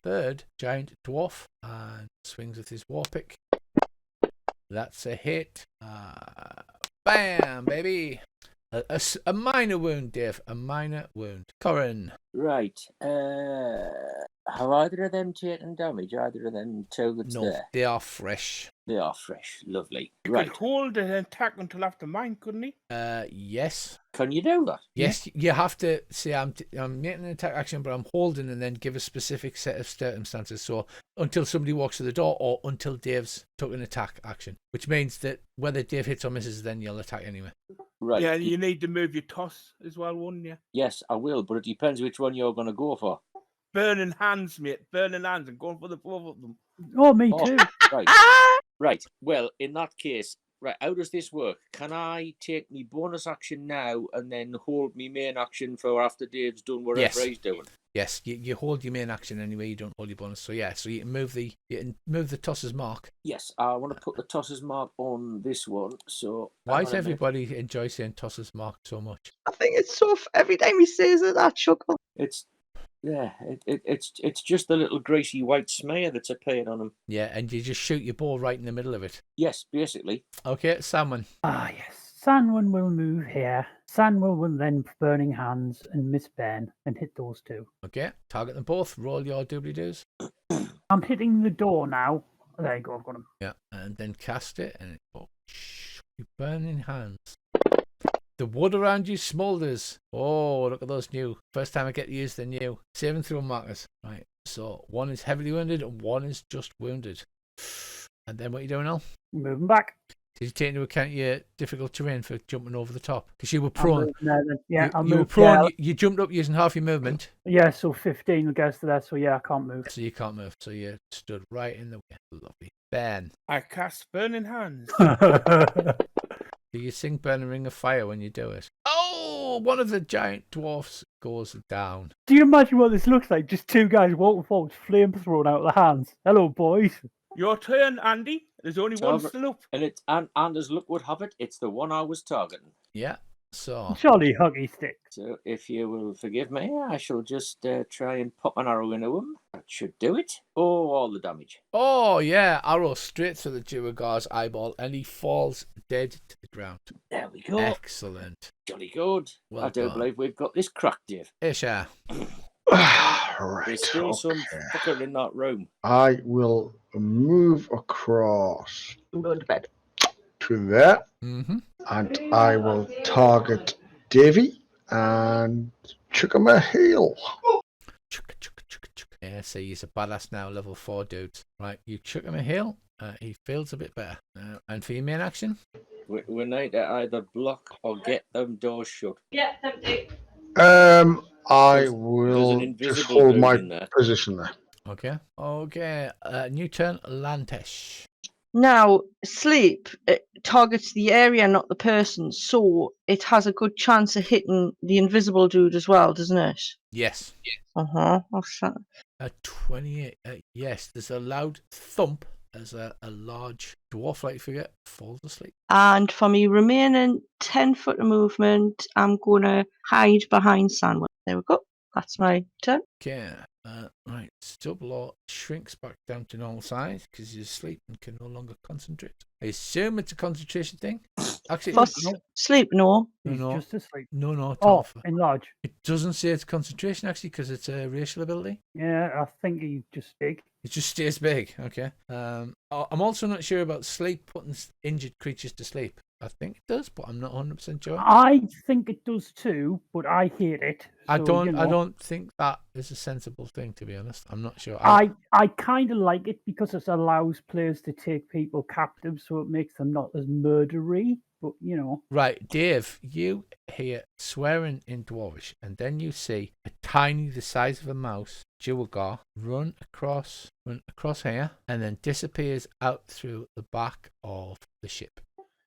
third giant dwarf and swings with his war pick. That's a hit. Bam, baby. A minor wound, Dave. A minor wound. Corin. Right. Have either of them taken damage? Either of them two that's No, there? they are fresh. They are fresh. Lovely. He Right. could hold an attack until after mine, couldn't he? Yes. Can you do that? Yes, you have to say I'm making an attack action, but I'm holding, and then give a specific set of circumstances. So until somebody walks to the door, or until Dave's took an attack action, which means that whether Dave hits or misses, then you'll attack anyway. Right. Yeah, you need to move your toss as well, wouldn't you? Yes, I will, but it depends which one you're going to go for. Burning hands, mate. Burning hands and going for the both of them. Oh, me too. Right. Right. Well, in that case, right, how does this work? Can I take me bonus action now and then hold me main action for after Dave's done whatever he's doing? Yes, you hold your main action anyway. You don't hold your bonus. So yeah, so you can move the tosser's mark. Yes, I want to put the tosser's mark on this one. So Why does everybody enjoy saying tosser's mark so much? I think it's so every time he says it, I chuckle. It's just the little greasy white smear that's appeared on him. Yeah, and you just shoot your ball right in the middle of it. Yes, basically. Okay, Salmon. Ah, yes. Sanwan will move here. Sanwan will then Burning Hands and miss Ben and hit those two. Okay, target them both. Roll your doobly-doos. I'm hitting the door now. There you go, I've got him. Yeah, and then cast it, and you burning hands. The wood around you smoulders. Oh, look at those new. First time I get to use the new saving throw markers. Right, so one is heavily wounded and one is just wounded. And then what are you doing, Al? Moving back. Did you take into account your difficult terrain for jumping over the top? Because you were prone. You were prone. You jumped up using half your movement. Yeah, so 15 goes to that, so yeah, I can't move. So you can't move. So you stood right in the way. Lovely. Ben. I cast Burning Hands. Do you sing Burning Ring of Fire when you do it? Oh, one of the giant dwarfs goes down. Do you imagine what this looks like? Just two guys walking forward, flame thrown out of their hands. Hello, boys. Your turn, Andy. There's only one still up. And as luck would have it, it's the one I was targeting. Yeah. So, Jolly huggy stick. So if you will forgive me, I shall just try and pop an arrow into him. That should do it. Oh, all the damage. oh yeah, arrow straight through the Duergar's eyeball, and he falls dead to the ground. There we go. Excellent. Jolly good. Well I don't done. believe we've got this cracked, Dave. Isha. Right. There's still some Okay. fucker in that room. I will move across I'm going to bed. to there, Mm-hmm. and I will target Davy and chuck him a heel. Chugga, chugga, chugga, chugga. Yeah, so he's a badass now, level 4 dudes. Right, you chuck him a heel. He feels a bit better. And for your main action? We need to either block or get them doors shut. Yeah, empty. I There's will an just invisible hold dude my in there. position there. Okay. Okay. New turn, Lantesh. Now, sleep it targets the area, not the person, so it has a good chance of hitting the invisible dude as well, doesn't it? Yes. What's that? 28. Yes, there's a loud thump as a large dwarf-like figure falls asleep. And for me remaining 10 foot of movement, I'm going to hide behind Sandwich. There we go. That's my turn. Okay. Right. Stublaw shrinks back down to normal size because he's asleep and can no longer concentrate. I assume it's a concentration thing. Actually, For no, sleep, no. He's no. just asleep. No. Oh, Alpha. enlarge. It doesn't say it's concentration actually because it's a racial ability. Yeah, I think he's just big. It just stays big. Okay. I'm also not sure about sleep putting injured creatures to sleep. I think it does, but I'm not 100% sure. I think it does too, but I hate it. I so, don't. you know, I don't think that is a sensible thing, to be honest. I'm not sure. I kind of like it because it allows players to take people captive, so it makes them not as murdery. But you know, Right, Dave, you hear swearing in Dwarvish, and then you see a tiny, the size of a mouse, Duergar, run across here, and then disappears out through the back of the ship.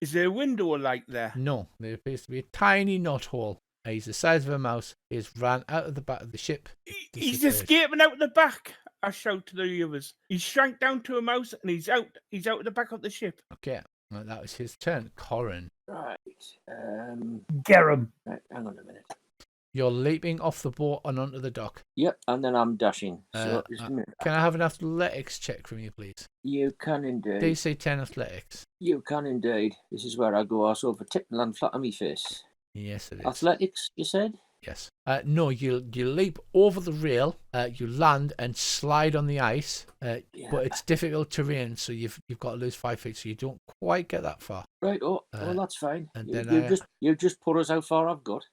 Is there a window or light there? No, there appears to be a tiny knothole. He's the size of a mouse. He's ran out of the back of the ship. He's disappeared. escaping out the back. I shout to the others. He shrank down to a mouse and he's out. He's out the back of the ship. Okay, well, that was his turn. Corin, Right. get him. Right, hang on a minute. you're leaping off the boat and onto the dock. Yep, and then I'm dashing. So just a minute. Can I have an athletics check from you, please? You can indeed. DC 10 athletics. You can indeed. This is where I go arse over tip and land flat on me face. Yes, it is. Athletics, you said? Yes. No, you leap over the rail, you land and slide on the ice, Yeah. but it's difficult terrain, so you've got to lose 5 feet, so you don't quite get that far. Right, that's fine. and You, then you just put us how far I've got.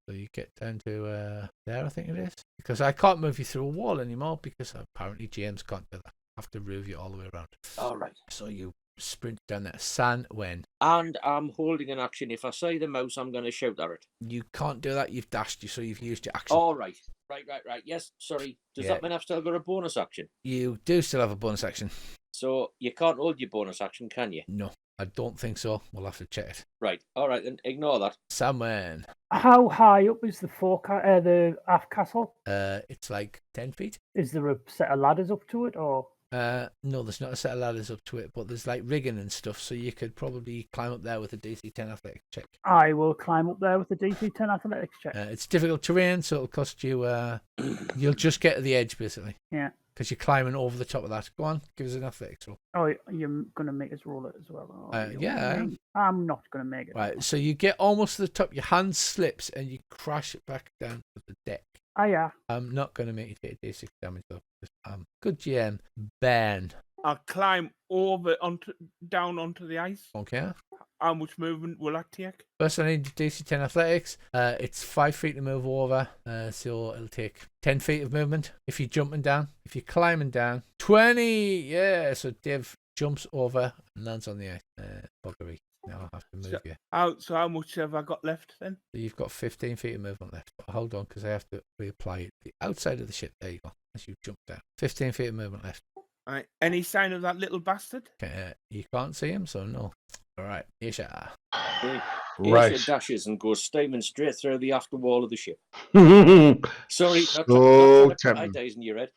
So you get down to there, I think it is. Because I can't move you through a wall anymore, because apparently James can't do that. I have to move you all the way around. All right. So you sprint down there. San Wen. And I'm holding an action. If I see the mouse, I'm going to shout at it. You can't do that. You've dashed you, so you've used your action. All right. Right. Yes, sorry. Does Yeah. that mean I've still got a bonus action? You do still have a bonus action. So you can't hold your bonus action, can you? No, I don't think so. We'll have to check it. Right. All right, then ignore that. San Wen. How high up is the aft castle? It's like 10 feet. Is there a set of ladders up to it, or? No, there's not a set of ladders up to it, but there's like rigging and stuff, so you could probably climb up there with a DC 10 athletics check. I will climb up there with the DC 10 athletics check. It's difficult terrain, so it'll cost you. You'll just get to the edge basically. Yeah. Because you're climbing over the top of that. Go on, give us an athletics roll. Oh, you're going to make us roll it as well? Oh, Yeah, I am. I'm not going to make it. Right, so you get almost to the top, your hand slips, and you crash back down to the deck. Oh, yeah. I'm not going to make you take D6 damage though. Good GM, Ben. I'll climb down onto the ice. Okay. How much movement will that take? First, I need DC 10 athletics. It's 5 feet to move over, so it'll take 10 feet of movement if you're jumping down. If you're climbing down, 20. Yeah, so Dave jumps over and lands on the ice. Buggery. Now I have to move you. So how much have I got left then? So you've got 15 feet of movement left. But hold on, because I have to reapply the outside of the ship. There you go. As you jump down. 15 feet of movement left. All right. Any sign of that little bastard? Okay, you can't see him, so no. All right, Isha. Right. dashes and goes steaming straight through the after wall of the ship. So Sorry, not trying to put tempting. ideas in your head.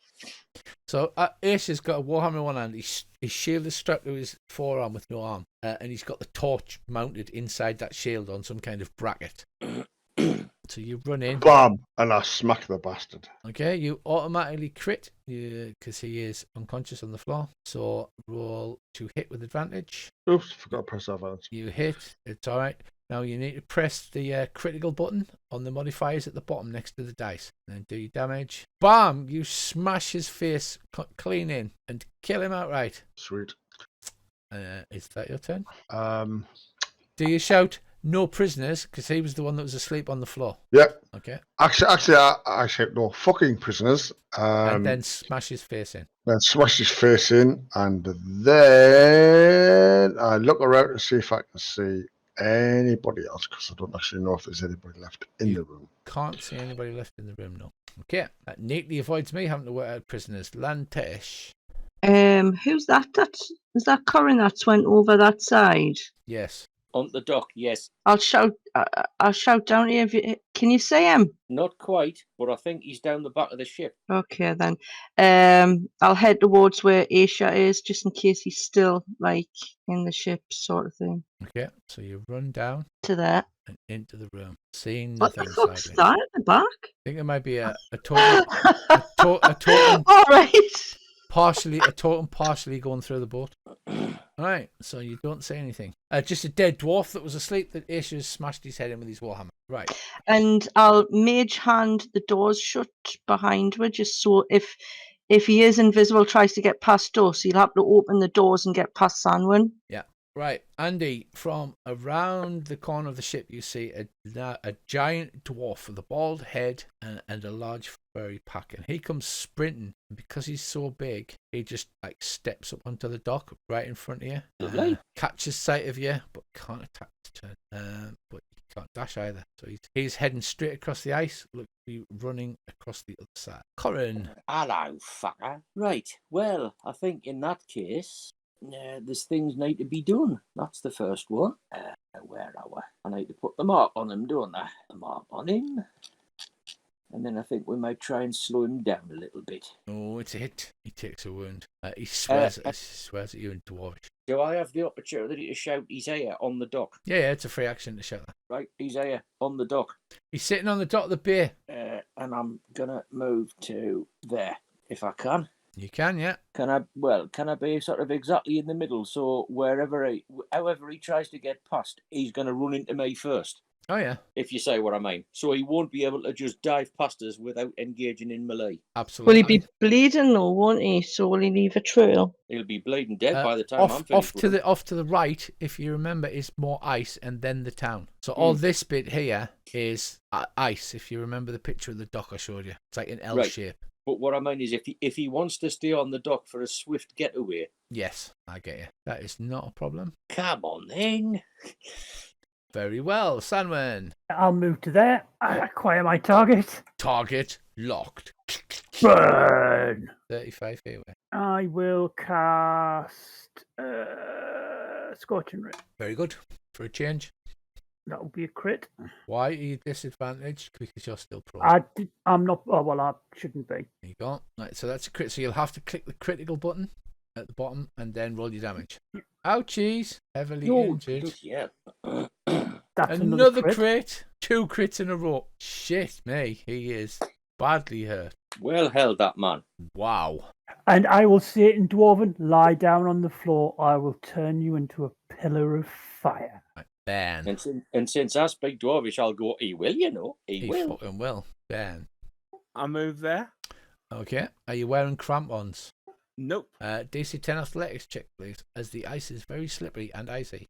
So Ace has got a warhammer in one hand. His shield is strapped to his forearm with no arm, and he's got the torch mounted inside that shield on some kind of bracket. So you run in. Bam! And I smack the bastard. Okay, you automatically crit because he is unconscious on the floor. So roll to hit with advantage. Oops, forgot to press that. You hit. It's all right. Now you need to press the critical button on the modifiers at the bottom next to the dice. And then do your damage. Bam! You smash his face clean in and kill him outright. Sweet. Is that your turn? Do you shout, no prisoners? Because he was the one that was asleep on the floor. Yep. Okay. Actually, I shout no fucking prisoners. And then smash his face in. Then smash his face in, and then I look around to see if I can see anybody else, because I don't actually know if there's anybody left in the room. Can't see anybody left in the room, no. Okay, that neatly avoids me having to work out prisoners. Lantesh. Who's that? Is that Corin that's went over that side? Yes. On the dock, yes. I'll shout down to you. Can you see him? Not quite, but I think he's down the back of the ship. Okay, then. I'll head towards where Aisha is, just in case he's still like in the ship, sort of thing. Okay, so you run down to there and into the room, seeing What nothing. the fuck's inside that at the back? I think there might be a totem. All right. A totem partially going through the boat. All right, so you don't say anything. Just a dead dwarf that was asleep that Aisha smashed his head in with his warhammer. Right. And I'll mage hand the doors shut behind her, just so if he is invisible, tries to get past us, he'll have to open the doors and get past Sanwin. Yeah. Right, Andy, from around the corner of the ship, you see a giant dwarf with a bald head and a large furry pack. And he comes sprinting. And because he's so big, he just like steps up onto the dock right in front of you. Catches sight of you, but can't attack his turn. But he can't dash either. So he's heading straight across the ice. Look, be running across the other side. Corin. Hello, fucker. Right, well, I think in that case... there's things need to be done. That's the first one. Where are we? I need to put the mark on him, don't I? The mark on him. And then I think we might try and slow him down a little bit. Oh, it's a hit. He takes a wound. He swears at you in Dwarvish. Do I have the opportunity to shout Isaiah on the dock? Yeah, it's a free action to shout that. Right, Isaiah on the dock. He's sitting on the dock of the bay. And I'm going to move to there, if I can. You can, yeah. Can I be sort of exactly in the middle, so however he tries to get past, he's going to run into me first? Oh, yeah. If you say what I mean. So he won't be able to just dive past us without engaging in melee. Absolutely. Will he be bleeding though, won't he? So will he leave a trail? He'll be bleeding dead by the time I'm finished. Off to the right, if you remember, is more ice and then the town. So all this bit here is ice, if you remember the picture of the dock I showed you. It's like an L shape. But what I mean is, if he wants to stay on the dock for a swift getaway... Yes, I get you. That is not a problem. Come on, then. Very well, Sanwen. I'll move to there. I acquire my target. Target locked. Burn. 35 feet away. I will cast Scorching Ray. Very good. For a change. That will be a crit. Why are you disadvantaged? Because you're still prone. I'm not. Oh, well, I shouldn't be. There you go. Right, so that's a crit. So you'll have to click the critical button at the bottom and then roll your damage. Ouchies. Heavily injured. Yeah. That's another crit. 2 crits in a row. Shit me. He is badly hurt. Well held, that man. Wow. And I will say it in Dwarven, lie down on the floor. I will turn you into a pillar of fire. Right, Ben. And since I speak Dwarvish, I'll go, he will, you know. He will. Fucking will. Ben. I move there. Okay. Are you wearing crampons? Nope. DC 10 athletics check, please, as the ice is very slippery and icy.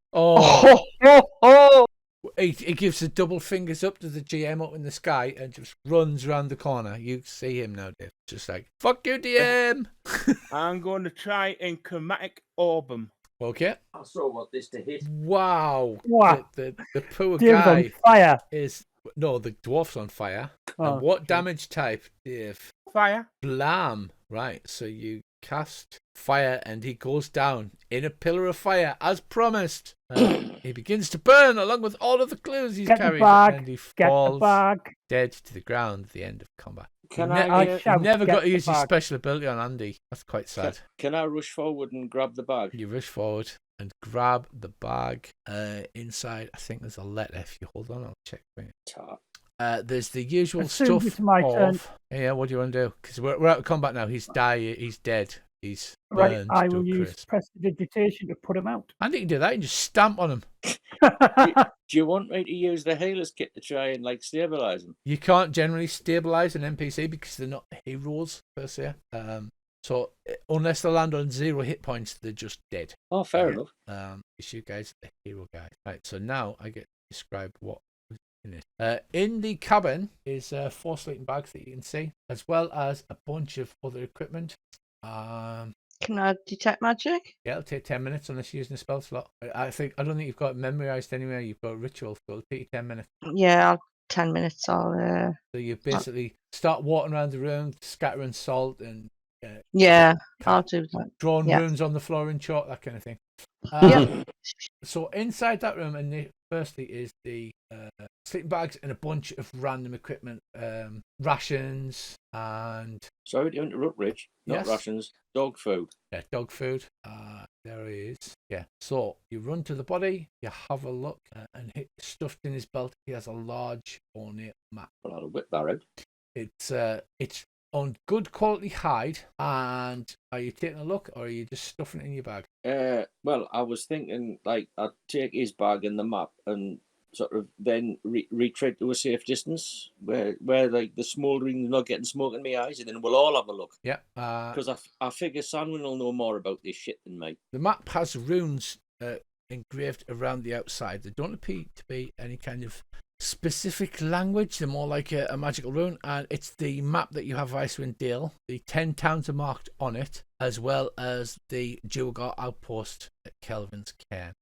He gives the double fingers up to the GM up in the sky and just runs around the corner. You see him now, Dave. Just like, fuck you, DM! I'm going to try and chromatic orb him. Okay. I saw what this to hit. Wow. The poor Dave's guy on fire. is... No, the dwarf's on fire. Oh, and what damage type, Dave? Fire. Blam. Right, so you cast fire, and he goes down in a pillar of fire as promised. He begins to burn along with all of the clues he's Get the carried, bag, and he Get the falls bag. dead to the ground at the end of combat. Can you I you shout, never "Get got to the use your bag." special ability on Andy. That's quite sad. Can I rush forward and grab the bag? You rush forward and grab the bag. Inside, I think there's a letter. If you hold on, I'll check for you. Tart. There's the usual As soon as stuff it's my turn. of... Yeah, what do you want to do? Because we're out of combat now. He's dead. He's Right, burned I to will a use crisp. prestidigitation to put him out. Andy can do that. You can just stamp on him. Do you want me to use the healer's kit to try and like stabilize them? You can't generally stabilize an NPC because they're not heroes per se. So unless they land on 0 hit points, they're just dead. Oh, fair enough. You guys are the hero guys. Right, so now I get to describe what was in it. In the cabin is 4 sleeping bags that you can see, as well as a bunch of other equipment. Can I detect magic? Yeah, it'll take 10 minutes unless you're using a spell slot. I don't think you've got it memorized anywhere. You've got a ritual, so it'll take you 10 minutes. Yeah, 10 minutes. I'll. So you basically start walking around the room, scattering salt and Yeah, I'll do that. drawing Yeah. runes on the floor in chalk, that kind of thing. So inside that room, and firstly is the sleeping bags and a bunch of random equipment, rations and Sorry to interrupt, Rich. Not Yes? rations, dog food. dog food. There he is. Yeah. So you run to the body, you have a look, and stuffed in his belt, he has a large ornate map. Well, I'll whip that out. It's on good quality hide. And are you taking a look, or are you just stuffing it in your bag? Well, I was thinking like I'd take his bag and the map and sort of then retreat to a safe distance where like the smouldering not getting smoke in my eyes, and then we'll all have a look. Yeah. Because I figure Sanwin will know more about this shit than me. The map has runes engraved around the outside. They don't appear to be any kind of specific language. They're more like a magical rune, and it's the map that you have of Icewind Dale. The 10 towns are marked on it, as well as the Duergar outpost at Kelvin's Cairn.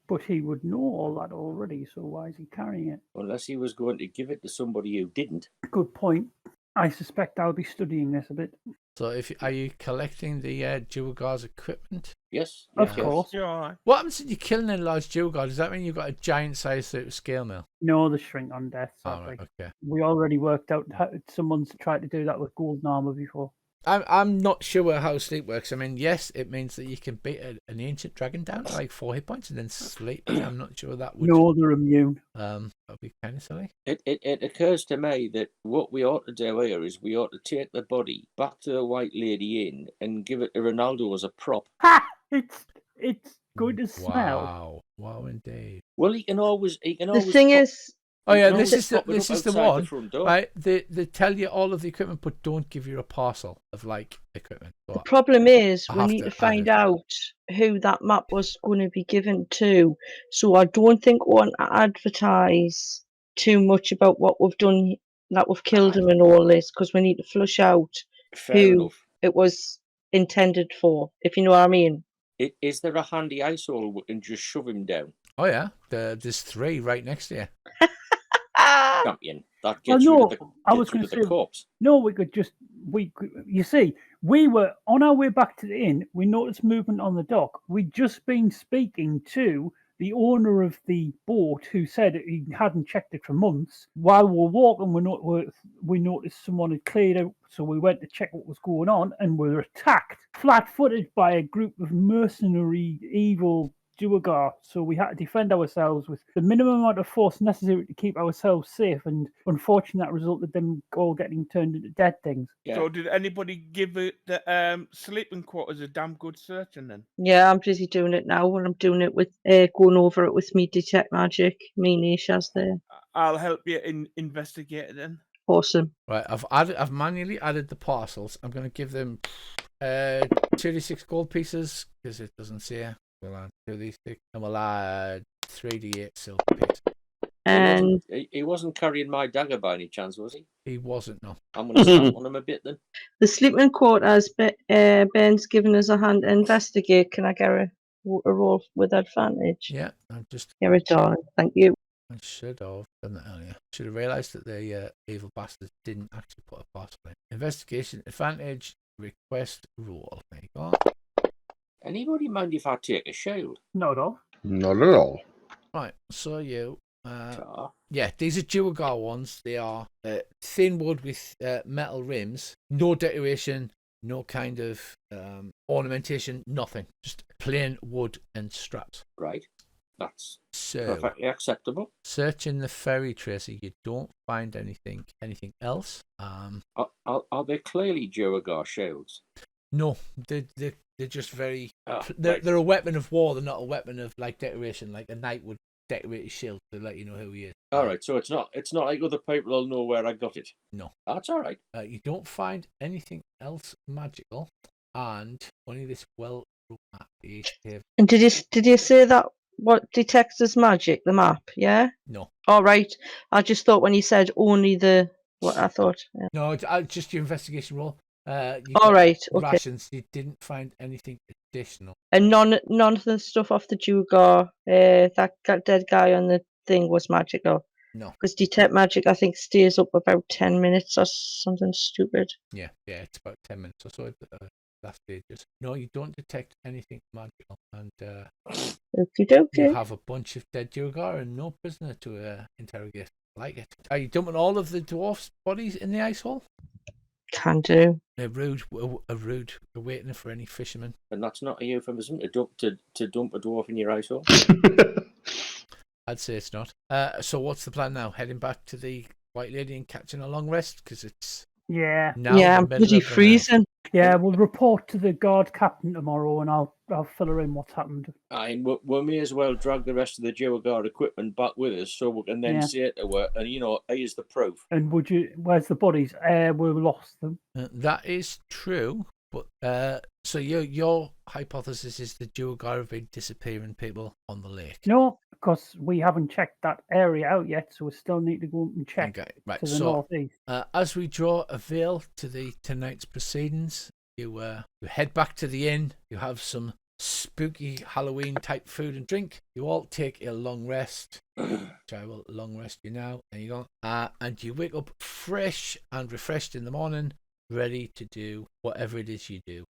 But he would know all that already, so why is he carrying it? Unless he was going to give it to somebody who didn't. Good point. I suspect I'll be studying this a bit. So, are you collecting the Duergar's equipment? Yes. Of yes. course. You're all right. What happens if you're killing a large Duergar? Does that mean you've got a giant-sized scale mill? No, the shrink on death, sadly. Right, okay. We already worked out how someone's tried to do that with golden armor before. I'm not sure how sleep works. I mean, yes, it means that you can beat an ancient dragon down to like 4 hit points and then sleep. I'm not sure that would. No, they're immune. That'd be kind of silly. It occurs to me that what we ought to do here is we ought to take the body back to the White Lady Inn and give it to Ronaldo as a prop. Ha! It's good to smell. Wow, indeed. Well, he can always. The thing is, Oh yeah, No, this is pop it the up outside the one, front door. right? They tell you all of the equipment, but don't give you a parcel of like equipment. the problem is I we have need to to add find it. out who that map was going to be given to. So I don't think we want to advertise too much about what we've done, that we've killed him and all this, because we need to flush out Fair who enough. it was intended for, if you know what I mean. Is there a handy ice hole we can just shove him down? Oh yeah, there's 3 right next to you. Champion. That Well, gets no, rid of the, I was gets rid going of to the say, corpse. no, you see, we were on our way back to the inn. We noticed movement on the dock. We'd just been speaking to the owner of the boat who said he hadn't checked it for months. While we were walking, we noticed someone had cleared out, so we went to check what was going on, and we were attacked flat-footed by a group of mercenary, evil Duergar. So we had to defend ourselves with the minimum amount of force necessary to keep ourselves safe, and unfortunately that resulted in them all getting turned into dead things. Yeah. So did anybody give it the sleeping quarters a damn good searching then? Yeah, I'm busy doing it now, and I'm doing it with going over it with me detect magic. Me and Isha's there. I'll help you investigate it then. Awesome. Right, I've manually added the parcels. I'm going to give them 36 gold pieces because it doesn't say. We'll add 2d6 and we'll add 3d8 silver pieces. And He wasn't carrying my dagger by any chance, was he? He wasn't, no. I'm going to stamp on him a bit then. the sleeping quarters, Ben's given us a hand to investigate. Can I get a roll with advantage? Yeah, I'm just. Get it, darling. Thank you. I should have done that earlier. Should have realised that the evil bastards didn't actually put a parcel in. Investigation advantage request roll. There you go. Anybody mind if I take a shield? Not at all. Not at all. Right, so you. Ta. Yeah, these are Duergar ones. They are thin wood with metal rims. No decoration, no kind of ornamentation, nothing. Just plain wood and straps. Right. That's So, perfectly acceptable. searching the ferry, Tracy, you don't find anything else. Are they clearly Duergar shields? No, they're just very. Oh, They're right. they're a weapon of war. They're not a weapon of like decoration, like a knight would decorate his shield to let you know who he is. All right, so it's not like other people will know where I got it. No. That's all right. You don't find anything else magical, and only this well map. The easthaven. And did you say that what detects as magic? The map, yeah. No, All right. I just thought when you said only the what I thought. Yeah. no, just your investigation roll. You All got right. Okay. rations. You didn't find anything additional. And none of the stuff off the Dugar, that dead guy on the thing was magical. No. Because detect magic, I think, stays up about 10 minutes or something stupid. Yeah, it's about 10 minutes or so at the last stages. No, you don't detect anything magical, and Okie you dokie. have a bunch of dead Duergar and no prisoner to interrogate. Like it. Are you dumping all of the dwarfs' bodies in the ice hole? Can do. A rude. We're waiting for any fishermen. And that's not a euphemism to dump a dwarf in your ice hole. I'd say it's not. So what's the plan now? Heading back to the White Lady and catching a long rest because it's Yeah. now Yeah, the I'm middle bloody of the night. freezing. Yeah, we'll report to the guard captain tomorrow, and I'll fill her in what's happened. We may as well drag the rest of the Duergar equipment back with us, so we can then Yeah. say to her, and here's the proof. And where's the bodies? We lost them. That is true, but so your hypothesis is the Duergar have been disappearing people on the lake. No, because we haven't checked that area out yet, so we still need to go and check Okay, right. to the So northeast. as we draw a veil to tonight's proceedings, you head back to the inn. You have some spooky Halloween type food and drink. You all take a long rest. Which I will long rest you now. There you go. And you wake up fresh and refreshed in the morning, ready to do whatever it is you do.